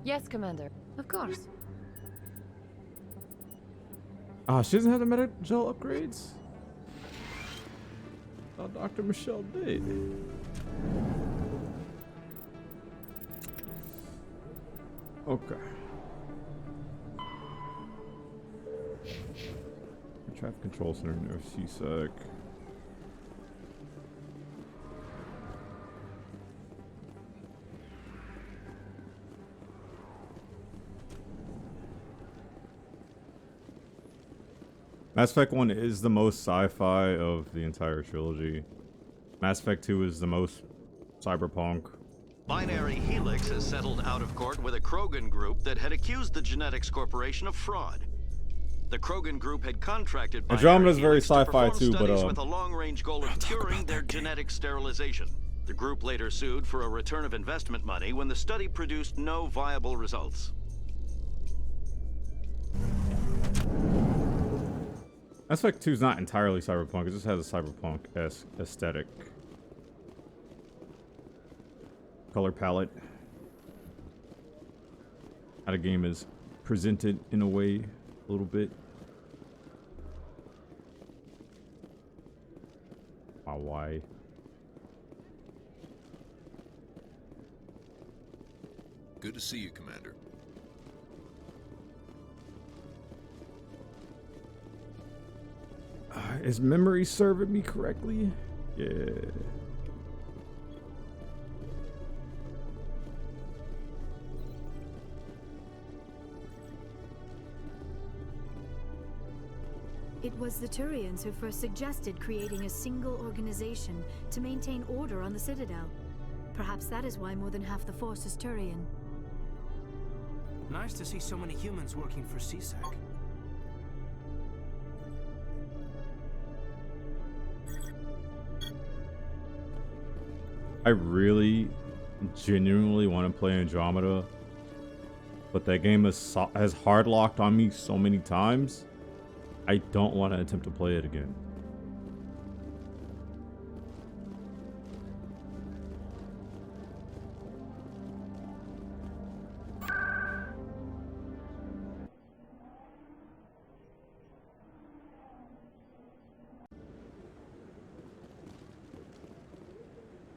[SPEAKER 12] Yes, Commander. Of course.
[SPEAKER 7] Ah, she doesn't have the Medi-Gel upgrades? Oh, Dr. Michelle did. Okay. Traffic Control Center near CSEC. Mass Effect 1 is the most sci-fi of the entire trilogy. Mass Effect 2 is the most cyberpunk.
[SPEAKER 16] Binary Helix has settled out of court with a Krogan group that had accused the Genetics Corporation of fraud. The Krogan group had contracted
[SPEAKER 7] Andromeda's very
[SPEAKER 16] Helix to
[SPEAKER 7] sci-fi
[SPEAKER 16] perform
[SPEAKER 7] too, but
[SPEAKER 16] studies with a long-range goal of curing their genetic sterilization. The group later sued for a return of investment money when the study produced no viable results.
[SPEAKER 7] Mass Effect 2 is not entirely cyberpunk, it just has a cyberpunk-esque aesthetic. Color palette. How the game is presented in a way, a little bit. Why?
[SPEAKER 1] Good to see you, Commander.
[SPEAKER 7] Is memory serving me correctly? Yeah.
[SPEAKER 6] It was the Turians who first suggested creating a single organization to maintain order on the Citadel. Perhaps that is why more than half the force is Turian.
[SPEAKER 3] Nice to see so many humans working for CSEC.
[SPEAKER 7] I really, genuinely want to play Andromeda, but that game has hard locked on me so many times. I don't want to attempt to play it again.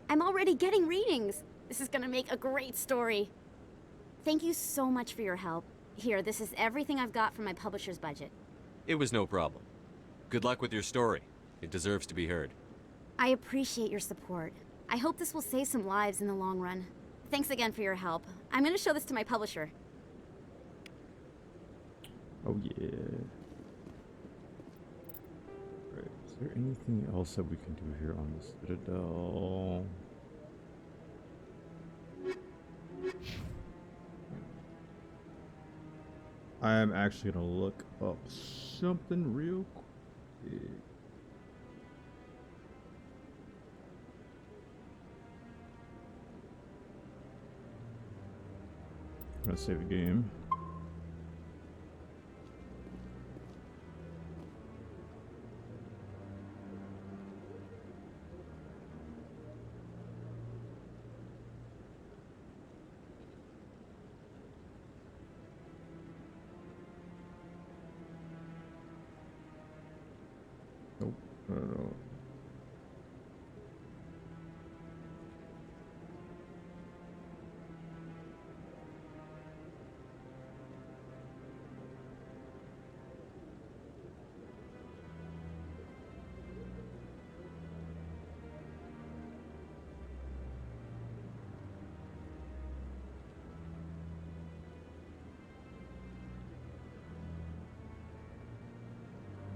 [SPEAKER 21] I'm already getting readings. This is gonna make a great story. Thank you so much for your help. Here, this is everything I've got from my publisher's budget.
[SPEAKER 2] It was no problem. Good luck with your story. It deserves to be heard.
[SPEAKER 21] I appreciate your support. I hope this will save some lives in the long run. Thanks again for your help. I'm gonna show this to my publisher.
[SPEAKER 7] Oh yeah. Right. Is there anything else that we can do here on the Citadel? I am actually gonna look up something real quick. I'm gonna save the game. Nope, no.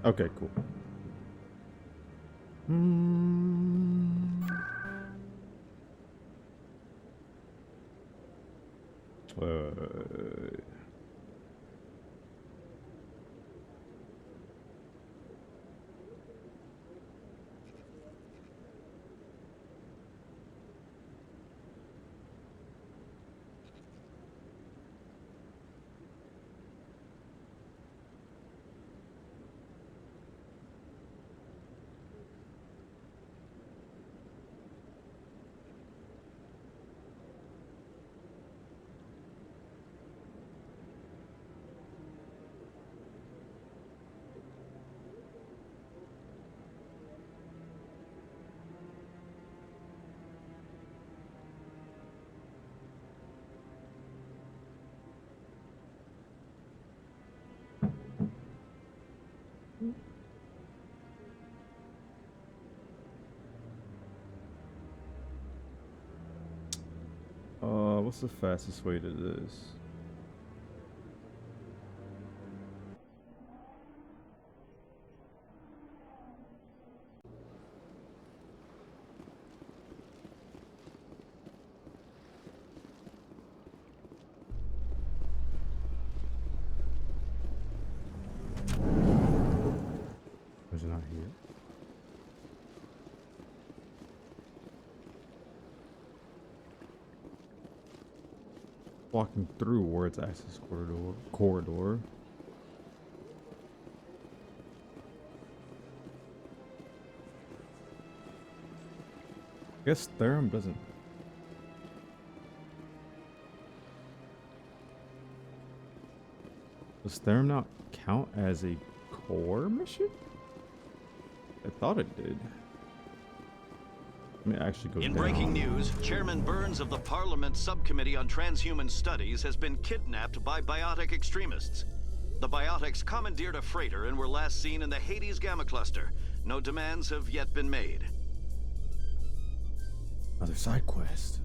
[SPEAKER 7] Okay, cool. What's the fastest way to this? not here. Walking through Ward's access corridor. I guess Therum doesn't. Does Therum not count as a core mission? I thought it did. Let me actually go
[SPEAKER 16] In
[SPEAKER 7] down.
[SPEAKER 16] breaking news, Chairman Burns of the Parliament Subcommittee on Transhuman Studies has been kidnapped by biotic extremists. The biotics commandeered a freighter and were last seen in the Hades Gamma Cluster. No demands have yet been made.
[SPEAKER 7] Another side quest.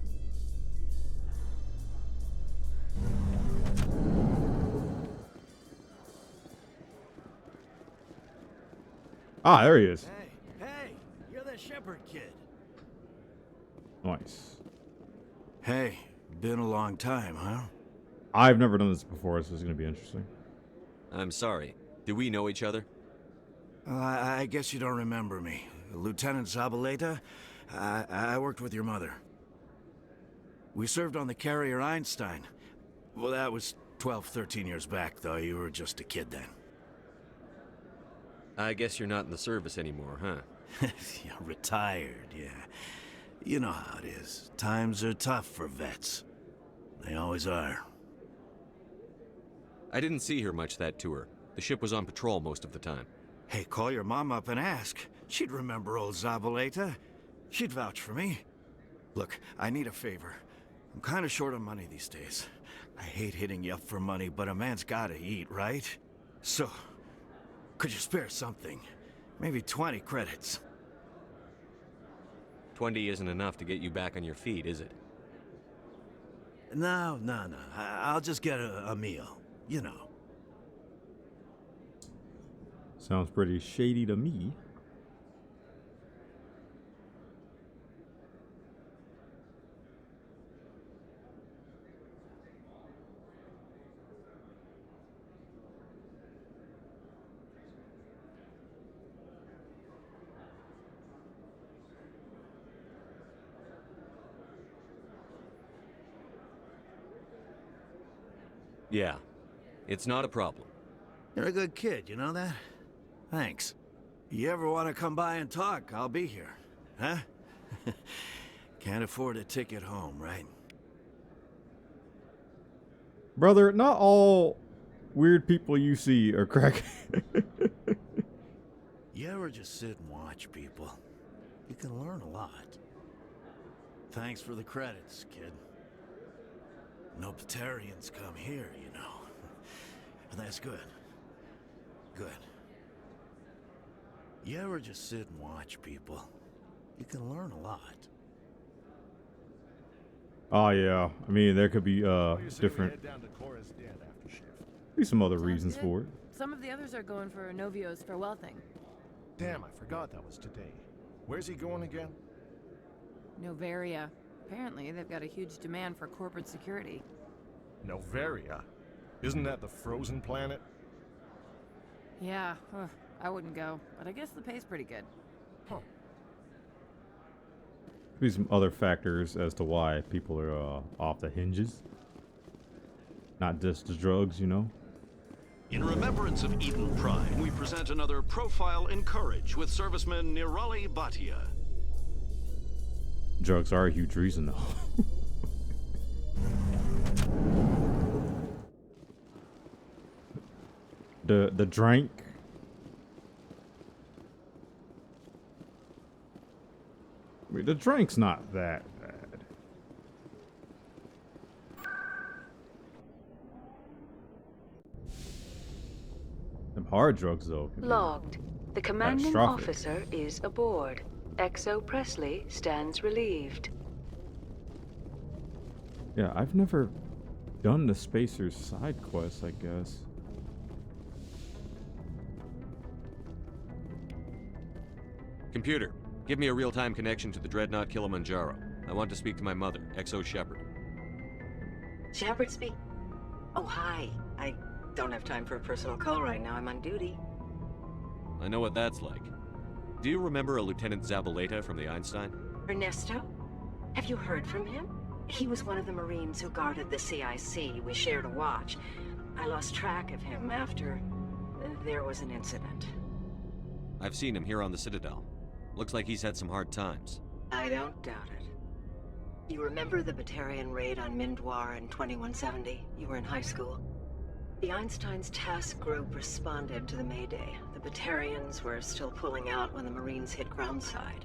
[SPEAKER 7] Ah, there he is.
[SPEAKER 22] Hey, you're the Shepherd kid.
[SPEAKER 7] Nice.
[SPEAKER 22] Hey, been a long time, huh?
[SPEAKER 7] I've never done this before, so it's going to be interesting.
[SPEAKER 2] I'm sorry. Do we know each other?
[SPEAKER 22] I guess you don't remember me. Lieutenant Zabaleta? I worked with your mother. We served on the carrier Einstein. Well, that was 12, 13 years back, though. You were just a kid then.
[SPEAKER 2] I guess you're not in the service anymore, huh?
[SPEAKER 22] Yeah, retired, yeah. You know how it is. Times are tough for vets. They always are.
[SPEAKER 2] I didn't see her much that tour. The ship was on patrol most of the time.
[SPEAKER 22] Hey, call your mom up and ask. She'd remember old Zabaleta. She'd vouch for me. Look, I need a favor. I'm kind of short on money these days. I hate hitting you up for money, but a man's gotta eat, right? So, could you spare something? Maybe 20 credits.
[SPEAKER 2] 20 isn't enough to get you back on your feet, is it?
[SPEAKER 22] No. I'll just get a meal. You know.
[SPEAKER 7] Sounds pretty shady to me.
[SPEAKER 2] Yeah. It's not a problem.
[SPEAKER 22] You're a good kid, you know that? Thanks. You ever want to come by and talk, I'll be here. Huh? Can't afford a ticket home, right?
[SPEAKER 7] Brother, not all weird people you see are crack.
[SPEAKER 22] You ever just sit and watch people? You can learn a lot. Thanks for the credits, kid. No Batarians come here, you know. And that's good. Good. You ever just sit and watch people? You can learn a lot.
[SPEAKER 7] Oh yeah, I mean there could be different. Be some other reasons for it.
[SPEAKER 12] Some of the others are going for Novio's farewell thing.
[SPEAKER 15] Damn, I forgot that was today. Where's he going again?
[SPEAKER 12] Novaria. Apparently, they've got a huge demand for corporate security.
[SPEAKER 15] Novaria? Isn't that the frozen planet?
[SPEAKER 12] Yeah, I wouldn't go, but I guess the pay's pretty good.
[SPEAKER 15] Huh.
[SPEAKER 7] Be some other factors as to why people are off the hinges. Not just the drugs, you know.
[SPEAKER 16] In remembrance of Eden Prime, we present another Profile in Courage with serviceman Nirali Bhatia.
[SPEAKER 7] Drugs are a huge reason, though. the drink. I mean, the drink's not that bad. Them hard drugs, though.
[SPEAKER 17] Logged. The commanding
[SPEAKER 7] catastrophic.
[SPEAKER 17] officer is aboard. XO Presley stands relieved.
[SPEAKER 7] Yeah, I've never done the Spacer's side quest, I guess.
[SPEAKER 2] Computer, give me a real-time connection to the Dreadnought Kilimanjaro. I want to speak to my mother, XO Shepherd.
[SPEAKER 18] Shepard speak. Oh, hi. I don't have time for a personal call right now. I'm on duty.
[SPEAKER 2] I know what that's like. Do you remember a Lieutenant Zabaleta from the Einstein?
[SPEAKER 18] Ernesto? Have you heard from him? He was one of the Marines who guarded the CIC. We shared a watch. I lost track of him after there was an incident.
[SPEAKER 2] I've seen him here on the Citadel. Looks like he's had some hard times.
[SPEAKER 18] I don't doubt it. You remember the Batarian raid on Mindwar in 2170? You were in high school. The Einstein's task group responded to the Mayday. The Batarians were still pulling out when the Marines hit groundside.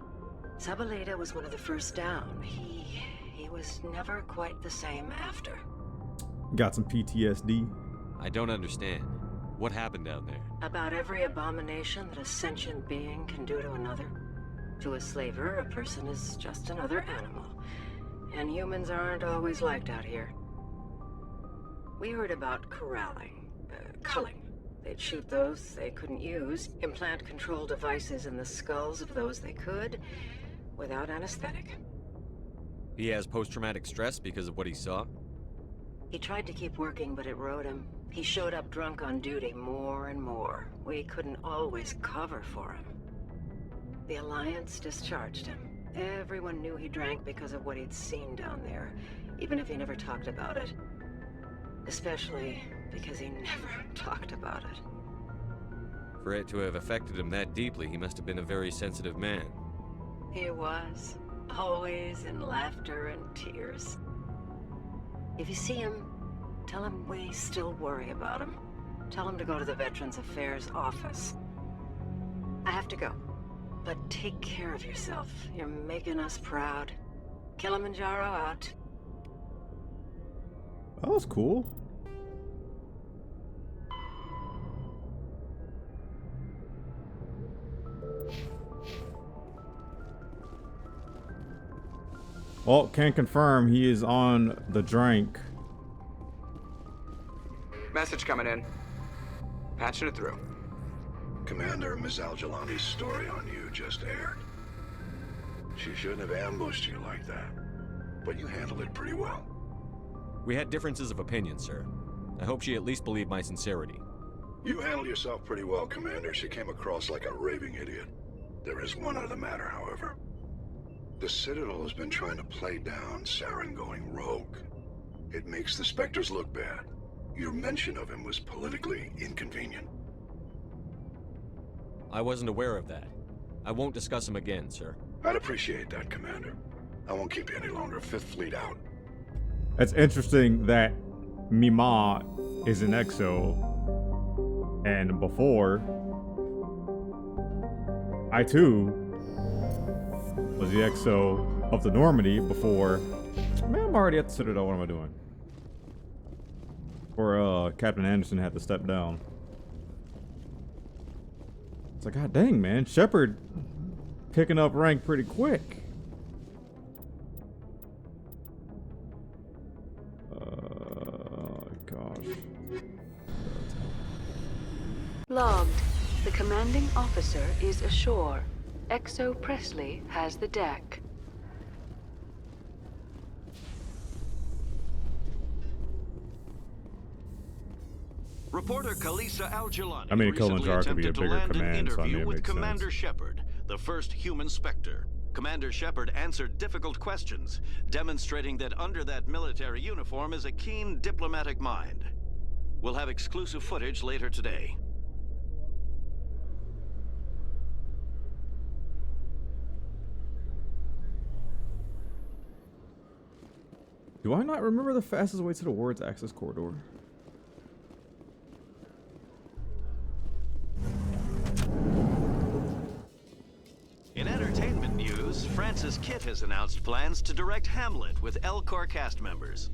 [SPEAKER 18] Zabaleta was one of the first down. He was never quite the same after.
[SPEAKER 7] Got some PTSD.
[SPEAKER 2] I don't understand. What happened down there?
[SPEAKER 18] About every abomination that a sentient being can do to another. To a slaver, a person is just another animal. And humans aren't always liked out here. We heard about corralling, culling. They'd shoot those they couldn't use, implant control devices in the skulls of those they could, without anesthetic.
[SPEAKER 2] He has post-traumatic stress because of what he saw?
[SPEAKER 18] He tried to keep working, but it rode him. He showed up drunk on duty more and more. We couldn't always cover for him. The Alliance discharged him. Everyone knew he drank because of what he'd seen down there, even if he never talked about it. Especially because he never talked about it.
[SPEAKER 2] For it to have affected him that deeply, he must have been a very sensitive man.
[SPEAKER 18] He was. Always in laughter and tears. If you see him, tell him we still worry about him. Tell him to go to the Veterans Affairs office. I have to go. But take care of yourself. You're making us proud. Kilimanjaro out.
[SPEAKER 7] That was cool. Well, can confirm he is on the drink.
[SPEAKER 5] Message coming in. Patching it through.
[SPEAKER 9] Commander, Ms. Al-Jalani's story on you just aired. She shouldn't have ambushed you like that, but you handled it pretty well.
[SPEAKER 2] We had differences of opinion, sir. I hope she at least believed my sincerity.
[SPEAKER 9] You handled yourself pretty well, Commander. She came across like a raving idiot. There is one other matter, however. The Citadel has been trying to play down Saren going rogue. It makes the Spectres look bad. Your mention of him was politically inconvenient.
[SPEAKER 2] I wasn't aware of that. I won't discuss him again, sir.
[SPEAKER 9] I'd appreciate that, Commander. I won't keep you any longer. Fifth Fleet out.
[SPEAKER 7] It's interesting that Mima is an EXO, and before, I too was the EXO of the Normandy before. Man, I'm already at the Citadel. What am I doing? Or Captain Anderson had to step down. It's like, god dang, man, Shepard picking up rank pretty quick. Gosh.
[SPEAKER 17] Logged. The commanding officer is ashore. Exo Presley has the deck.
[SPEAKER 16] Reporter Kalisa Al-Jalani
[SPEAKER 7] I mean,
[SPEAKER 16] recently
[SPEAKER 7] Kilimanjaro could be a
[SPEAKER 16] attempted to
[SPEAKER 7] bigger
[SPEAKER 16] land an
[SPEAKER 7] command, so I mean,
[SPEAKER 16] interview
[SPEAKER 7] it
[SPEAKER 16] with
[SPEAKER 7] makes
[SPEAKER 16] Commander
[SPEAKER 7] sense.
[SPEAKER 16] Shepard, the first human Spectre. Commander Shepard answered difficult questions, demonstrating that under that military uniform is a keen diplomatic mind. We'll have exclusive footage later today.
[SPEAKER 7] Do I not remember the fastest way to the Ward's access corridor?
[SPEAKER 16] In entertainment news, Francis Kitt has announced plans to direct Hamlet with L-Corps cast members.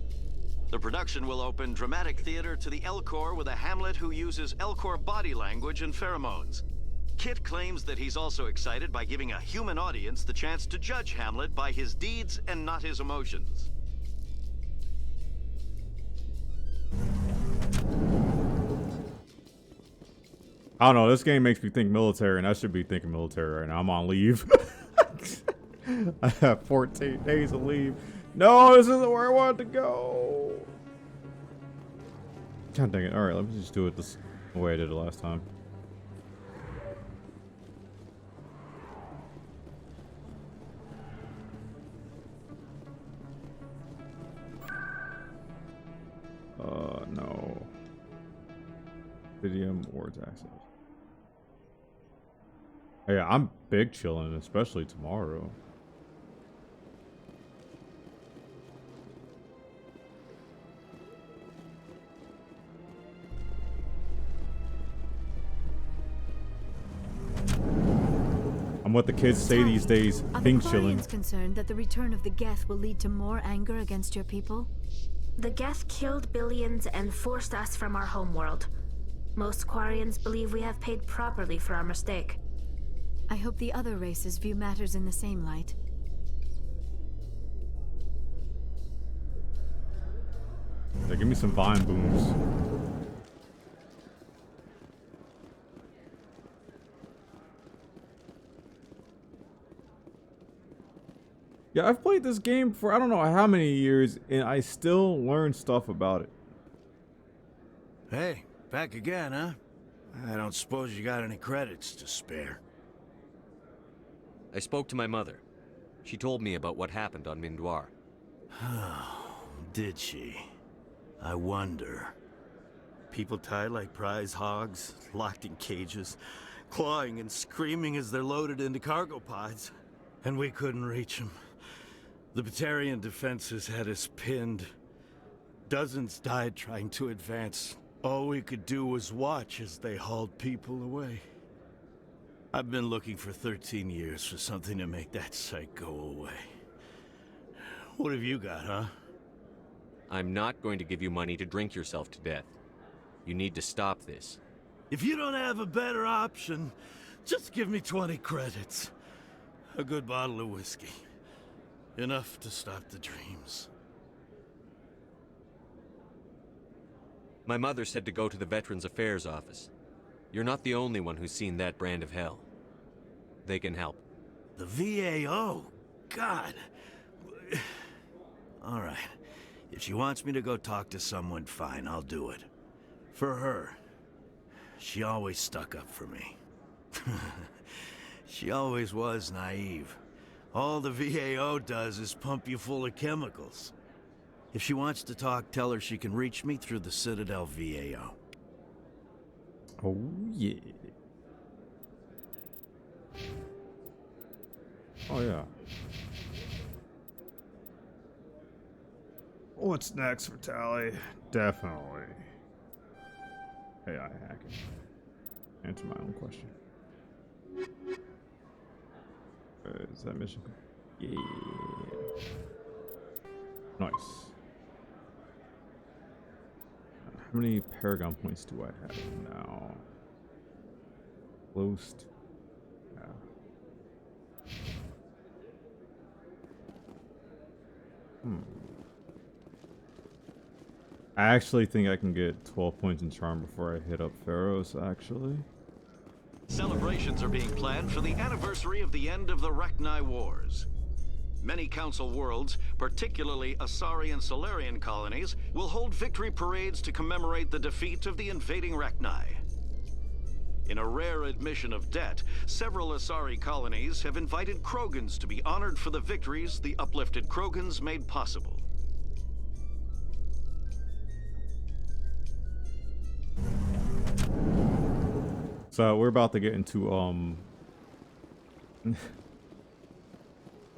[SPEAKER 16] The production will open dramatic theater to the L-Corps with a Hamlet who uses L-Corps body language and pheromones. Kitt claims that he's also excited by giving a human audience the chance to judge Hamlet by his deeds and not his emotions.
[SPEAKER 7] I don't know, this game makes me think military, and I should be thinking military right now. I'm on leave. I have 14 days of leave. No, this isn't where I wanted to go. God dang it. Alright, let me just do it the way I did it last time. PM wards access. Yeah, I'm big chilling, especially tomorrow. I'm what the kids say these days, big chilling.
[SPEAKER 6] Are the concerned that the return of the Geth will lead to more anger against your people?
[SPEAKER 14] The Geth killed billions and forced us from our homeworld. Most Quarians believe we have paid properly for our mistake.
[SPEAKER 6] I hope the other races view matters in the same light.
[SPEAKER 7] Yeah, give me some vine booms. Yeah, I've played this game for I don't know how many years, and I still learn stuff about it.
[SPEAKER 22] Hey, back again, huh? I don't suppose you got any credits to spare.
[SPEAKER 2] I spoke to my mother. She told me about what happened on Vanguard.
[SPEAKER 22] Did she? I wonder. People tied like prize hogs, locked in cages, clawing and screaming as they're loaded into cargo pods. And we couldn't reach them. The Batarian defenses had us pinned. Dozens died trying to advance. All we could do was watch as they hauled people away. I've been looking for 13 years for something to make that sight go away. What have you got, huh?
[SPEAKER 2] I'm not going to give you money to drink yourself to death. You need to stop this.
[SPEAKER 22] If you don't have a better option, just give me 20 credits. A good bottle of whiskey. Enough to stop the dreams.
[SPEAKER 2] My mother said to go to the Veterans Affairs office. You're not the only one who's seen that brand of hell. They can help.
[SPEAKER 22] The VAO? God. All right. If she wants me to go talk to someone, fine, I'll do it. For her. She always stuck up for me. She always was naive. All the VAO does is pump you full of chemicals. If she wants to talk, tell her she can reach me through the Citadel VAO.
[SPEAKER 7] Oh, yeah. Oh, yeah. What's next for Tally? Definitely. AI hacking. Answer my own question. Is that mission? Yeah. Nice. How many Paragon points do I have now? Close to... Yeah. I actually think I can get 12 points in Charm before I hit up Pharaohs, actually.
[SPEAKER 16] Celebrations are being planned for the anniversary of the end of the Rachni Wars. Many Council worlds, particularly Asari and Solarian colonies, will hold victory parades to commemorate the defeat of the invading Rachni. In a rare admission of debt, several Asari colonies have invited Krogans to be honored for the victories the uplifted Krogans made possible.
[SPEAKER 7] So we're about to get into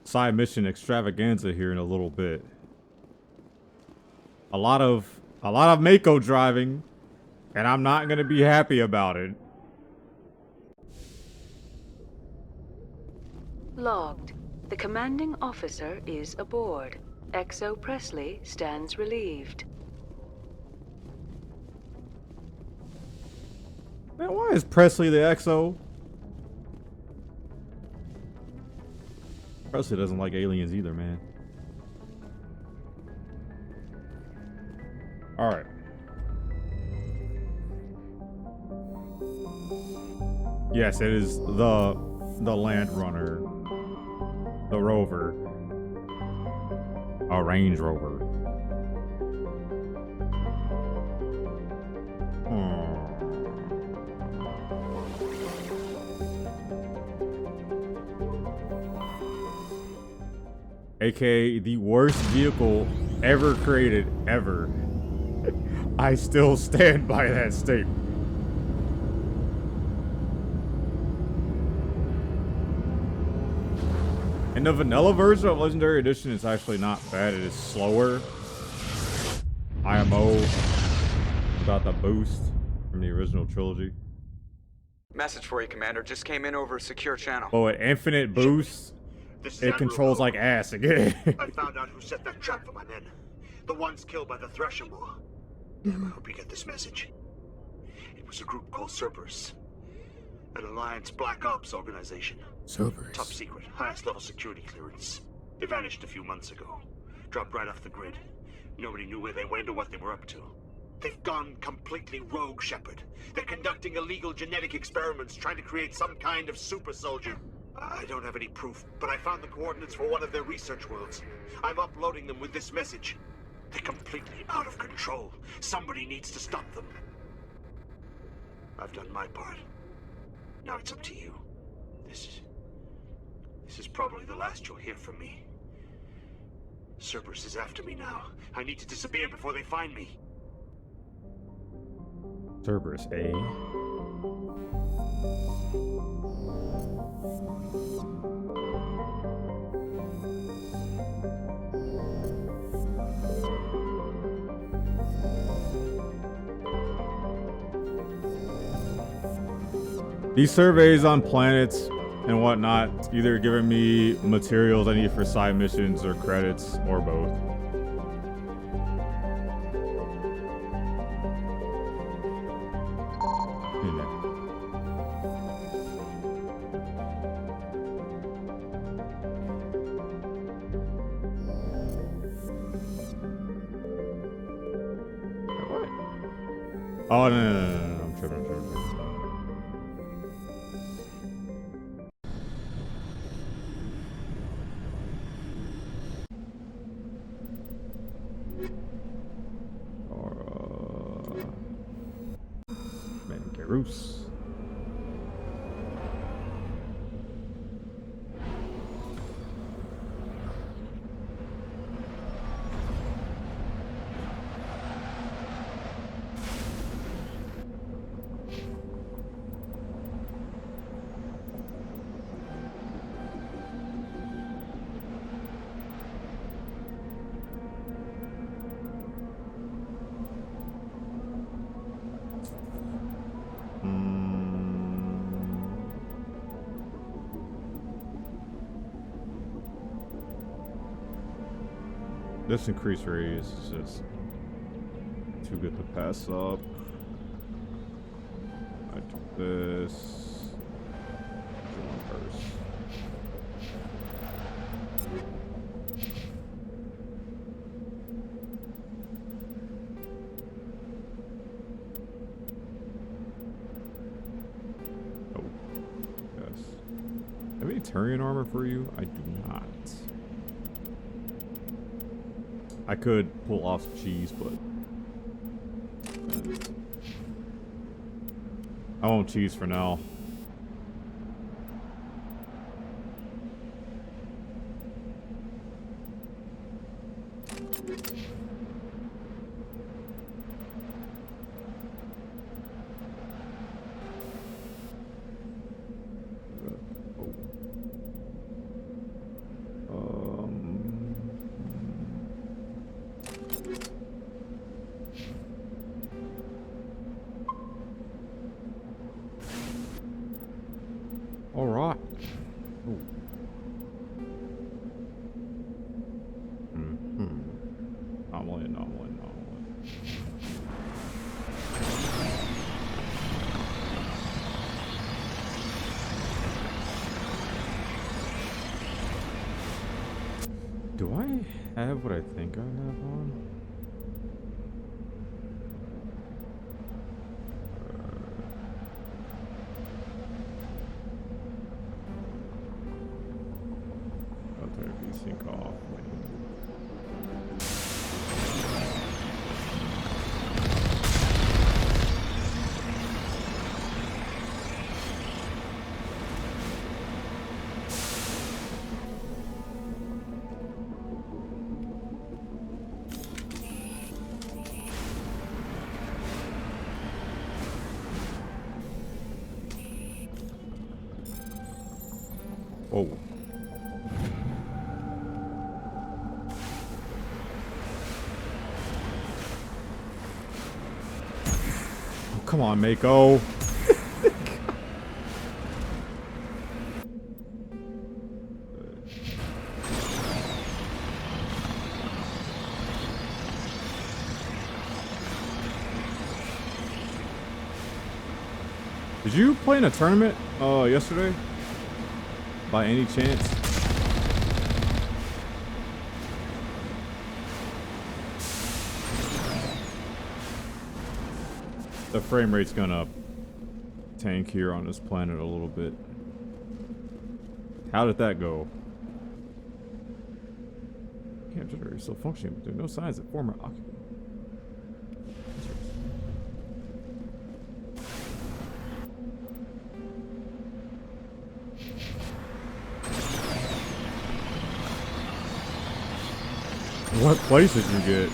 [SPEAKER 7] side mission extravaganza here in a little bit. A lot of Mako driving, and I'm not gonna be happy about it.
[SPEAKER 17] Logged. The commanding officer is aboard. XO Presley stands relieved.
[SPEAKER 7] Man, why is Presley the XO? Presley doesn't like aliens either, man. Alright. Yes, it is the Land Runner. The Rover. A Range Rover. AKA the worst vehicle ever created, ever. I still stand by that statement. And the vanilla version of Legendary Edition is actually not bad. It is slower. IMO without the boost from the original trilogy.
[SPEAKER 5] Message for you, Commander. Just came in over a secure channel.
[SPEAKER 7] Oh, at infinite boost, it controls like ass again.
[SPEAKER 22] I found out who set that trap for my men. The ones killed by the Thresher Maw. Damn, I hope you get this message. It was a group called Cerberus. An Alliance Black Ops organization.
[SPEAKER 1] Cerberus?
[SPEAKER 22] Top secret, highest level security clearance. They vanished a few months ago. Dropped right off the grid. Nobody knew where they went or what they were up to. They've gone completely rogue, Shepard. They're conducting illegal genetic experiments, trying to create some kind of super soldier. I don't have any proof, but I found the coordinates for one of their research worlds. I'm uploading them with this message. They're completely out of control. Somebody needs to stop them. I've done my part. Now it's up to you. This is probably the last you'll hear from me. Cerberus is after me now. I need to disappear before they find me.
[SPEAKER 7] Cerberus, eh? These surveys on planets and whatnot, either giving me materials I need for side missions or credits, or both. Oh, no, I'm tripping. Mangaroos. This increased raise is just too good to pass up. I do this. One first. Oh, yes. Have any Turian armor for you? I do not. I could pull off cheese, but I won't cheese for now. All right. Ooh. Omelet. Do I have what I think I have on? Sync off. Oh. come on, Mako. Did you play in a tournament yesterday? By any chance? The frame rate's gonna tank here on this planet a little bit. How did that go? Camp generator is still functioning, but there are no signs that former occupants. What place did you get?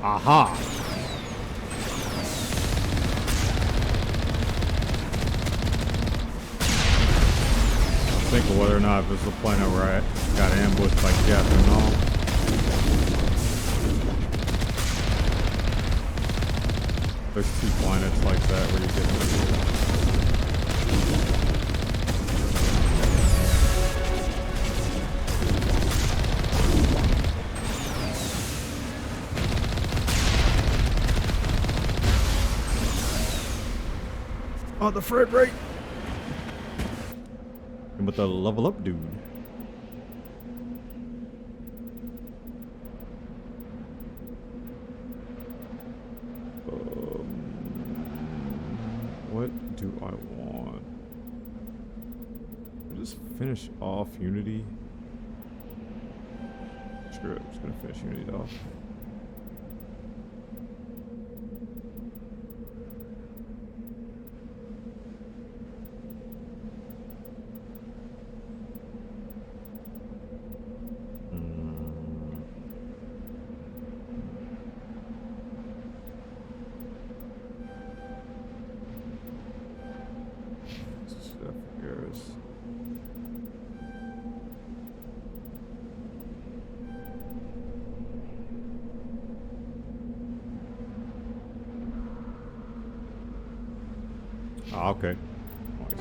[SPEAKER 7] Aha! Think of whether or not this is a planet where I got ambushed by Captain and all. There's 2 planets like that where you get oh, the frame rate. And with the level up dude. What do I want? Just finish off Unity. Screw it, I'm just gonna finish Unity off. Ah, okay. Nice.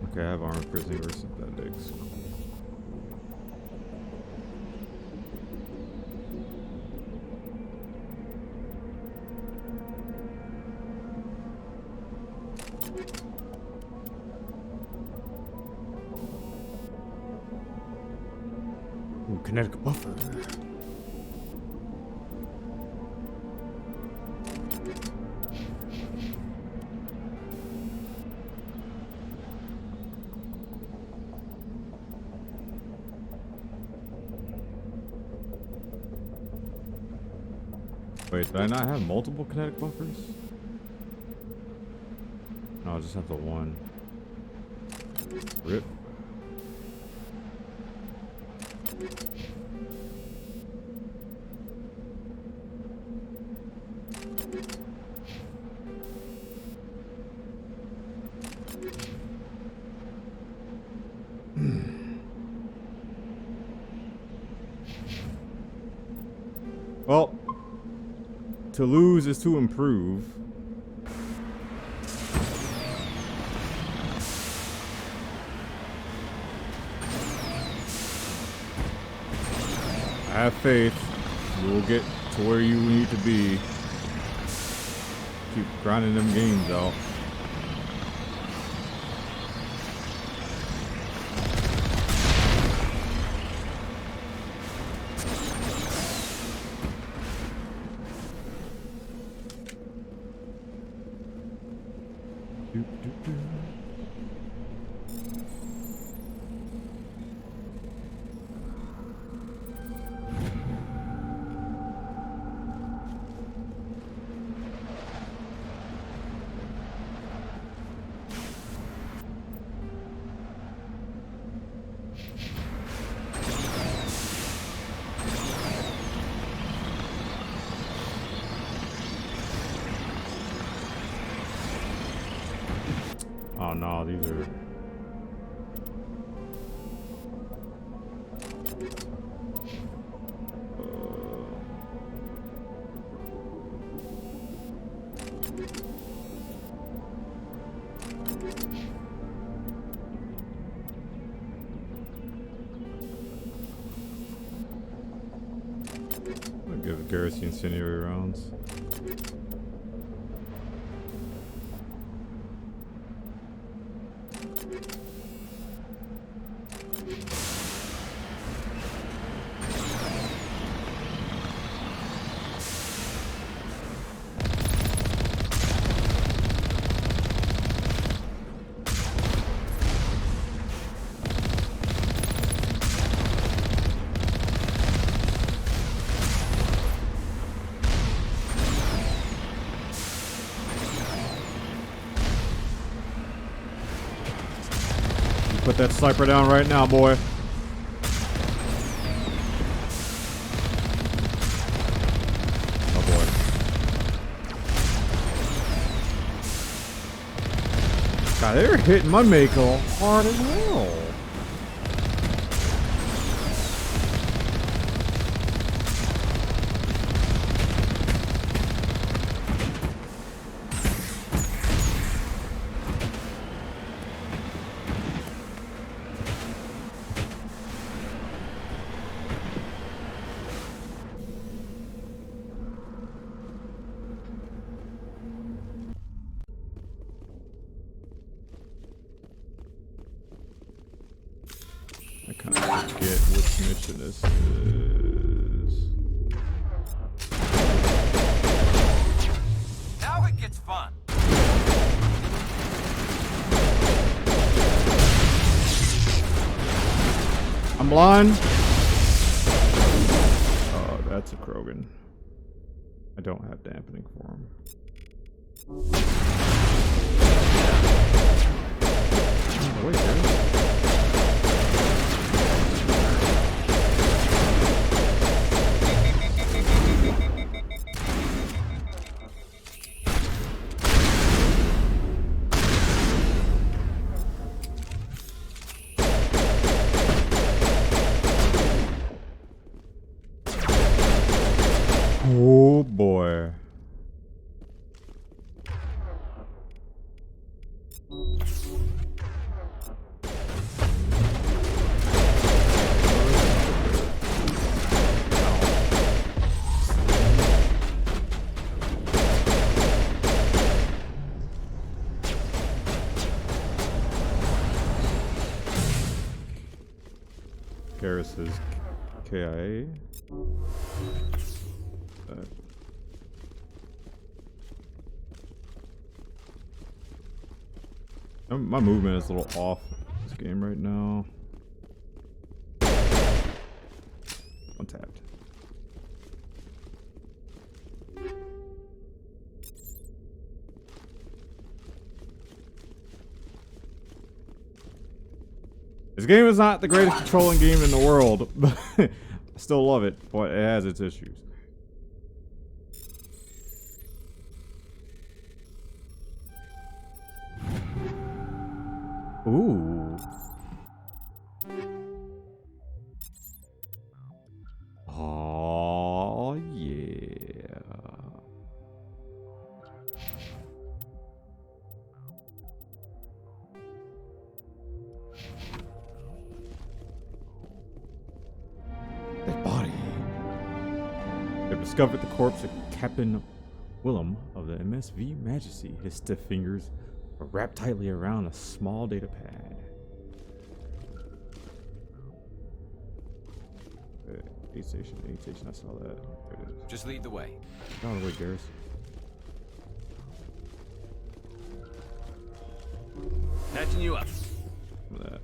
[SPEAKER 7] Okay, I have armored grizzly versus synthetics. Ooh, kinetic buffer. Wait, did I not have multiple kinetic buffers? No, I just have the one. Rip. Well, to lose is to improve. I have faith you will get to where you need to be. Keep grinding them games out. Oh no, these are... I'll give Garrus the incendiary rounds. Put that sniper down right now, boy. Oh boy. God, they're hitting my Mako hard as hell. I kind of forget which mission this is.
[SPEAKER 11] Now it gets fun.
[SPEAKER 7] I'm blind. Oh, that's a Krogan. I don't have dampening for him. Oh, wait, there. Oh boy. Garrus is KIA. My movement is a little off this game right now. Untapped. This game is not the greatest controlling game in the world, but I still love it, but it has its issues. Ooh. Oh, yeah. That body. They've discovered the corpse of Captain Willem of the MSV Majesty. His stiff fingers are wrapped tightly around a small data pad. Aid station, I saw that. There it is.
[SPEAKER 4] Just lead the way.
[SPEAKER 7] Oh, wait, Garrus.
[SPEAKER 11] Patching you up.
[SPEAKER 7] That.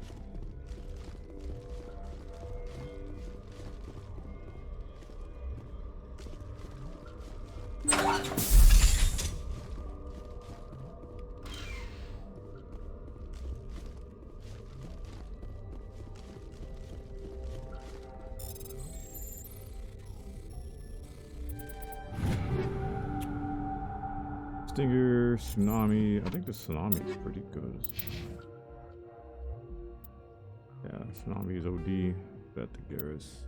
[SPEAKER 7] Stinger, Tsunami. I think the Tsunami is pretty good. Yeah, Tsunami is OD. Bet the Garrus.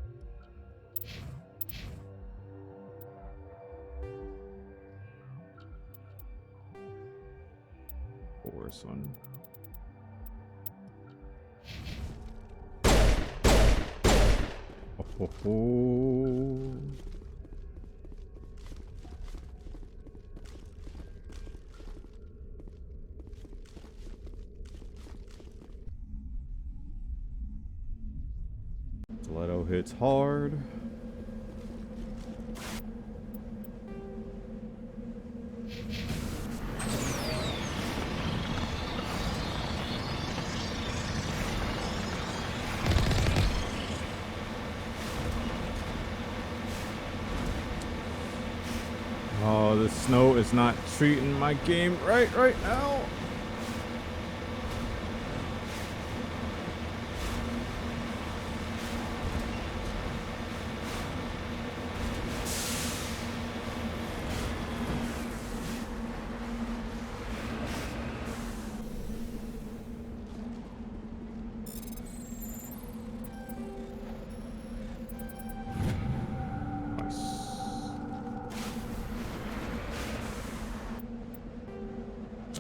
[SPEAKER 7] Poor son. Oh, ho, ho. Stiletto hits hard. Oh, the snow is not treating my game right now.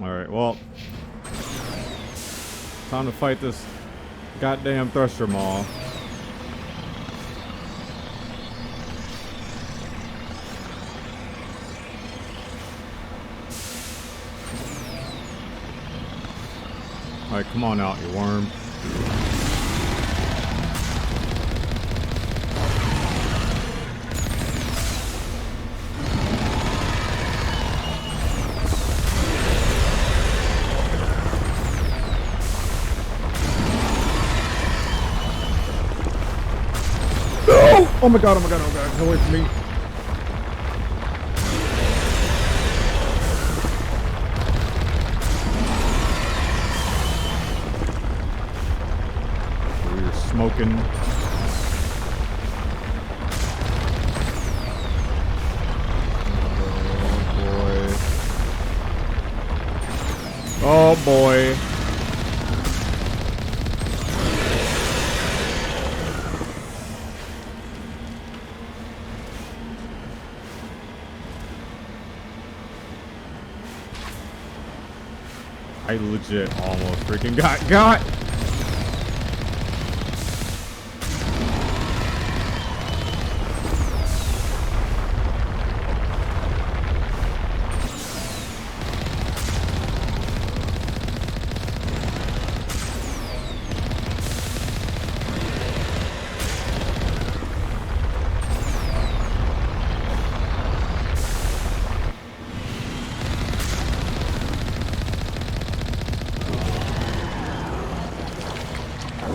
[SPEAKER 7] Alright, well, time to fight this goddamn Thresher Maw. Alright, come on out, you worm. Oh my god, oh my god, oh my god, get away from me. We're smoking. Oh boy. Oh boy. I legit almost freaking got.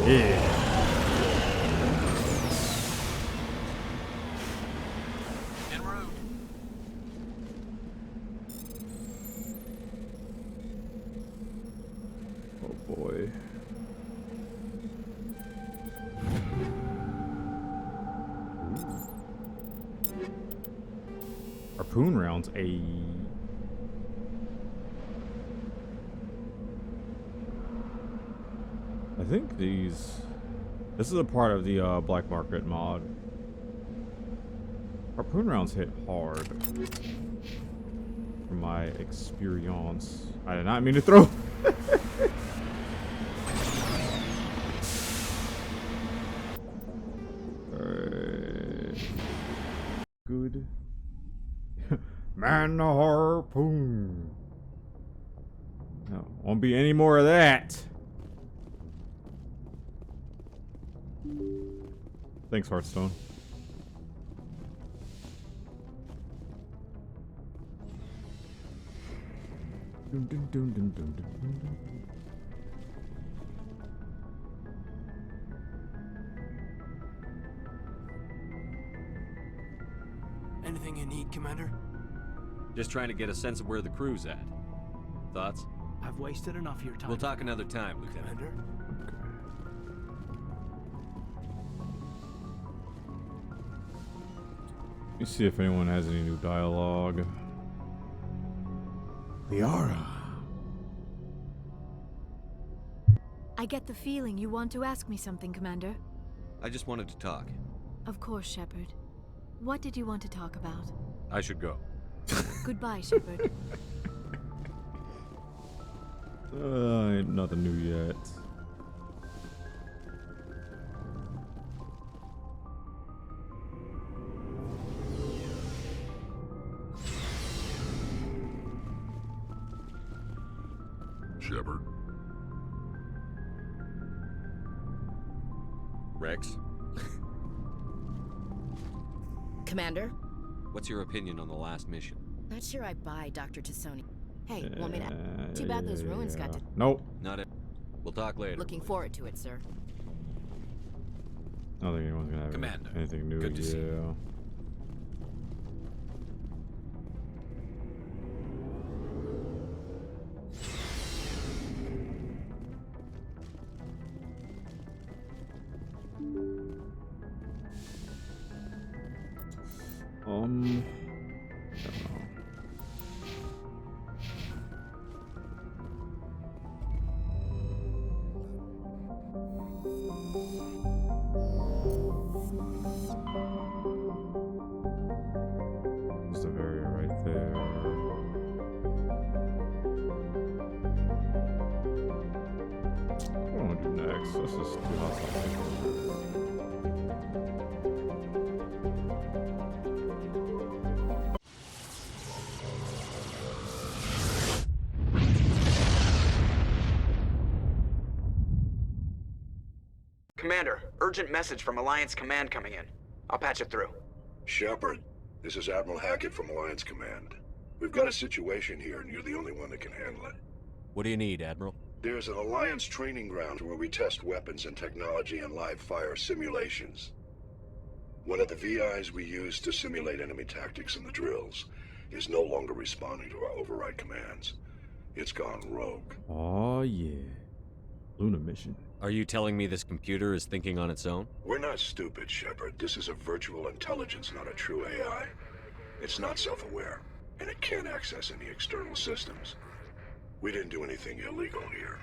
[SPEAKER 7] Yeah.
[SPEAKER 11] En route.
[SPEAKER 7] Oh boy. Harpoon rounds, I think this is a part of the black market mod. Harpoon rounds hit hard. From my experience. I did not mean to throw. Good. Man the harpoon. No, won't be any more of that. Thanks, Hearthstone. Dun, dun, dun, dun, dun, dun, dun.
[SPEAKER 3] Anything you need, Commander?
[SPEAKER 2] Just trying to get a sense of where the crew's at. Thoughts?
[SPEAKER 3] I've wasted enough of your time.
[SPEAKER 2] We'll talk another time, Lieutenant.
[SPEAKER 3] Commander?
[SPEAKER 7] Let me see if anyone has any new dialogue. Liara.
[SPEAKER 19] I get the feeling you want to ask me something, Commander.
[SPEAKER 2] I just wanted to talk.
[SPEAKER 19] Of course, Shepard. What did you want to talk about?
[SPEAKER 2] I should go.
[SPEAKER 19] Goodbye, Shepard.
[SPEAKER 7] Ain't nothing new yet.
[SPEAKER 9] Shepard.
[SPEAKER 2] Rex?
[SPEAKER 20] Commander?
[SPEAKER 2] What's your opinion on the last mission?
[SPEAKER 20] Not sure I buy Dr. Tassoni. Hey, want me to... Too bad those ruins got to...
[SPEAKER 7] Nope.
[SPEAKER 2] Not it. We'll talk later.
[SPEAKER 20] Looking forward to it, sir.
[SPEAKER 7] I don't think anyone's gonna have
[SPEAKER 2] Commander,
[SPEAKER 7] anything new.
[SPEAKER 2] good to see you. Don't know. There's the barrier right there. What do I want to do next? Let's just do hostile.
[SPEAKER 5] Commander, urgent message from Alliance Command coming in. I'll patch it through.
[SPEAKER 9] Shepard, this is Admiral Hackett from Alliance Command. We've got a situation here, and you're the only one that can handle it.
[SPEAKER 2] What do you need, Admiral?
[SPEAKER 9] There's an Alliance training ground where we test weapons and technology in live fire simulations. One of the VIs we use to simulate enemy tactics in the drills is no longer responding to our override commands. It's gone rogue.
[SPEAKER 7] Oh yeah. Luna mission.
[SPEAKER 2] Are you telling me this computer is thinking on its own?
[SPEAKER 9] We're not stupid, Shepard. This is a virtual intelligence, not a true AI. It's not self-aware, and it can't access any external systems. We didn't do anything illegal here.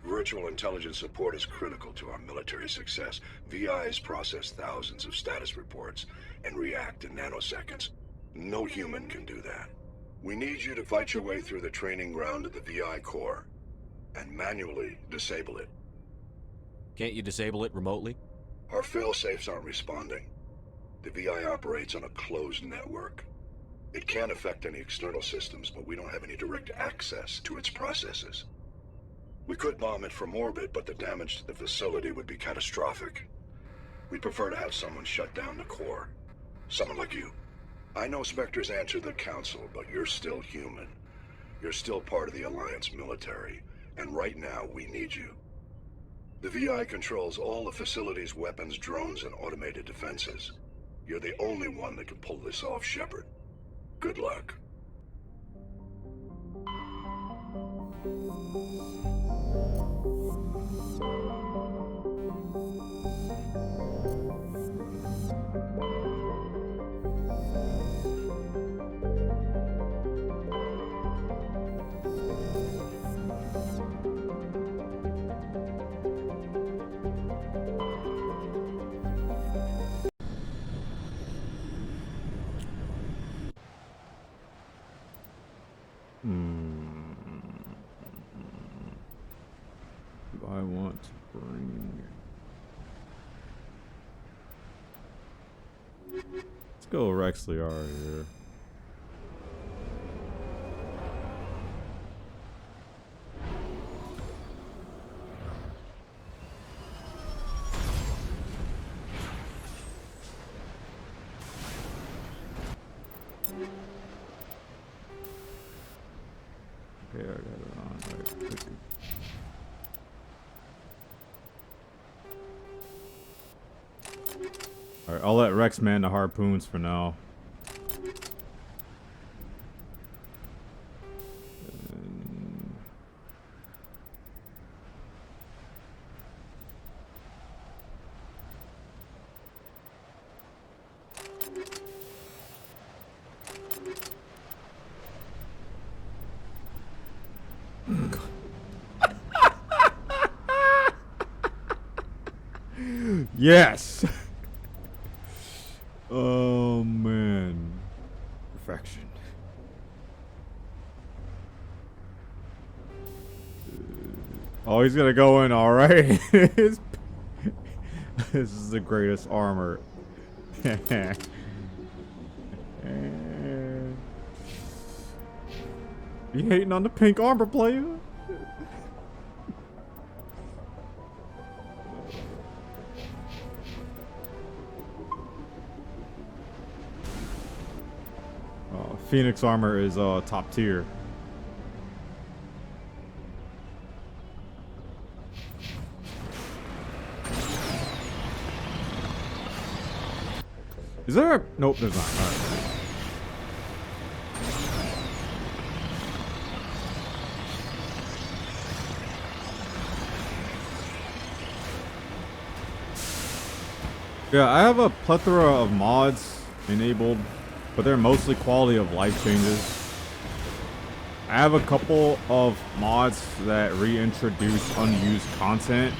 [SPEAKER 9] Virtual intelligence support is critical to our military success. VIs process thousands of status reports and react in nanoseconds. No human can do that. We need you to fight your way through the training ground of the VI core and manually disable it.
[SPEAKER 2] Can't you disable it remotely?
[SPEAKER 9] Our fail-safes aren't responding. The VI operates on a closed network. It can affect any external systems, but we don't have any direct access to its processes. We could bomb it from orbit, but the damage to the facility would be catastrophic. We'd prefer to have someone shut down the core. Someone like you. I know Spectres answer the Council, but you're still human. You're still part of the Alliance military, and right now we need you. The VI controls all the facility's weapons, drones, and automated defenses. You're the only one that can pull this off, Shepard. Good luck.
[SPEAKER 7] Do I want to bring... Let's go Rex Liara here. Okay, I got it on right quick. Alright, I'll let Rex man the harpoons for now. Yes. Oh man. Perfection. Oh, he's gonna go in, all right. This is the greatest armor. You hating on the pink armor, player? Phoenix armor is top tier. Is there a... Nope, there's not. All right. Yeah, I have a plethora of mods enabled, but they're mostly quality of life changes. I have a couple of mods that reintroduce unused content,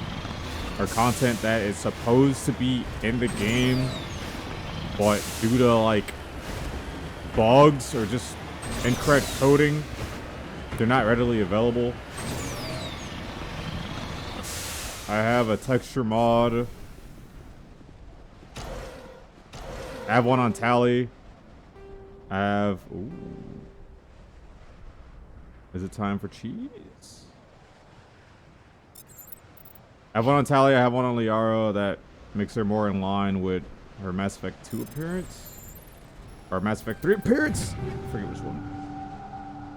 [SPEAKER 7] or content that is supposed to be in the game, but due to like bugs or just incorrect coding, they're not readily available. I have a texture mod. I have one on Tally. I have... Ooh. Is it time for cheese? I have one on Tally. I have one on Liara that makes her more in line with her Mass Effect 2 appearance. Or Mass Effect 3 appearance. I forget which one.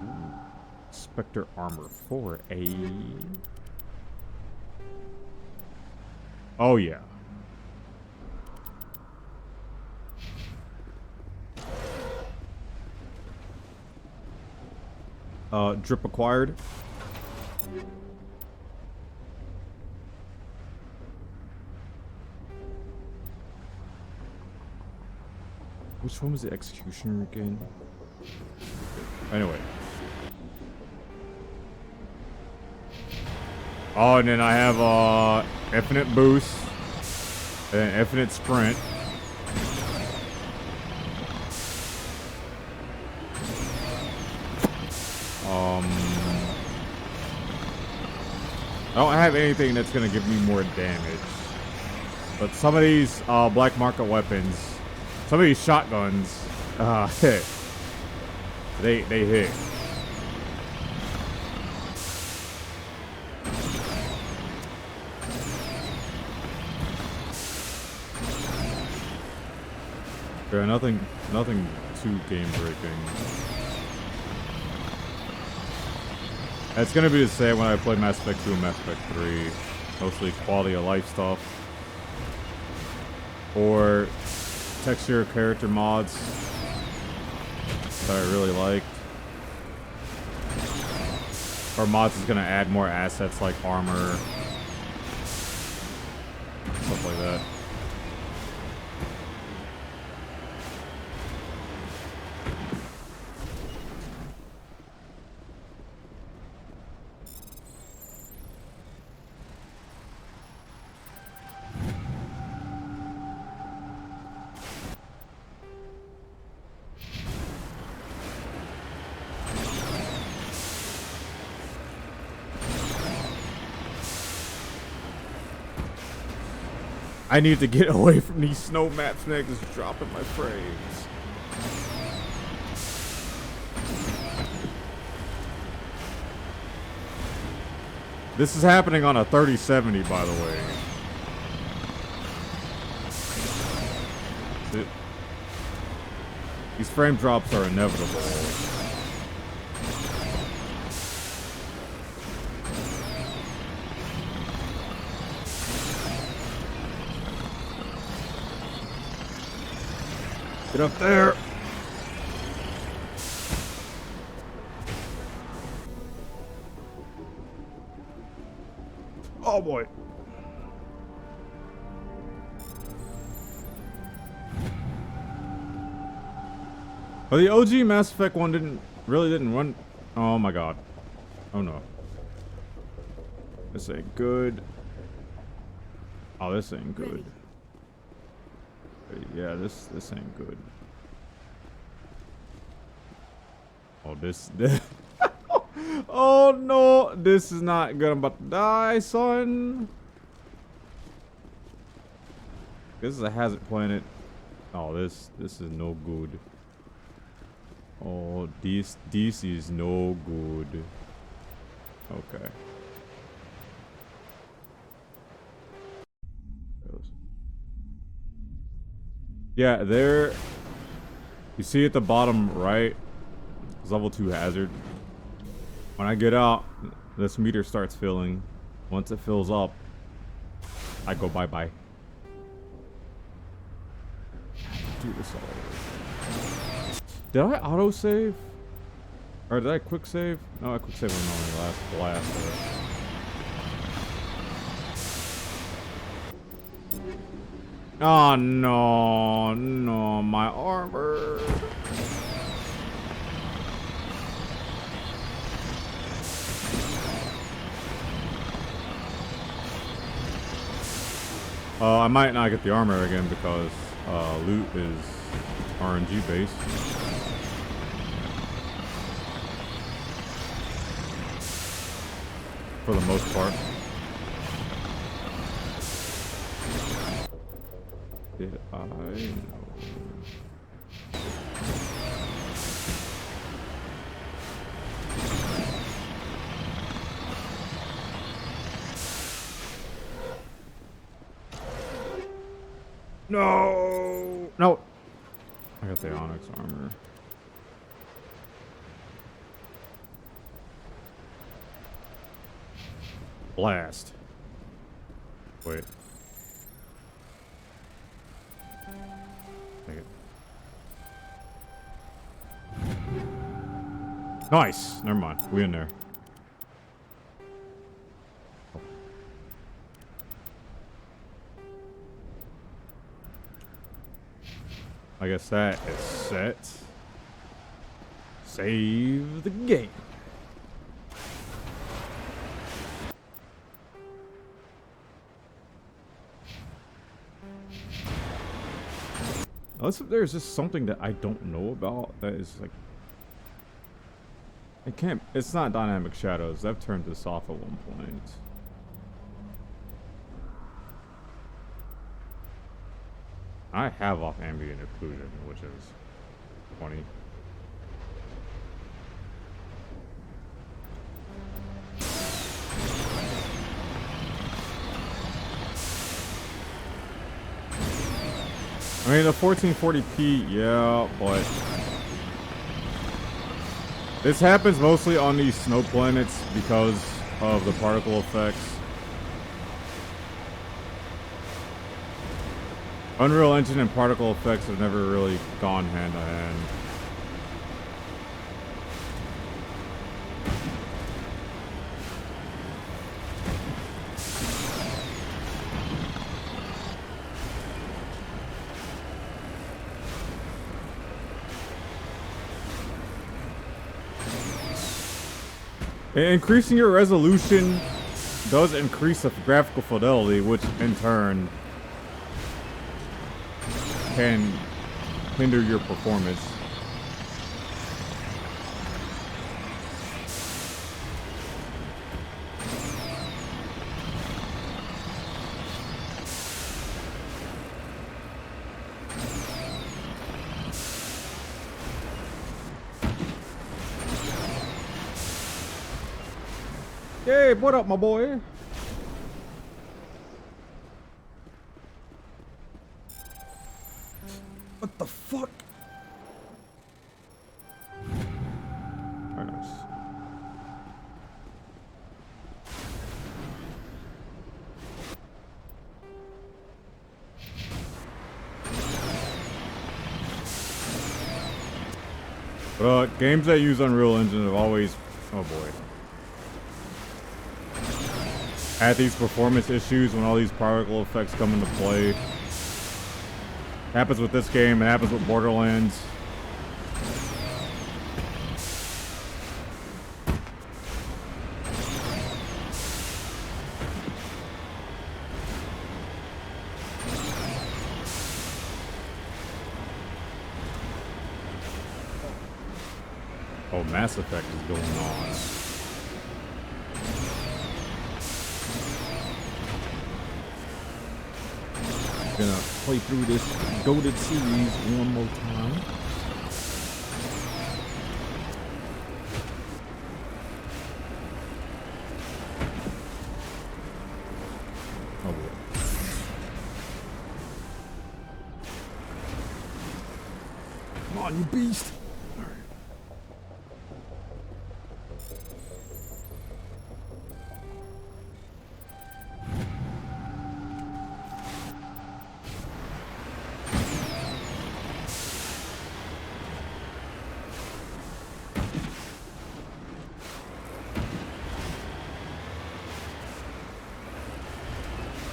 [SPEAKER 7] Ooh. Spectre Armor 4A. Oh, yeah. Drip acquired. Which one was the executioner again? Anyway. Oh, and then I have infinite boost and infinite sprint. I don't have anything that's gonna give me more damage, but some of these black market weapons, some of these shotguns, hit. They hit. Yeah, nothing too game breaking. It's gonna be the same when I play Mass Effect 2 and Mass Effect 3. Mostly quality of life stuff. Or texture character mods that I really liked. Or mods is gonna add more assets like armor. Stuff like that. I need to get away from these snow maps, man, just dropping my frames. This is happening on a 3070, by the way. These frame drops are inevitable. Get up there. Oh boy. But the OG Mass Effect one really didn't run. Oh my god. Oh no. This ain't good. Oh, this ain't good. Yeah, this ain't good. Oh, this oh no, this is not good. I'm about to die, son. This is a hazard planet. Oh, this is no good. Oh, this is no good. Okay. Yeah, there. You see at the bottom right, it's level 2 hazard. When I get out, this meter starts filling. Once it fills up, I go bye-bye. Do this all over. Did I auto-save? Or did I quick save? No, I quick save on the last blast. Oh no, no, my armor. I might not get the armor again because loot is RNG based. For the most part. Did I know? No! No! I got the Onyx armor. Blast. Wait. Take it. Nice! Never mind. We in there. I guess that is set. Save the game. Unless there's just something that I don't know about that is like... I can't... It's not dynamic shadows. I've turned this off at one point. I have off ambient occlusion, which is 20. I mean, the 1440p, yeah, but this happens mostly on these snow planets because of the particle effects. Unreal Engine and particle effects have never really gone hand to hand. Increasing your resolution does increase the graphical fidelity, which in turn can hinder your performance. Hey, what up, my boy? What the fuck? Very nice. But games that use Unreal Engine have always, oh boy, had these performance issues when all these particle effects come into play. Happens with this game, it happens with Borderlands. Oh, Mass Effect is going on. Gonna play through this goated series one more time. Oh boy. Come on, you beast!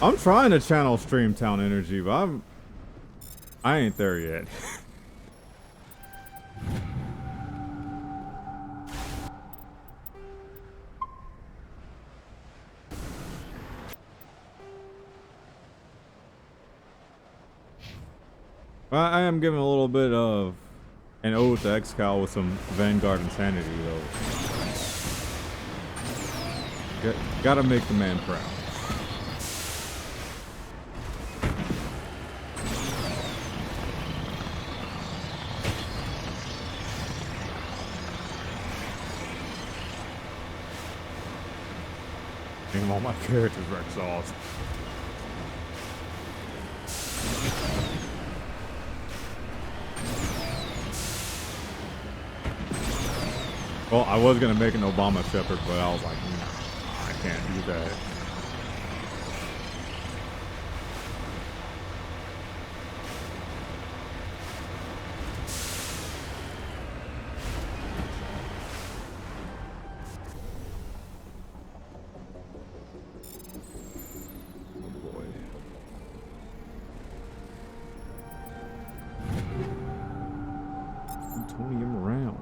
[SPEAKER 7] I'm trying to channel Streamtown energy, but I ain't there yet. I am giving a little bit of an ode to XCal with some Vanguard insanity, though. Gotta make the man proud. Damn, all my characters are exhausted. Well, I was gonna make an Obama Shepherd, but I was like, nah, I can't do that. Plutonium rounds.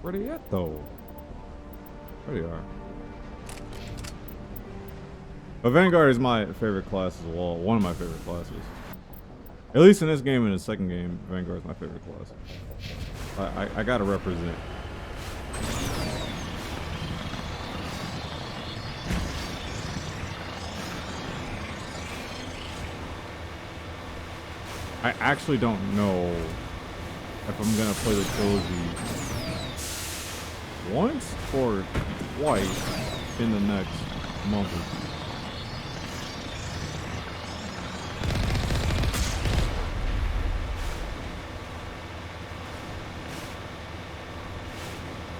[SPEAKER 7] Where they at though? There they are. But Vanguard is my favorite class as well. One of my favorite classes. At least in this game and the second game, Vanguard is my favorite class. I gotta represent. I actually don't know if I'm gonna play the trilogy once or twice in the next month or two.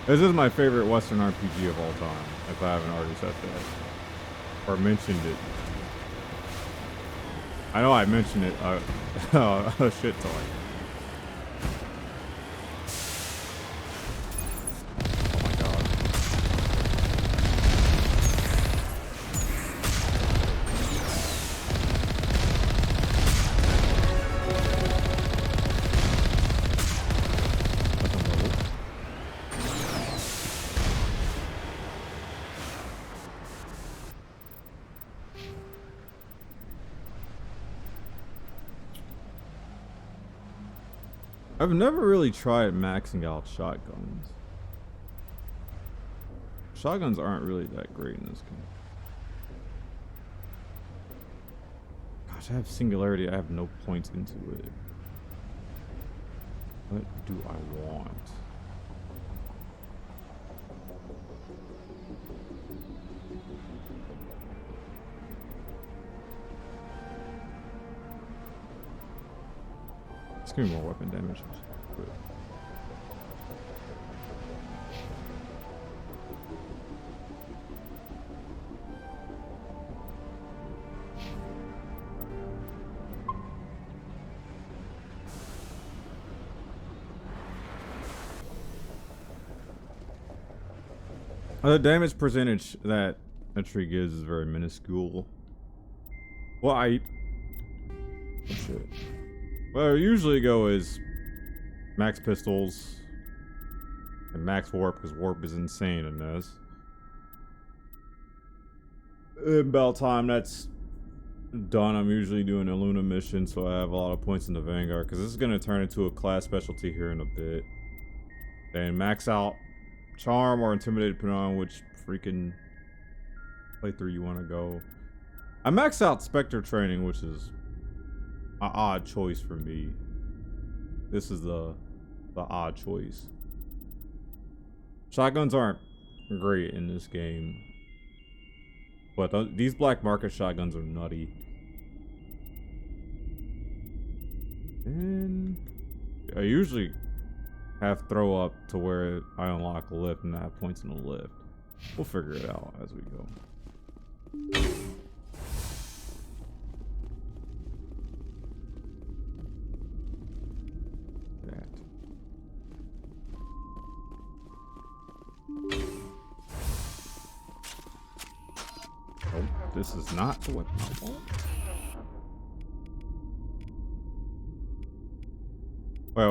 [SPEAKER 7] This is my favorite Western RPG of all time, if I haven't already said that or mentioned it. I know I mentioned it a shit ton. I've never really tried maxing out shotguns. Shotguns aren't really that great in this game. Gosh, I have Singularity. I have no points into it. What do I want? Let's give me more weapon damage. Good. The damage percentage that a tree gives is very minuscule. Well, oh shit. Well, I usually go is max pistols and max warp, because warp is insane in this. About time that's done, I'm usually doing a Luna mission, so I have a lot of points in the Vanguard, because this is going to turn into a class specialty here in a bit. And max out Charm or Intimidate, depending on which freaking playthrough you want to go. I max out Spectre Training, which is an odd choice for me. This is the odd choice. Shotguns aren't great in this game, but these black market shotguns are nutty. And I usually have throw up to where I unlock a lift and I have points in the lift. We'll figure it out as we go. Oh, this is not the weapon. Wait.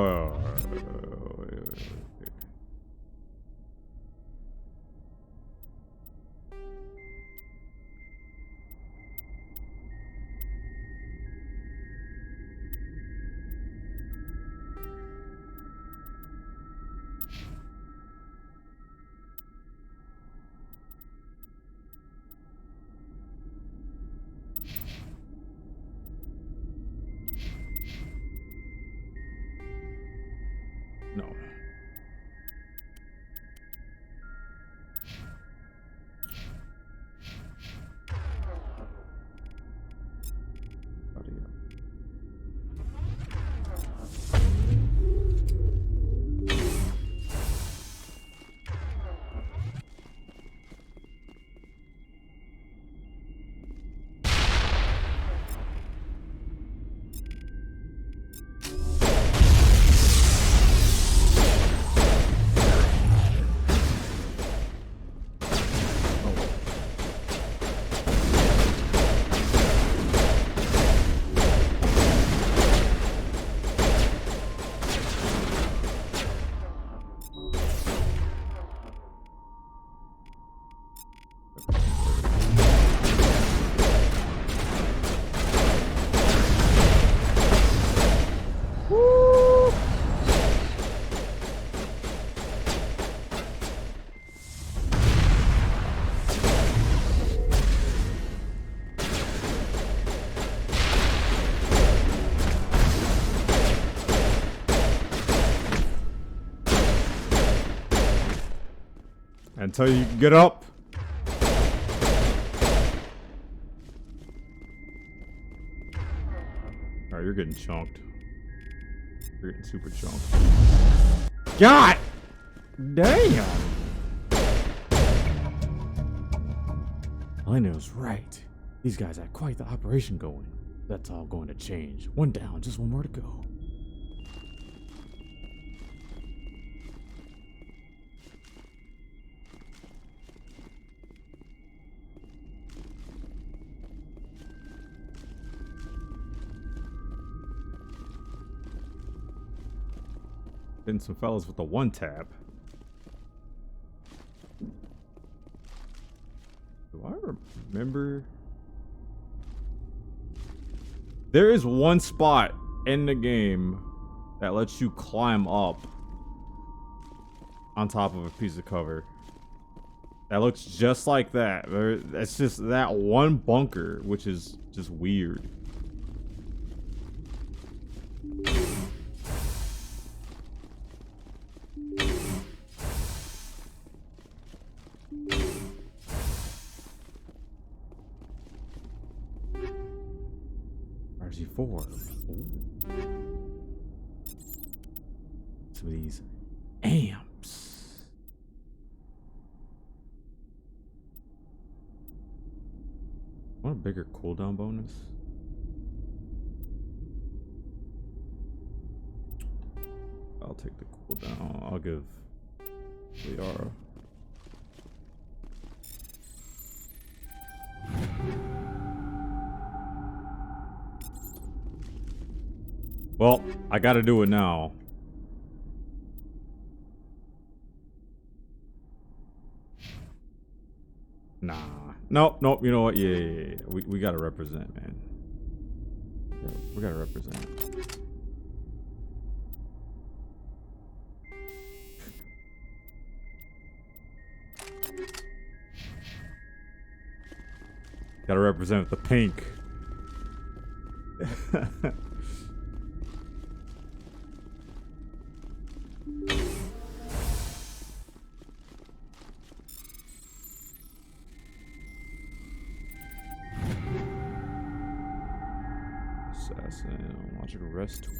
[SPEAKER 7] No. Until you can get up. Alright, you're getting chunked. You're getting super chunked. God damn! Elena was right. These guys had quite the operation going. That's all going to change. One down, just one more to go. Hitting some fellas with the one tap. Do I remember? There is one spot in the game that lets you climb up on top of a piece of cover. That looks just like that. It's just that one bunker, which is just weird. RG4. Some of these amps. Want a bigger cooldown bonus? I'll take the cooldown. I'll give the R. Well, I gotta do it now. Nah. Nope, nope, you know what? Yeah. We gotta represent, man. We gotta represent. Gotta represent the pink. Assassin, logic arrest tool.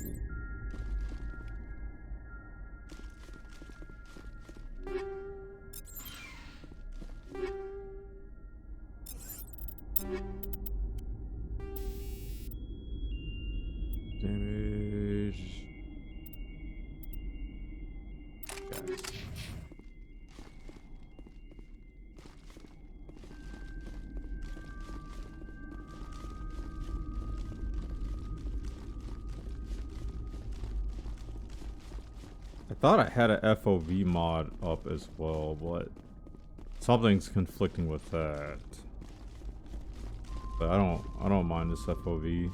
[SPEAKER 7] Damage. Yes. I thought I had a FOV mod up as well, but something's conflicting with that. But I don't mind this FOV.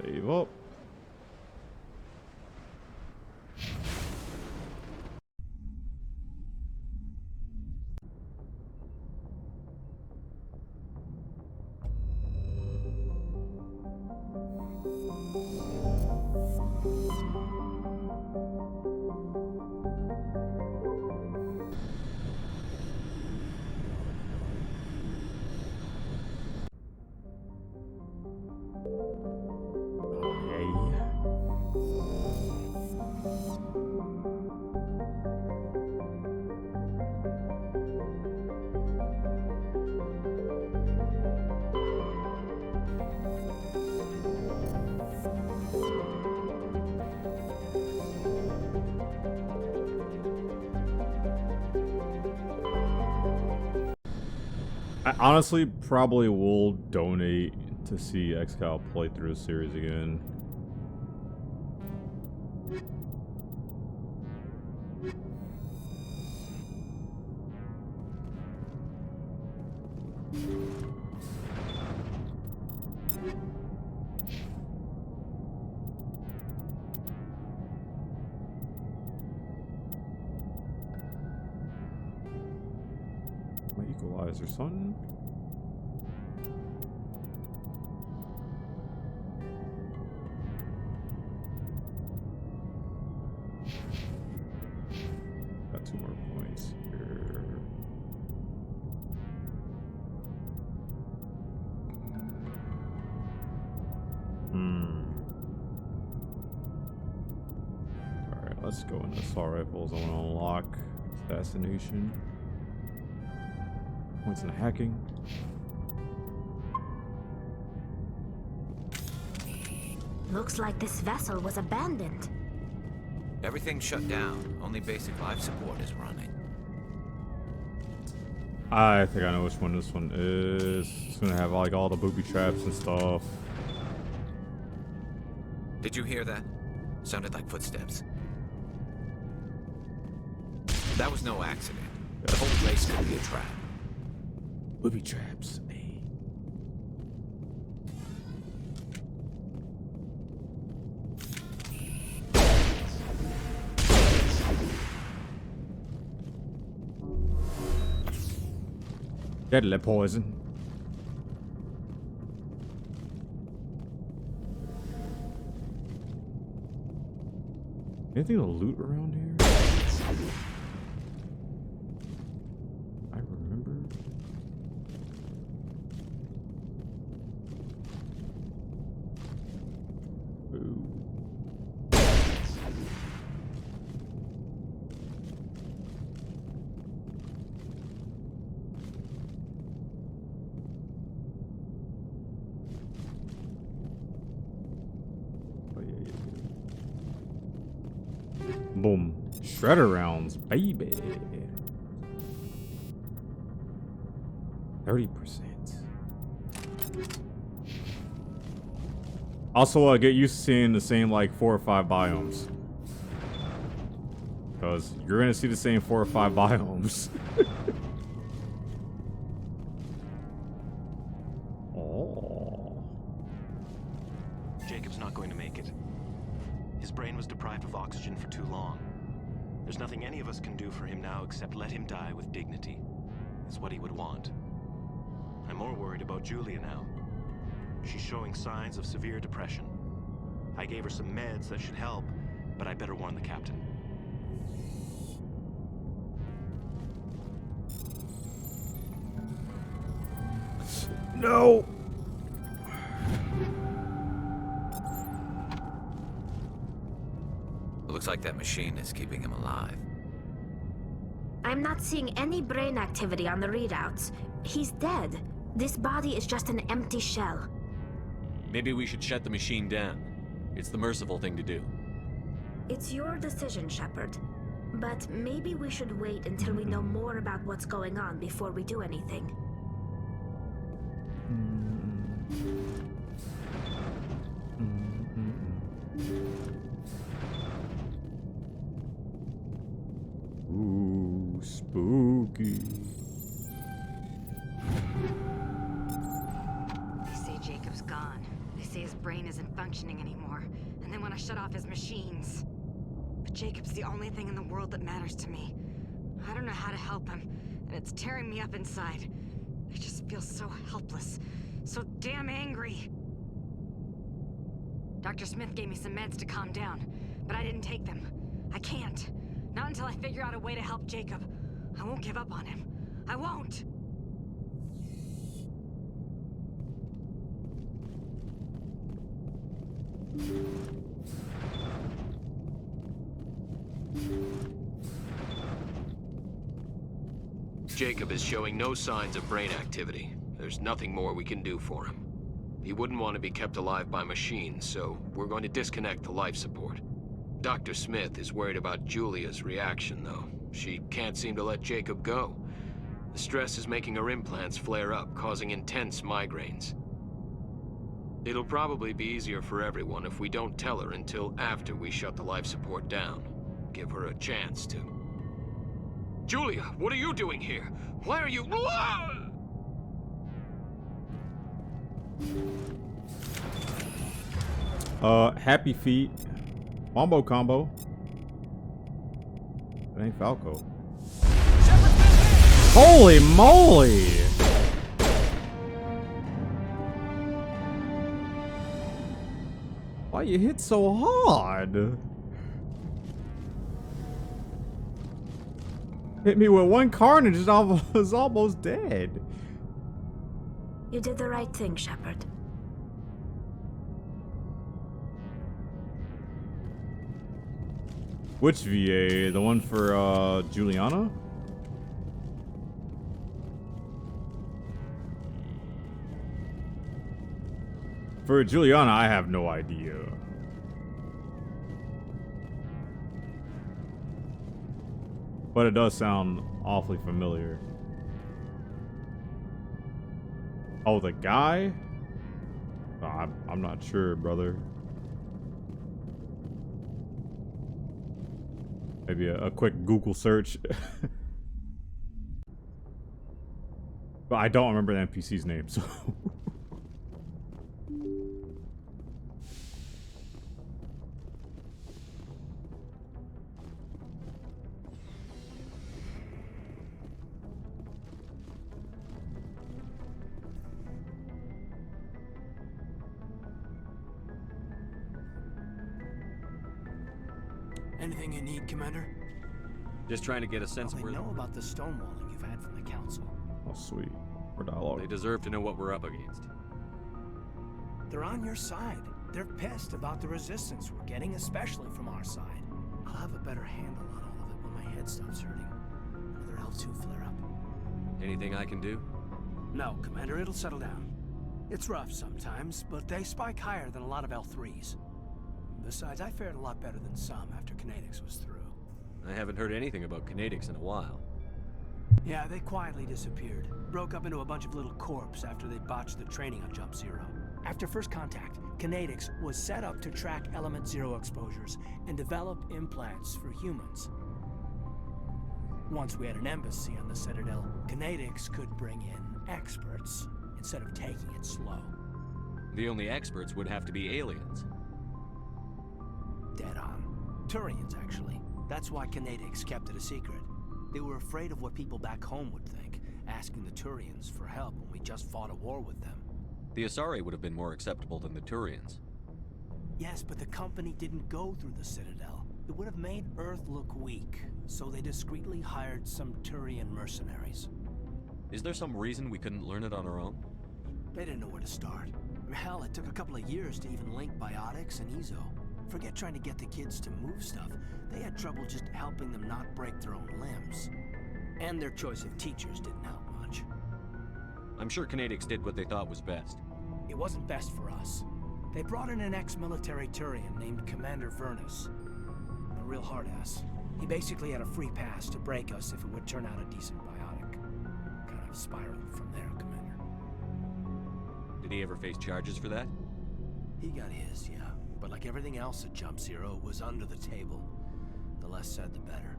[SPEAKER 7] Save up. I honestly probably will donate to see XCal play through the series again. My equalizer, son. Got 2 more points here. Alright, let's go into assault rifles. I want to unlock assassination. Points in hacking.
[SPEAKER 14] Looks like this vessel was abandoned.
[SPEAKER 4] Everything's shut down. Only basic life support is running.
[SPEAKER 7] I think I know which one this one is. It's gonna have like all the booby traps and stuff.
[SPEAKER 4] Did you hear that? Sounded like footsteps. That was no accident. The whole place could be a trap.
[SPEAKER 7] Booby traps. Hey. Deadly poison. Anything to loot around here? I remember. Ooh. boom. Shredder rounds, baby. 30%. Also, get used to seeing the same like 4 or 5 biomes. Because you're gonna see the same 4 or 5 biomes. Oh.
[SPEAKER 8] Jacob's not going to make it. His brain was deprived of oxygen for too long. There's nothing any of us can do for him now except let him die with dignity. It's what he would want. I'm more worried about Julia now. She's showing signs of severe depression. I gave her some meds that should help, but I better warn the captain.
[SPEAKER 7] No!
[SPEAKER 4] Looks like that machine is keeping him alive.
[SPEAKER 14] I'm not seeing any brain activity on the readouts. He's dead. This body is just an empty shell.
[SPEAKER 2] Maybe we should shut the machine down. It's the merciful thing to do.
[SPEAKER 14] It's your decision, Shepard. But maybe we should wait until we know more about what's going on before we do anything.
[SPEAKER 7] Ooh, spooky.
[SPEAKER 10] They say Jacob's gone. They say his brain isn't functioning anymore, and they want to shut off his machines. But Jacob's the only thing in the world that matters to me. I don't know how to help him, and it's tearing me up inside. I just feel so helpless, so damn angry. Dr. Smith gave me some meds to calm down, but I didn't take them. I can't. Not until I figure out a way to help Jacob. I won't give up on him. I won't!
[SPEAKER 23] Jacob is showing no signs of brain activity. There's nothing more we can do for him. He wouldn't want to be kept alive by machines, so we're going to disconnect the life support. Dr. Smith is worried about Julia's reaction, though. She can't seem to let Jacob go. The stress is making her implants flare up, causing intense migraines. It'll probably be easier for everyone if we don't tell her until after we shut the life support down. Give her a chance to... Julia, what are you doing here? Why are you...
[SPEAKER 7] Happy Feet. Wombo combo. It ain't Falco. Holy moly! Why you hit so hard? Hit me with one carnage and I was almost dead.
[SPEAKER 14] You did the right thing, Shepard.
[SPEAKER 7] Which VA? The one for Juliana? For Juliana, I have no idea. But it does sound awfully familiar. Oh, the guy? Oh, I'm not sure, brother. Maybe a quick Google search. But I don't remember the NPC's name, so...
[SPEAKER 3] Anything you need, Commander?
[SPEAKER 2] Just trying to get a sense of where
[SPEAKER 3] they know about the stonewalling you've had from the Council.
[SPEAKER 7] Oh, sweet. More dialogue.
[SPEAKER 2] They deserve to know what we're up against.
[SPEAKER 3] They're on your side. They're pissed about the resistance we're getting, especially from our side. I'll have a better handle on all of it when my head stops hurting. Another L2 flare-up.
[SPEAKER 2] Anything I can do?
[SPEAKER 3] No, Commander, it'll settle down. It's rough sometimes, but they spike higher than a lot of L3s. Besides, I fared a lot better than some after Kinetics was through.
[SPEAKER 2] I haven't heard anything about kinetics in a while.
[SPEAKER 3] Yeah, they quietly disappeared. Broke up into a bunch of little corps after they botched the training on Jump Zero. After first contact, Kinetics was set up to track Element Zero exposures and develop implants for humans. Once we had an embassy on the Citadel, Kinetics could bring in experts instead of taking it slow.
[SPEAKER 2] The only experts would have to be aliens.
[SPEAKER 3] Dead on. Turians, actually. That's why Kinetics kept it a secret. They were afraid of what people back home would think, asking the Turians for help when we just fought a war with them.
[SPEAKER 2] The Asari would have been more acceptable than the Turians.
[SPEAKER 3] Yes, but the company didn't go through the Citadel. It would have made Earth look weak, so they discreetly hired some Turian mercenaries.
[SPEAKER 2] Is there some reason we couldn't learn it on our own?
[SPEAKER 3] They didn't know where to start. Hell, it took a couple of years to even link biotics and Ezo. Forget trying to get the kids to move stuff. They had trouble just helping them not break their own limbs. And their choice of teachers didn't help much.
[SPEAKER 2] I'm sure Kinetics did what they thought was best.
[SPEAKER 3] It wasn't best for us. They brought in an ex-military Turian named Commander Vernus. A real hard-ass. He basically had a free pass to break us if it would turn out a decent biotic. Kind of spiraled from there, Commander.
[SPEAKER 2] Did he ever face charges for that?
[SPEAKER 3] He got his, yeah. But like everything else at Jump Zero, it was under the table. The less said, the better.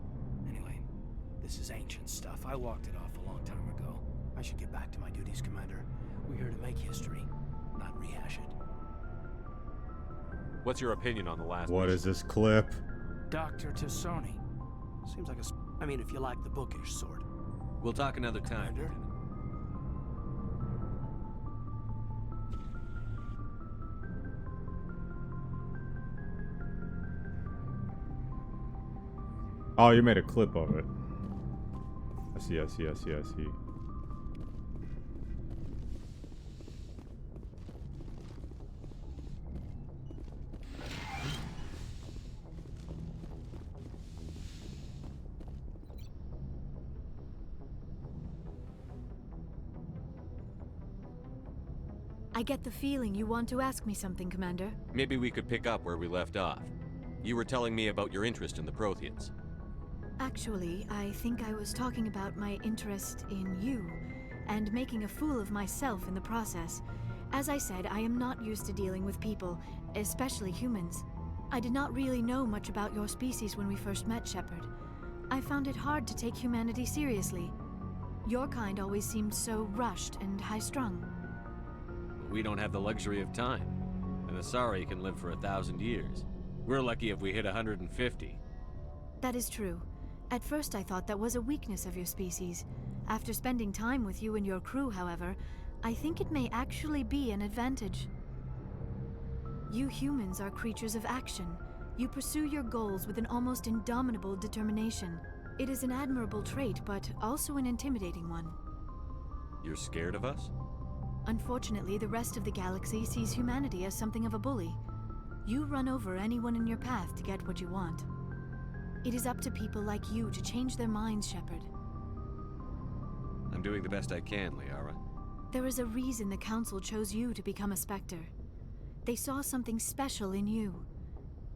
[SPEAKER 3] Anyway, this is ancient stuff. I walked it off a long time ago. I should get back to my duties, Commander. We're here to make history, not rehash it.
[SPEAKER 2] What's your opinion on the last
[SPEAKER 7] What
[SPEAKER 2] mission?
[SPEAKER 7] is this clip?
[SPEAKER 3] Dr. Tassoni. Seems like I mean, if you like the bookish sort.
[SPEAKER 2] We'll talk another time,
[SPEAKER 3] Commander.
[SPEAKER 7] Oh, you made a clip of it. I see, I see, I see, I see.
[SPEAKER 19] I get the feeling you want to ask me something, Commander.
[SPEAKER 2] Maybe we could pick up where we left off. You were telling me about your interest in the Protheans.
[SPEAKER 19] Actually, I think I was talking about my interest in you, and making a fool of myself in the process. As I said, I am not used to dealing with people, especially humans. I did not really know much about your species when we first met, Shepard. I found it hard to take humanity seriously. Your kind always seemed so rushed and high-strung.
[SPEAKER 2] We don't have the luxury of time. An Asari can live for 1,000 years. We're lucky if we hit 150.
[SPEAKER 19] That is true. At first I thought that was a weakness of your species. After spending time with you and your crew, however, I think it may actually be an advantage. You humans are creatures of action. You pursue your goals with an almost indomitable determination. It is an admirable trait, but also an intimidating one.
[SPEAKER 2] You're scared of us?
[SPEAKER 19] Unfortunately, the rest of the galaxy sees humanity as something of a bully. You run over anyone in your path to get what you want. It is up to people like you to change their minds, Shepard.
[SPEAKER 2] I'm doing the best I can, Liara.
[SPEAKER 19] There is a reason the Council chose you to become a Spectre. They saw something special in you.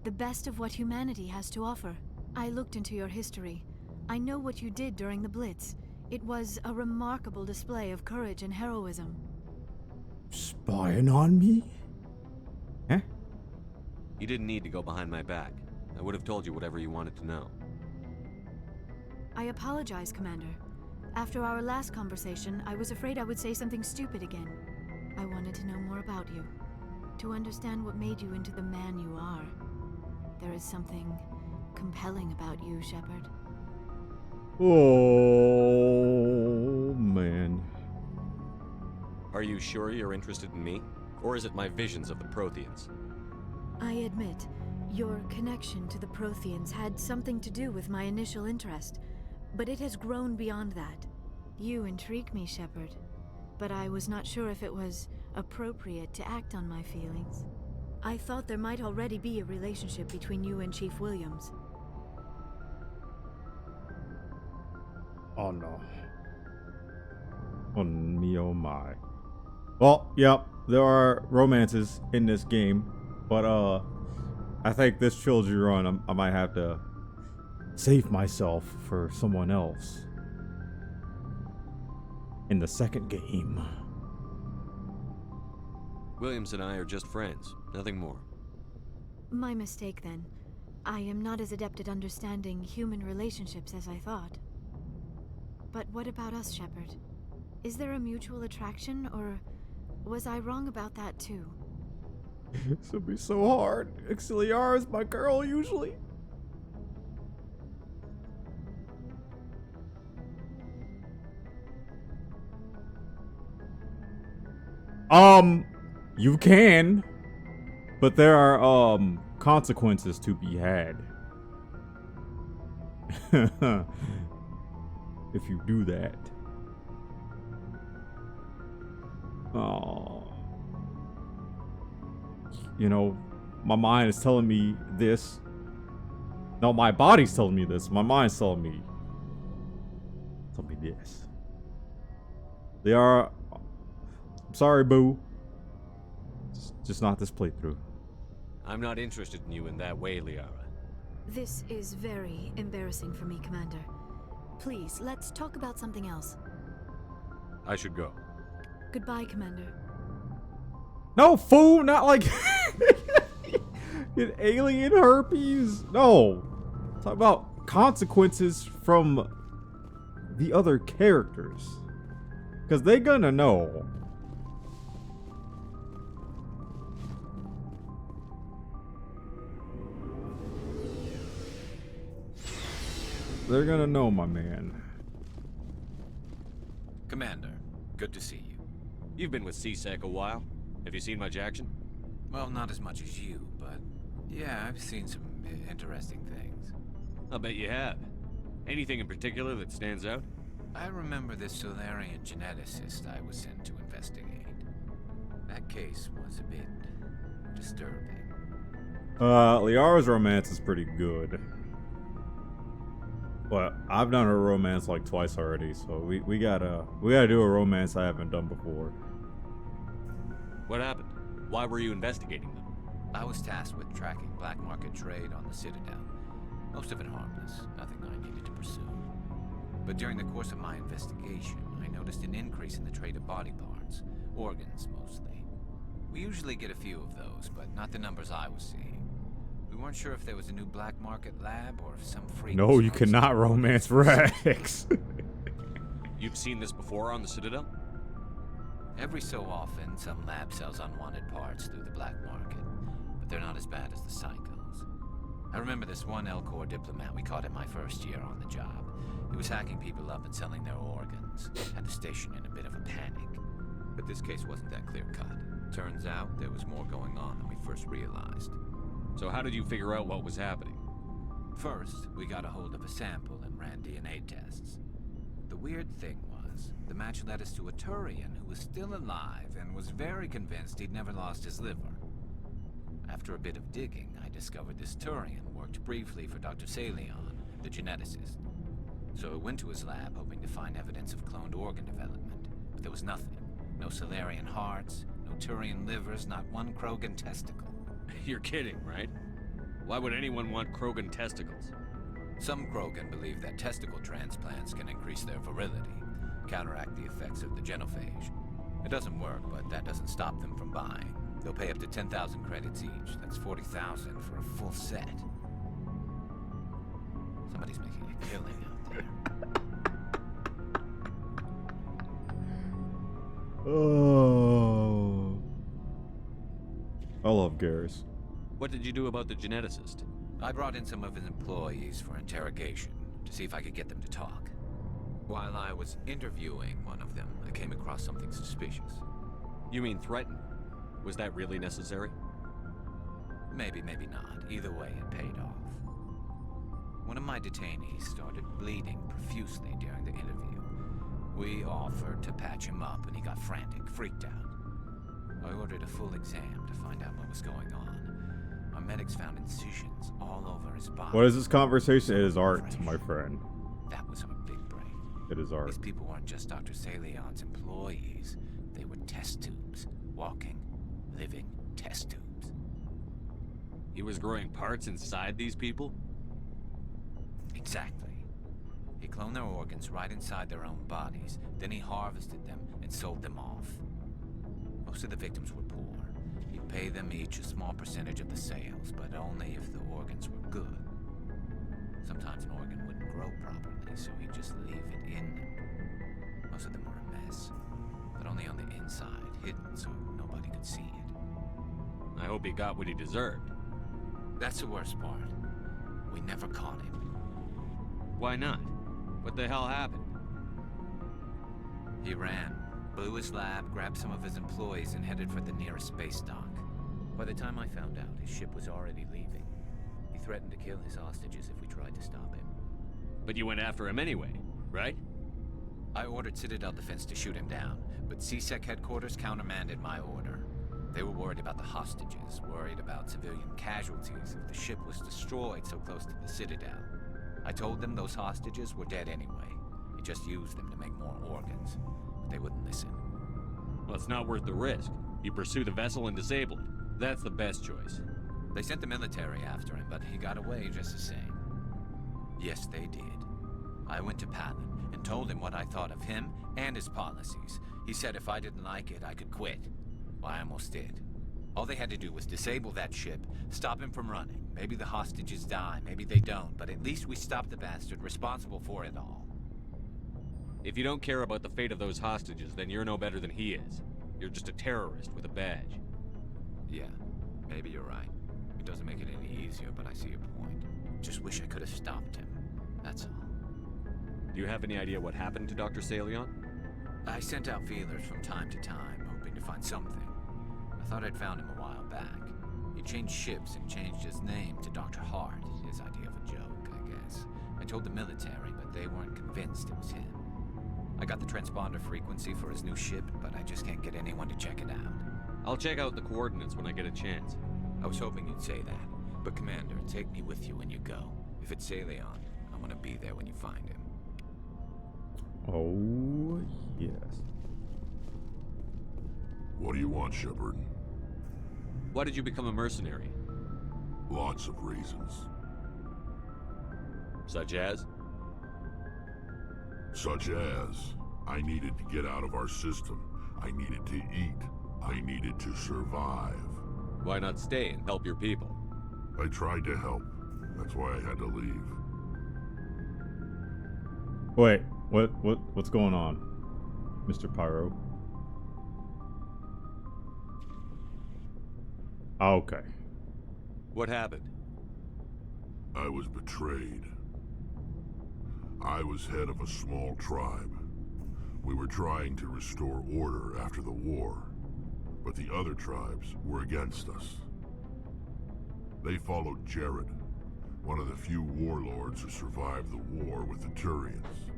[SPEAKER 19] The best of what humanity has to offer. I looked into your history. I know what you did during the Blitz. It was a remarkable display of courage and heroism.
[SPEAKER 7] Spying on me? Huh?
[SPEAKER 2] You didn't need to go behind my back. I would have told you whatever you wanted to know.
[SPEAKER 19] I apologize, Commander. After our last conversation, I was afraid I would say something stupid again. I wanted to know more about you. To understand what made you into the man you are. There is something compelling about you, Shepard.
[SPEAKER 7] Oh, man.
[SPEAKER 2] Are you sure you're interested in me? Or is it my visions of the Protheans?
[SPEAKER 19] I admit, your connection to the Protheans had something to do with my initial interest, but it has grown beyond that. You intrigue me, Shepard, but I was not sure if it was appropriate to act on my feelings. I thought there might already be a relationship between you and Chief Williams.
[SPEAKER 7] Oh no. Oh me, oh my. Well, yep, there are romances in this game, but I think this trilogy run, I might have to save myself for someone else in the second game.
[SPEAKER 2] Williams and I are just friends, nothing more.
[SPEAKER 19] My mistake then. I am not as adept at understanding human relationships as I thought. But what about us, Shepard? Is there a mutual attraction, or was I wrong about that too?
[SPEAKER 7] This would be so hard. Auxiliar is my girl usually. You can, but there are consequences to be had if you do that. Oh, you know, my mind is telling me this. No, my body's telling me this. My mind's telling me this. They are. I'm sorry, boo. Just not this playthrough.
[SPEAKER 2] I'm not interested in you in that way, Liara.
[SPEAKER 19] This is very embarrassing for me, Commander. Please, let's talk about something else.
[SPEAKER 2] I should go.
[SPEAKER 19] Goodbye, Commander.
[SPEAKER 7] No, fool! Not like get alien herpes. No. Talk about consequences from the other characters. Because they gonna know. They're gonna know, my man.
[SPEAKER 4] Commander, good to see you.
[SPEAKER 2] You've been with C-Sec a while. Have you seen much action?
[SPEAKER 4] Well, not as much as you, but yeah, I've seen some interesting things.
[SPEAKER 2] I'll bet you have. Anything in particular that stands out?
[SPEAKER 4] I remember this Solarian geneticist I was sent to investigate. That case was a bit disturbing.
[SPEAKER 7] Liara's romance is pretty good. But I've done a romance like twice already, so we gotta do a romance I haven't done before.
[SPEAKER 2] What happened? Why were you investigating them?
[SPEAKER 4] I was tasked with tracking black market trade on the Citadel. Most of it harmless, nothing I needed to pursue. But during the course of my investigation, I noticed an increase in the trade of body parts, organs mostly. We usually get a few of those, but not the numbers I was seeing. We weren't sure if there was a new black market lab or if some freak.
[SPEAKER 7] No, you cannot romance Rex.
[SPEAKER 2] You've seen this before on the Citadel?
[SPEAKER 4] Every so often, some lab sells unwanted parts through the black market, but they're not as bad as the cycles. I remember this one L-Corps diplomat we caught in my first year on the job. He was hacking people up and selling their organs. Had the station in a bit of a panic. But this case wasn't that clear-cut. Turns out there was more going on than we first realized.
[SPEAKER 2] So how did you figure out what was happening?
[SPEAKER 4] First, we got a hold of a sample and ran DNA tests. The weird thing was, the match led us to a Turian who was still alive and was very convinced he'd never lost his liver. After a bit of digging, I discovered this Turian worked briefly for Dr. Salion, the geneticist. So I went to his lab hoping to find evidence of cloned organ development, but there was nothing. No Solarian hearts, no Turian livers, not one Krogan testicle.
[SPEAKER 2] You're kidding, right? Why would anyone want Krogan testicles?
[SPEAKER 4] Some Krogan believe that testicle transplants can increase their virility, counteract the effects of the genophage. It doesn't work, but that doesn't stop them from buying. They'll pay up to 10,000 credits each. That's 40,000 for a full set. Somebody's making a killing out there.
[SPEAKER 7] Oh. I love Garrus.
[SPEAKER 2] What did you do about the geneticist?
[SPEAKER 4] I brought in some of his employees for interrogation, to see if I could get them to talk. While I was interviewing one of them, I came across something suspicious.
[SPEAKER 2] You mean threaten? Was that really necessary?
[SPEAKER 4] Maybe, maybe not. Either way, it paid off. One of my detainees started bleeding profusely during the interview. We offered to patch him up, and he got frantic, freaked out. I ordered a full exam to find out what was going on. Our medics found incisions all over his body.
[SPEAKER 7] What is this conversation? It is art, my friend.
[SPEAKER 4] That was our big break.
[SPEAKER 7] It is art.
[SPEAKER 4] These people weren't just Dr. Salion's employees. They were test tubes. Walking, living test tubes.
[SPEAKER 2] He was growing parts inside these people?
[SPEAKER 4] Exactly. He cloned their organs right inside their own bodies. Then he harvested them and sold them off. Most of the victims were poor. He'd pay them each a small percentage of the sales, but only if the organs were good. Sometimes an organ wouldn't grow properly, so he'd just leave it in them. Most of them were a mess, but only on the inside, hidden so nobody could see it.
[SPEAKER 2] I hope he got what he deserved.
[SPEAKER 4] That's the worst part. We never caught him.
[SPEAKER 2] Why not? What the hell happened?
[SPEAKER 4] He ran, blew his lab, grabbed some of his employees, and headed for the nearest space dock. By the time I found out, his ship was already leaving. He threatened to kill his hostages if we tried to stop him.
[SPEAKER 2] But you went after him anyway, right?
[SPEAKER 4] I ordered Citadel Defense to shoot him down, but CSEC headquarters countermanded my order. They were worried about the hostages, worried about civilian casualties if the ship was destroyed so close to the Citadel. I told them those hostages were dead anyway. He just used them to make more organs, but they wouldn't listen.
[SPEAKER 2] Well, it's not worth the risk. You pursue the vessel and disable it. That's the best choice.
[SPEAKER 4] They sent the military after him, but he got away just the same. Yes, they did. I went to Palin and told him what I thought of him and his policies. He said if I didn't like it, I could quit. Well, I almost did. All they had to do was disable that ship, stop him from running. Maybe the hostages die, maybe they don't, but at least we stopped the bastard responsible for it all.
[SPEAKER 2] If you don't care about the fate of those hostages, then you're no better than he is. You're just a terrorist with a badge.
[SPEAKER 4] Yeah, maybe you're right. It doesn't make it any easier, but I see your point. Just wish I could have stopped him. That's all.
[SPEAKER 2] Do you have any idea what happened to Dr. Salion?
[SPEAKER 4] I sent out feelers from time to time, hoping to find something. I thought I'd found him a while back. He changed ships and changed his name to Dr. Hart, his idea of a joke, I guess. I told the military, but they weren't convinced it was him. I got the transponder frequency for his new ship, but I just can't get anyone to check it out.
[SPEAKER 2] I'll check out the coordinates when I get a chance.
[SPEAKER 4] I was hoping you'd say that. But Commander, take me with you when you go. If it's Salion, I want to be there when you find him.
[SPEAKER 7] Oh, yes.
[SPEAKER 9] What do you want, Shepard?
[SPEAKER 2] Why did you become a mercenary?
[SPEAKER 9] Lots of reasons.
[SPEAKER 2] Such as?
[SPEAKER 9] Such as, I needed to get out of our system. I needed to eat. I needed to survive.
[SPEAKER 2] Why not stay and help your people?
[SPEAKER 9] I tried to help. That's why I had to leave.
[SPEAKER 7] Wait, what's going on, Mr. Pyro? Okay.
[SPEAKER 2] What happened?
[SPEAKER 9] I was betrayed. I was head of a small tribe. We were trying to restore order after the war, but the other tribes were against us. They followed Jared, one of the few warlords who survived the war with the Turians.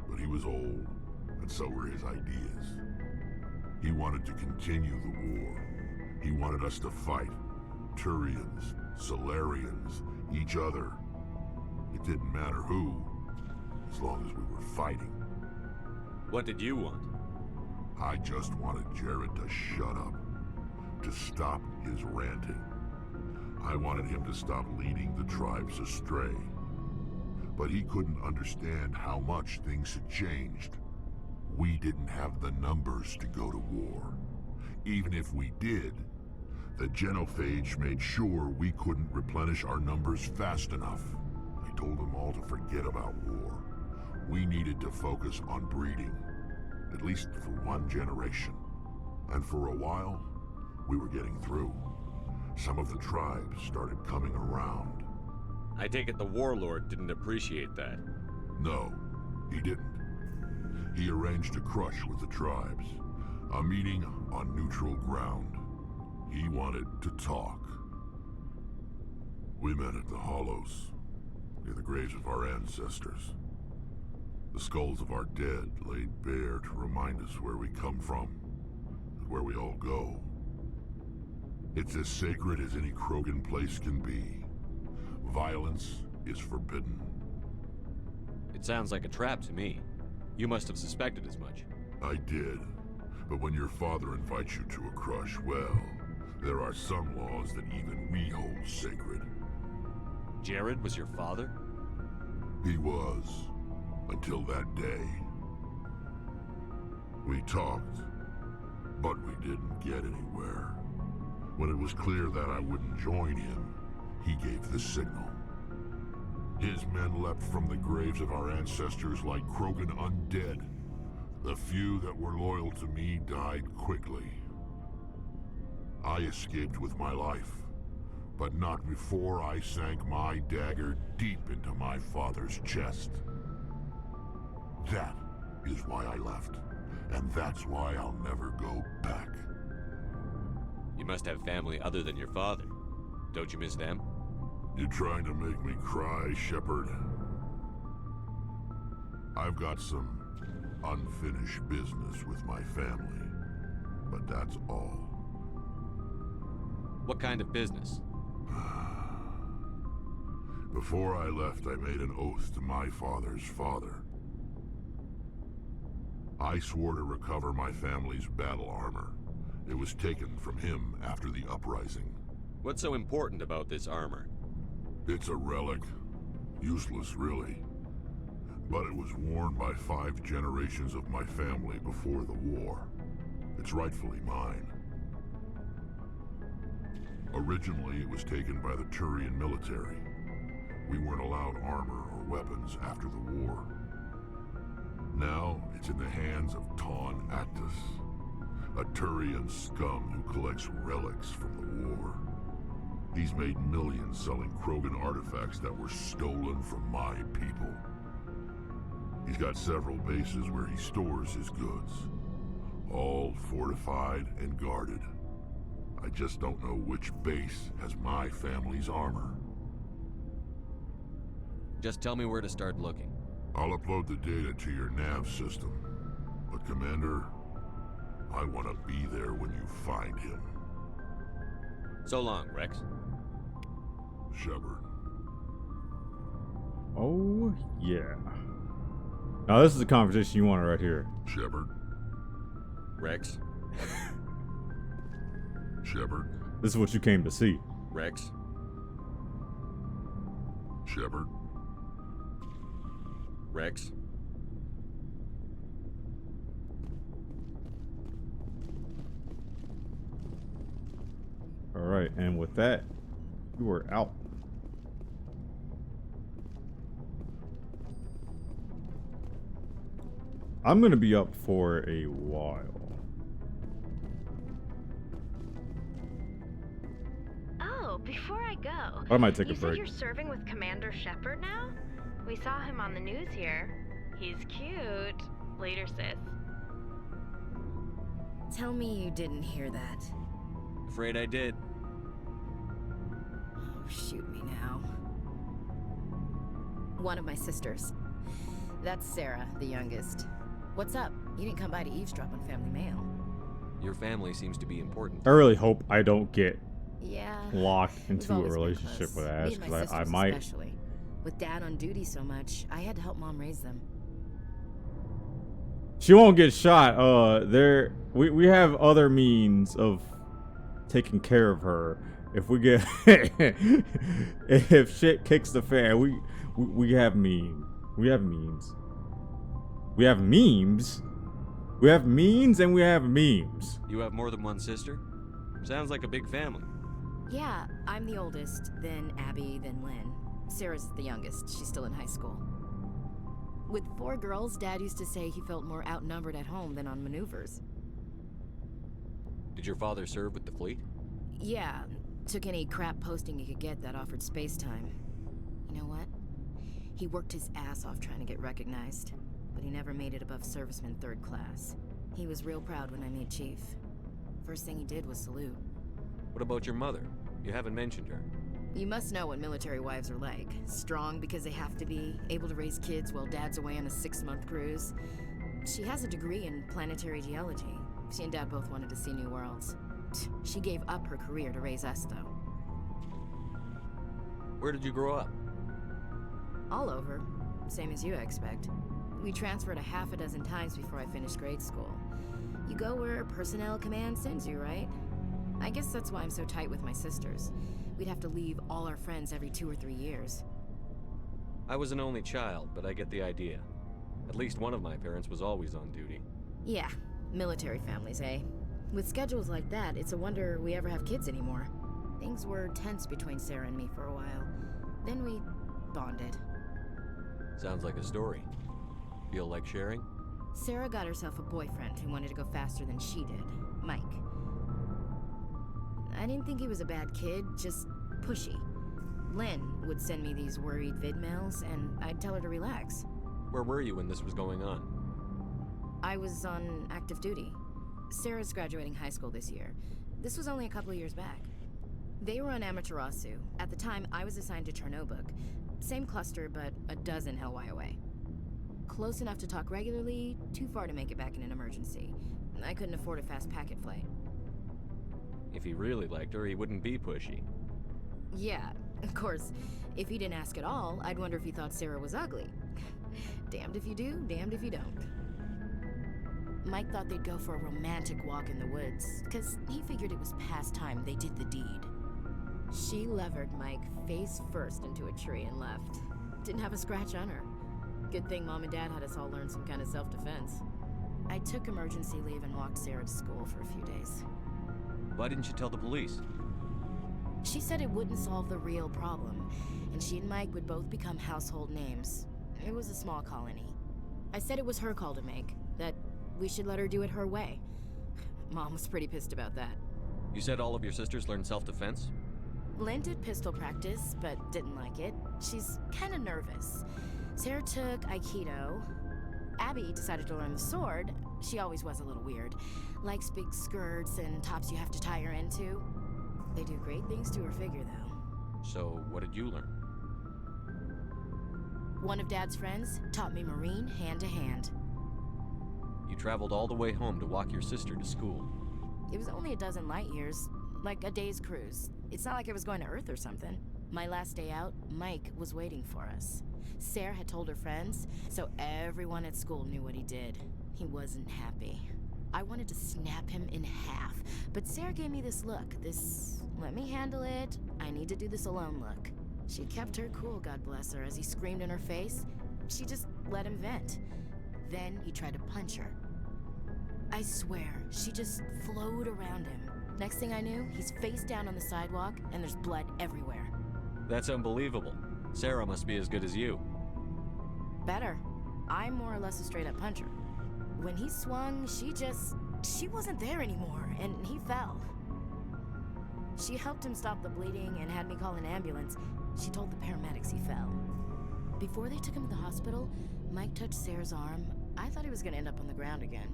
[SPEAKER 9] But he was old, and so were his ideas. He wanted to continue the war. He wanted us to fight. Turians, Solarians, each other. It didn't matter who, as long as we were fighting.
[SPEAKER 2] What did you want?
[SPEAKER 9] I just wanted Jared to shut up, to stop his ranting. I wanted him to stop leading the tribes astray. But he couldn't understand how much things had changed. We didn't have the numbers to go to war. Even if we did, the genophage made sure we couldn't replenish our numbers fast enough. I told them all to forget about war. We needed to focus on breeding, at least for one generation. And for a while, we were getting through. Some of the tribes started coming around.
[SPEAKER 2] I take it the warlord didn't appreciate that.
[SPEAKER 9] No, he didn't. He arranged a crush with the tribes, a meeting on neutral ground. He wanted to talk. We met at the Hollows, near the graves of our ancestors. The skulls of our dead laid bare to remind us where we come from, and where we all go. It's as sacred as any Krogan place can be. Violence is forbidden.
[SPEAKER 2] It sounds like a trap to me. You must have suspected as much.
[SPEAKER 9] I did. But when your father invites you to a crush, well, there are some laws that even we hold sacred.
[SPEAKER 2] Jared was your father?
[SPEAKER 9] He was, until that day. We talked, but we didn't get anywhere. When it was clear that I wouldn't join him, he gave the signal. His men leapt from the graves of our ancestors like Krogan undead. The few that were loyal to me died quickly. I escaped with my life, but not before I sank my dagger deep into my father's chest. That is why I left, and that's why I'll never go back.
[SPEAKER 2] You must have family other than your father. Don't you miss them?
[SPEAKER 9] You trying to make me cry, Shepard? I've got some unfinished business with my family, but that's all.
[SPEAKER 2] What kind of business?
[SPEAKER 9] Before I left, I made an oath to my father's father. I swore to recover my family's battle armor. It was taken from him after the uprising.
[SPEAKER 2] What's so important about this armor?
[SPEAKER 9] It's a relic. Useless, really. But it was worn by 5 generations of my family before the war. It's rightfully mine. Originally, it was taken by the Turian military. We weren't allowed armor or weapons after the war. Now, it's in the hands of Ton Actus, a Turian scum who collects relics from the war. He's made millions selling Krogan artifacts that were stolen from my people. He's got several bases where he stores his goods, all fortified and guarded. I just don't know which base has my family's armor.
[SPEAKER 2] Just tell me where to start looking.
[SPEAKER 9] I'll upload the data to your nav system. But Commander, I want to be there when you find him.
[SPEAKER 2] So long, Rex.
[SPEAKER 9] Shepard.
[SPEAKER 7] Oh, yeah. Now this is the conversation you wanted right here.
[SPEAKER 9] Shepard.
[SPEAKER 2] Rex.
[SPEAKER 9] Shepard.
[SPEAKER 7] This is what you came to see.
[SPEAKER 2] Rex.
[SPEAKER 9] Shepard.
[SPEAKER 2] Rex.
[SPEAKER 7] Alright, and with that, you are out. I'm gonna be up for a while.
[SPEAKER 14] Oh, before I go,
[SPEAKER 7] I might take a
[SPEAKER 14] you
[SPEAKER 7] break.
[SPEAKER 14] said you're serving with Commander Shepard now? We saw him on the news here. He's cute. Later, sis.
[SPEAKER 20] Tell me you didn't hear that.
[SPEAKER 2] Afraid I did.
[SPEAKER 20] Oh, shoot me now. One of my sisters. That's Sarah, the youngest. What's up? You didn't come by to eavesdrop on family mail.
[SPEAKER 2] Your family seems to be important.
[SPEAKER 7] I really hope I don't get
[SPEAKER 20] Yeah,
[SPEAKER 7] locked
[SPEAKER 20] we've
[SPEAKER 7] into a
[SPEAKER 20] always been
[SPEAKER 7] relationship
[SPEAKER 20] close.
[SPEAKER 7] with
[SPEAKER 20] Me
[SPEAKER 7] Ash,
[SPEAKER 20] and my
[SPEAKER 7] because I
[SPEAKER 20] sisters
[SPEAKER 7] might.
[SPEAKER 20] especially. With Dad on duty so much, I had to help Mom raise them.
[SPEAKER 7] She won't get shot. We have other means of taking care of her. If we get if shit kicks the fan, we have means. We have means. We have memes. We have means and we have memes.
[SPEAKER 2] You have more than one sister? Sounds like a big family.
[SPEAKER 20] Yeah, I'm the oldest, then Abby, then Lynn. Sarah's the youngest. She's still in high school. With 4 girls, Dad used to say he felt more outnumbered at home than on maneuvers.
[SPEAKER 2] Did your father serve with the fleet?
[SPEAKER 20] Yeah, took any crap posting he could get that offered space time. You know what? He worked his ass off trying to get recognized, but he never made it above serviceman 3rd class. He was real proud when I made chief. First thing he did was salute.
[SPEAKER 2] What about your mother? You haven't mentioned her.
[SPEAKER 20] You must know what military wives are like. Strong because they have to be, able to raise kids while Dad's away on a 6-month cruise. She has a degree in planetary geology. She and Dad both wanted to see new worlds. She gave up her career to raise us, though.
[SPEAKER 2] Where did you grow up?
[SPEAKER 20] All over. Same as you, I expect. We transferred a half a dozen times before I finished grade school. You go where personnel command sends you, right? I guess that's why I'm so tight with my sisters. We'd have to leave all our friends every 2 or 3 years.
[SPEAKER 2] I was an only child, but I get the idea. At least one of my parents was always on duty.
[SPEAKER 20] Yeah, military families, eh? With schedules like that, it's a wonder we ever have kids anymore. Things were tense between Sarah and me for a while. Then we bonded.
[SPEAKER 2] Sounds like a story. Feel like sharing?
[SPEAKER 20] Sarah got herself a boyfriend who wanted to go faster than she did, Mike. I didn't think he was a bad kid, just pushy. Lynn would send me these worried vidmails, and I'd tell her to relax.
[SPEAKER 2] Where were you when this was going on?
[SPEAKER 20] I was on active duty. Sarah's graduating high school this year. This was only a couple of years back. They were on Amaterasu. At the time, I was assigned to Chernobog. Same cluster, but a dozen LY away. Close enough to talk regularly, too far to make it back in an emergency. I couldn't afford a fast packet flight.
[SPEAKER 2] If he really liked her, he wouldn't be pushy.
[SPEAKER 20] Yeah, of course. If he didn't ask at all, I'd wonder if he thought Sarah was ugly. Damned if you do, damned if you don't. Mike thought they'd go for a romantic walk in the woods, because he figured it was past time they did the deed. She levered Mike face first into a tree and left. Didn't have a scratch on her. Good thing Mom and Dad had us all learn some kind of self-defense. I took emergency leave and walked Sarah to school for a few days.
[SPEAKER 2] Why didn't you tell the police?
[SPEAKER 20] She said it wouldn't solve the real problem, and she and Mike would both become household names. It was a small colony. I said it was her call to make, that we should let her do it her way. Mom was pretty pissed about that.
[SPEAKER 2] You said all of your sisters learned self-defense?
[SPEAKER 20] Lynn did pistol practice, but didn't like it. She's kinda nervous. Sarah took Aikido. Abby decided to learn the sword. She always was a little weird. Likes big skirts and tops you have to tie her into. They do great things to her figure, though.
[SPEAKER 2] So, what did you learn?
[SPEAKER 20] One of Dad's friends taught me Marine hand to hand.
[SPEAKER 2] You traveled all the way home to walk your sister to school.
[SPEAKER 20] It was only a dozen light years, like a day's cruise. It's not like I was going to Earth or something. My last day out, Mike was waiting for us. Sarah had told her friends, so everyone at school knew what he did. He wasn't happy. I wanted to snap him in half, but Sarah gave me this look, this let me handle it, I need to do this alone look. She kept her cool, God bless her, as he screamed in her face. She just let him vent. Then he tried to punch her. I swear, she just flowed around him. Next thing I knew, he's face down on the sidewalk, and there's blood everywhere.
[SPEAKER 2] That's unbelievable. Sarah must be as good as you.
[SPEAKER 20] Better. I'm more or less a straight-up puncher. When he swung, she wasn't there anymore, and he fell. She helped him stop the bleeding and had me call an ambulance. She told the paramedics he fell. Before they took him to the hospital, Mike touched Sarah's arm. I thought he was gonna end up on the ground again.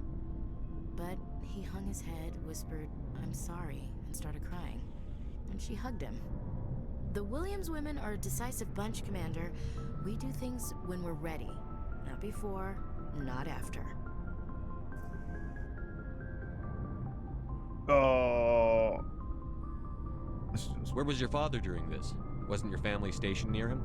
[SPEAKER 20] But he hung his head, whispered, "I'm sorry," and started crying. And she hugged him. The Williams women are a decisive bunch, Commander. We do things when we're ready. Not before, not after.
[SPEAKER 7] Oh.
[SPEAKER 2] Where was your father during this? Wasn't your family stationed near him?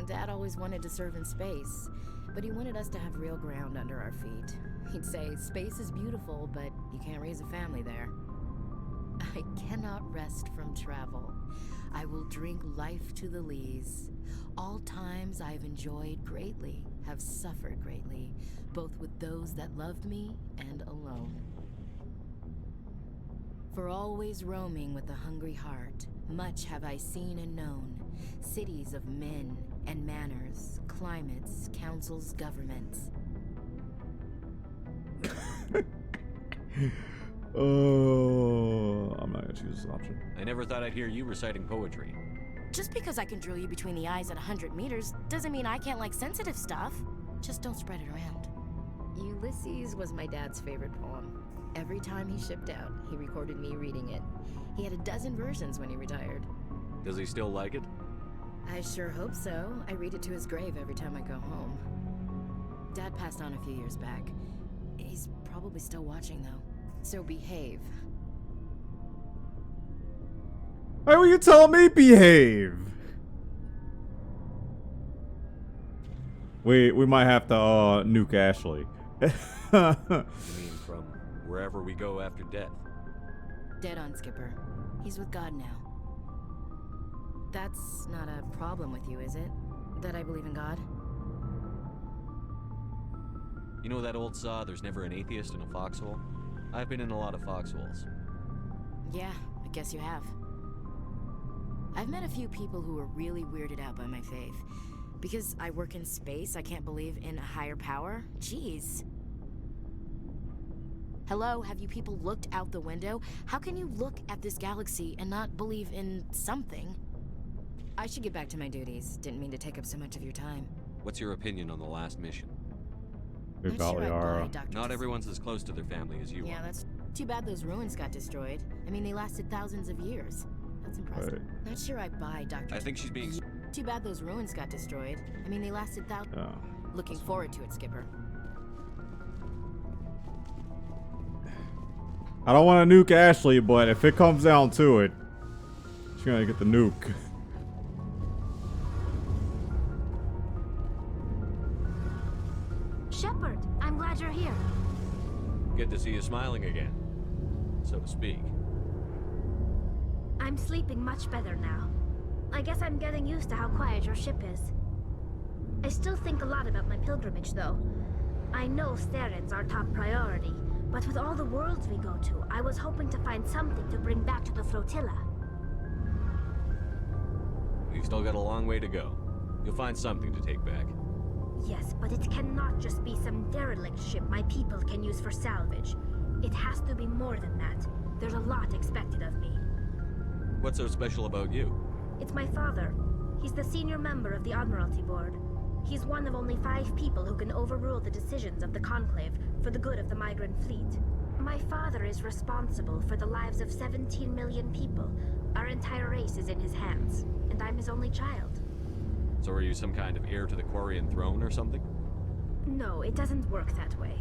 [SPEAKER 20] Dad always wanted to serve in space, but he wanted us to have real ground under our feet. He'd say, space is beautiful, but you can't raise a family there. I cannot rest from travel. I will drink life to the lees. All times I have enjoyed greatly, have suffered greatly, both with those that loved me and alone. For always roaming with a hungry heart, much have I seen and known, cities of men and manners, climates, councils, governments.
[SPEAKER 7] Oh, I'm not gonna choose this option.
[SPEAKER 2] I never thought I'd hear you reciting poetry.
[SPEAKER 20] Just because I can drill you between the eyes at 100 meters doesn't mean I can't like sensitive stuff. Just don't spread it around. Ulysses was my dad's favorite poem. Every time he shipped out, he recorded me reading it. He had a dozen versions when he retired.
[SPEAKER 2] Does he still like it?
[SPEAKER 20] I sure hope so. I read it to his grave every time I go home. Dad passed on a few years back. He's probably still watching, though. So behave.
[SPEAKER 7] Why were you telling me behave? We might have to nuke Ashley.
[SPEAKER 2] You mean from wherever we go after death?
[SPEAKER 20] Dead on, Skipper. He's with God now. That's not a problem with you, is it? That I believe in God.
[SPEAKER 2] You know that old saw, there's never an atheist in a foxhole? I've been in a lot of foxholes.
[SPEAKER 20] Yeah, I guess you have. I've met a few people who were really weirded out by my faith. Because I work in space, I can't believe in a higher power? Jeez. Hello, have you people looked out the window? How can you look at this galaxy and not believe in something? I should get back to my duties. Didn't mean to take up so much of your time.
[SPEAKER 2] What's your opinion on the last mission?
[SPEAKER 7] We probably are.
[SPEAKER 2] Not everyone's as close to their family as you
[SPEAKER 20] Yeah,
[SPEAKER 2] are.
[SPEAKER 20] that's too bad those ruins got destroyed. I mean, they lasted thousands of years. That's impressive.
[SPEAKER 7] Right.
[SPEAKER 20] Not sure I buy Dr.
[SPEAKER 2] I think she's being...
[SPEAKER 20] Too bad those ruins got destroyed. I mean, they lasted thousands...
[SPEAKER 7] Oh,
[SPEAKER 20] Looking forward to it, Skipper.
[SPEAKER 7] I don't want to nuke Ashley, but if it comes down to it, she's gonna get the nuke.
[SPEAKER 6] Shepard, I'm glad you're here.
[SPEAKER 2] Good to see you smiling again, so to speak.
[SPEAKER 6] I'm sleeping much better now. I guess I'm getting used to how quiet your ship is. I still think a lot about my pilgrimage, though. I know Steren's our top priority, but with all the worlds we go to, I was hoping to find something to bring back to the flotilla.
[SPEAKER 2] You've still got a long way to go. You'll find something to take back.
[SPEAKER 6] Yes, but it cannot just be some derelict ship my people can use for salvage. It has to be more than that. There's a lot expected of me.
[SPEAKER 2] What's so special about you?
[SPEAKER 6] It's my father. He's the senior member of the Admiralty Board. He's one of only 5 people who can overrule the decisions of the Conclave for the good of the migrant fleet. My father is responsible for the lives of 17 million people. Our entire race is in his hands, and I'm his only child.
[SPEAKER 2] So are you some kind of heir to the Quarian throne or something?
[SPEAKER 6] No, it doesn't work that way.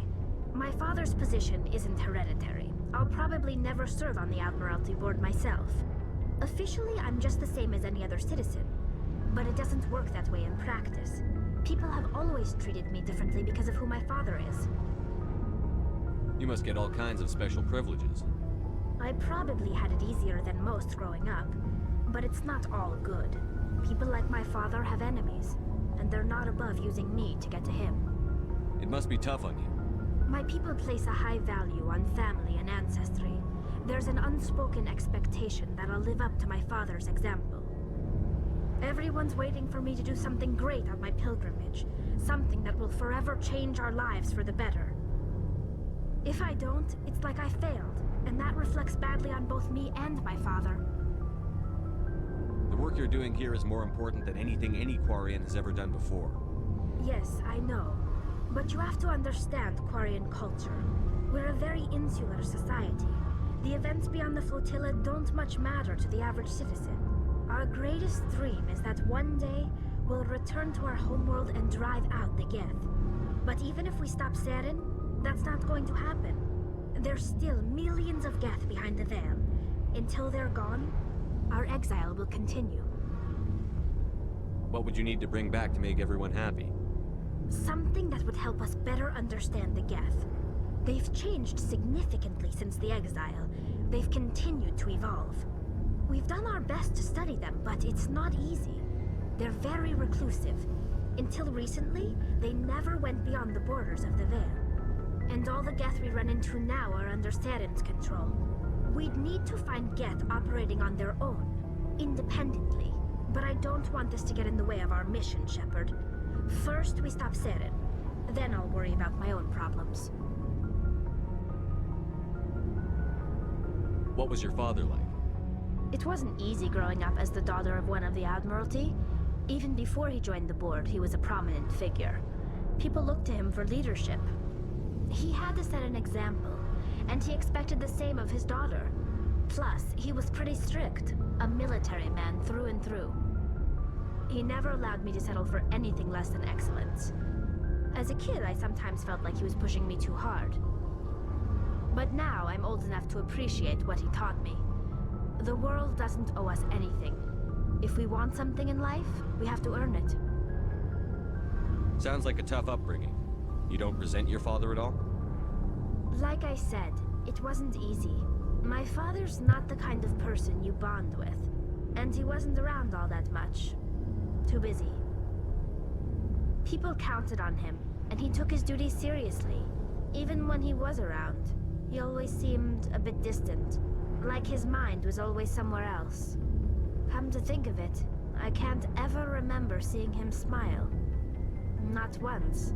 [SPEAKER 6] My father's position isn't hereditary. I'll probably never serve on the Admiralty Board myself. Officially, I'm just the same as any other citizen. But it doesn't work that way in practice. People have always treated me differently because of who my father is.
[SPEAKER 2] You must get all kinds of special privileges.
[SPEAKER 6] I probably had it easier than most growing up, but it's not all good. People like my father have enemies, and they're not above using me to get to him.
[SPEAKER 2] It must be tough on you.
[SPEAKER 6] My people place a high value on family and ancestry. There's an unspoken expectation that I'll live up to my father's example. Everyone's waiting for me to do something great on my pilgrimage, something that will forever change our lives for the better. If I don't, it's like I failed, and that reflects badly on both me and my father.
[SPEAKER 2] The work you're doing here is more important than anything any Quarian has ever done before.
[SPEAKER 6] Yes, I know. But you have to understand Quarian culture. We're a very insular society. The events beyond the flotilla don't much matter to the average citizen. Our greatest dream is that one day we'll return to our homeworld and drive out the Geth. But even if we stop Saren, that's not going to happen. There's still millions of Geth behind the veil. Until they're gone, our exile will continue.
[SPEAKER 2] What would you need to bring back to make everyone happy?
[SPEAKER 6] Something that would help us better understand the Geth. They've changed significantly since the exile. They've continued to evolve. We've done our best to study them, but it's not easy. They're very reclusive. Until recently, they never went beyond the borders of the Veil. And all the Geth we run into now are under Saren's control. We'd need to find Geth operating on their own, independently. But I don't want this to get in the way of our mission, Shepard. First, we stop Saren. Then I'll worry about my own problems.
[SPEAKER 2] What was your father like?
[SPEAKER 6] It wasn't easy growing up as the daughter of one of the Admiralty. Even before he joined the board, he was a prominent figure. People looked to him for leadership. He had to set an example, and he expected the same of his daughter. Plus, he was pretty strict, a military man through and through. He never allowed me to settle for anything less than excellence. As a kid, I sometimes felt like he was pushing me too hard. But now I'm old enough to appreciate what he taught me. The world doesn't owe us anything. If we want something in life, we have to earn it.
[SPEAKER 2] Sounds like a tough upbringing. You don't resent your father at all?
[SPEAKER 6] Like I said, it wasn't easy. My father's not the kind of person you bond with. And he wasn't around all that much. Too busy.
[SPEAKER 14] People counted on him, and he took his duties seriously. Even when he was around, he always seemed a bit distant, like his mind was always somewhere else. Come to think of it, I can't ever remember seeing him smile. Not once.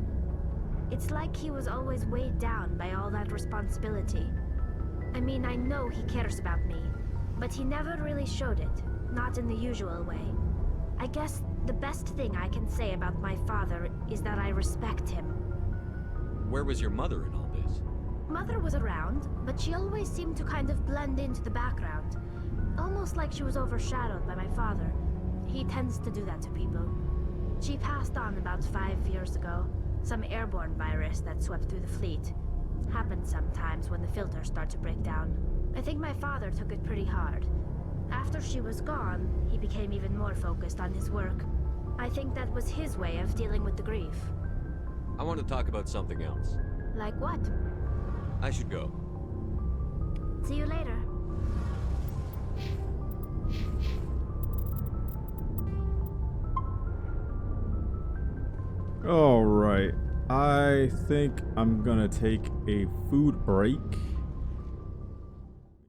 [SPEAKER 14] It's like he was always weighed down by all that responsibility. I mean, I know he cares about me, but he never really showed it, not in the usual way. I guess the best thing I can say about my father is that I respect him.
[SPEAKER 2] Where was your mother in all this?
[SPEAKER 14] Mother was around, but she always seemed to kind of blend into the background. Almost like she was overshadowed by my father. He tends to do that to people. She passed on about 5 years ago. Some airborne virus that swept through the fleet. Happens sometimes when the filters start to break down. I think my father took it pretty hard. After she was gone, he became even more focused on his work. I think that was his way of dealing with the grief.
[SPEAKER 2] I want to talk about something else.
[SPEAKER 14] Like what?
[SPEAKER 2] I should go.
[SPEAKER 14] See you later.
[SPEAKER 7] All right. I think I'm gonna take a food break.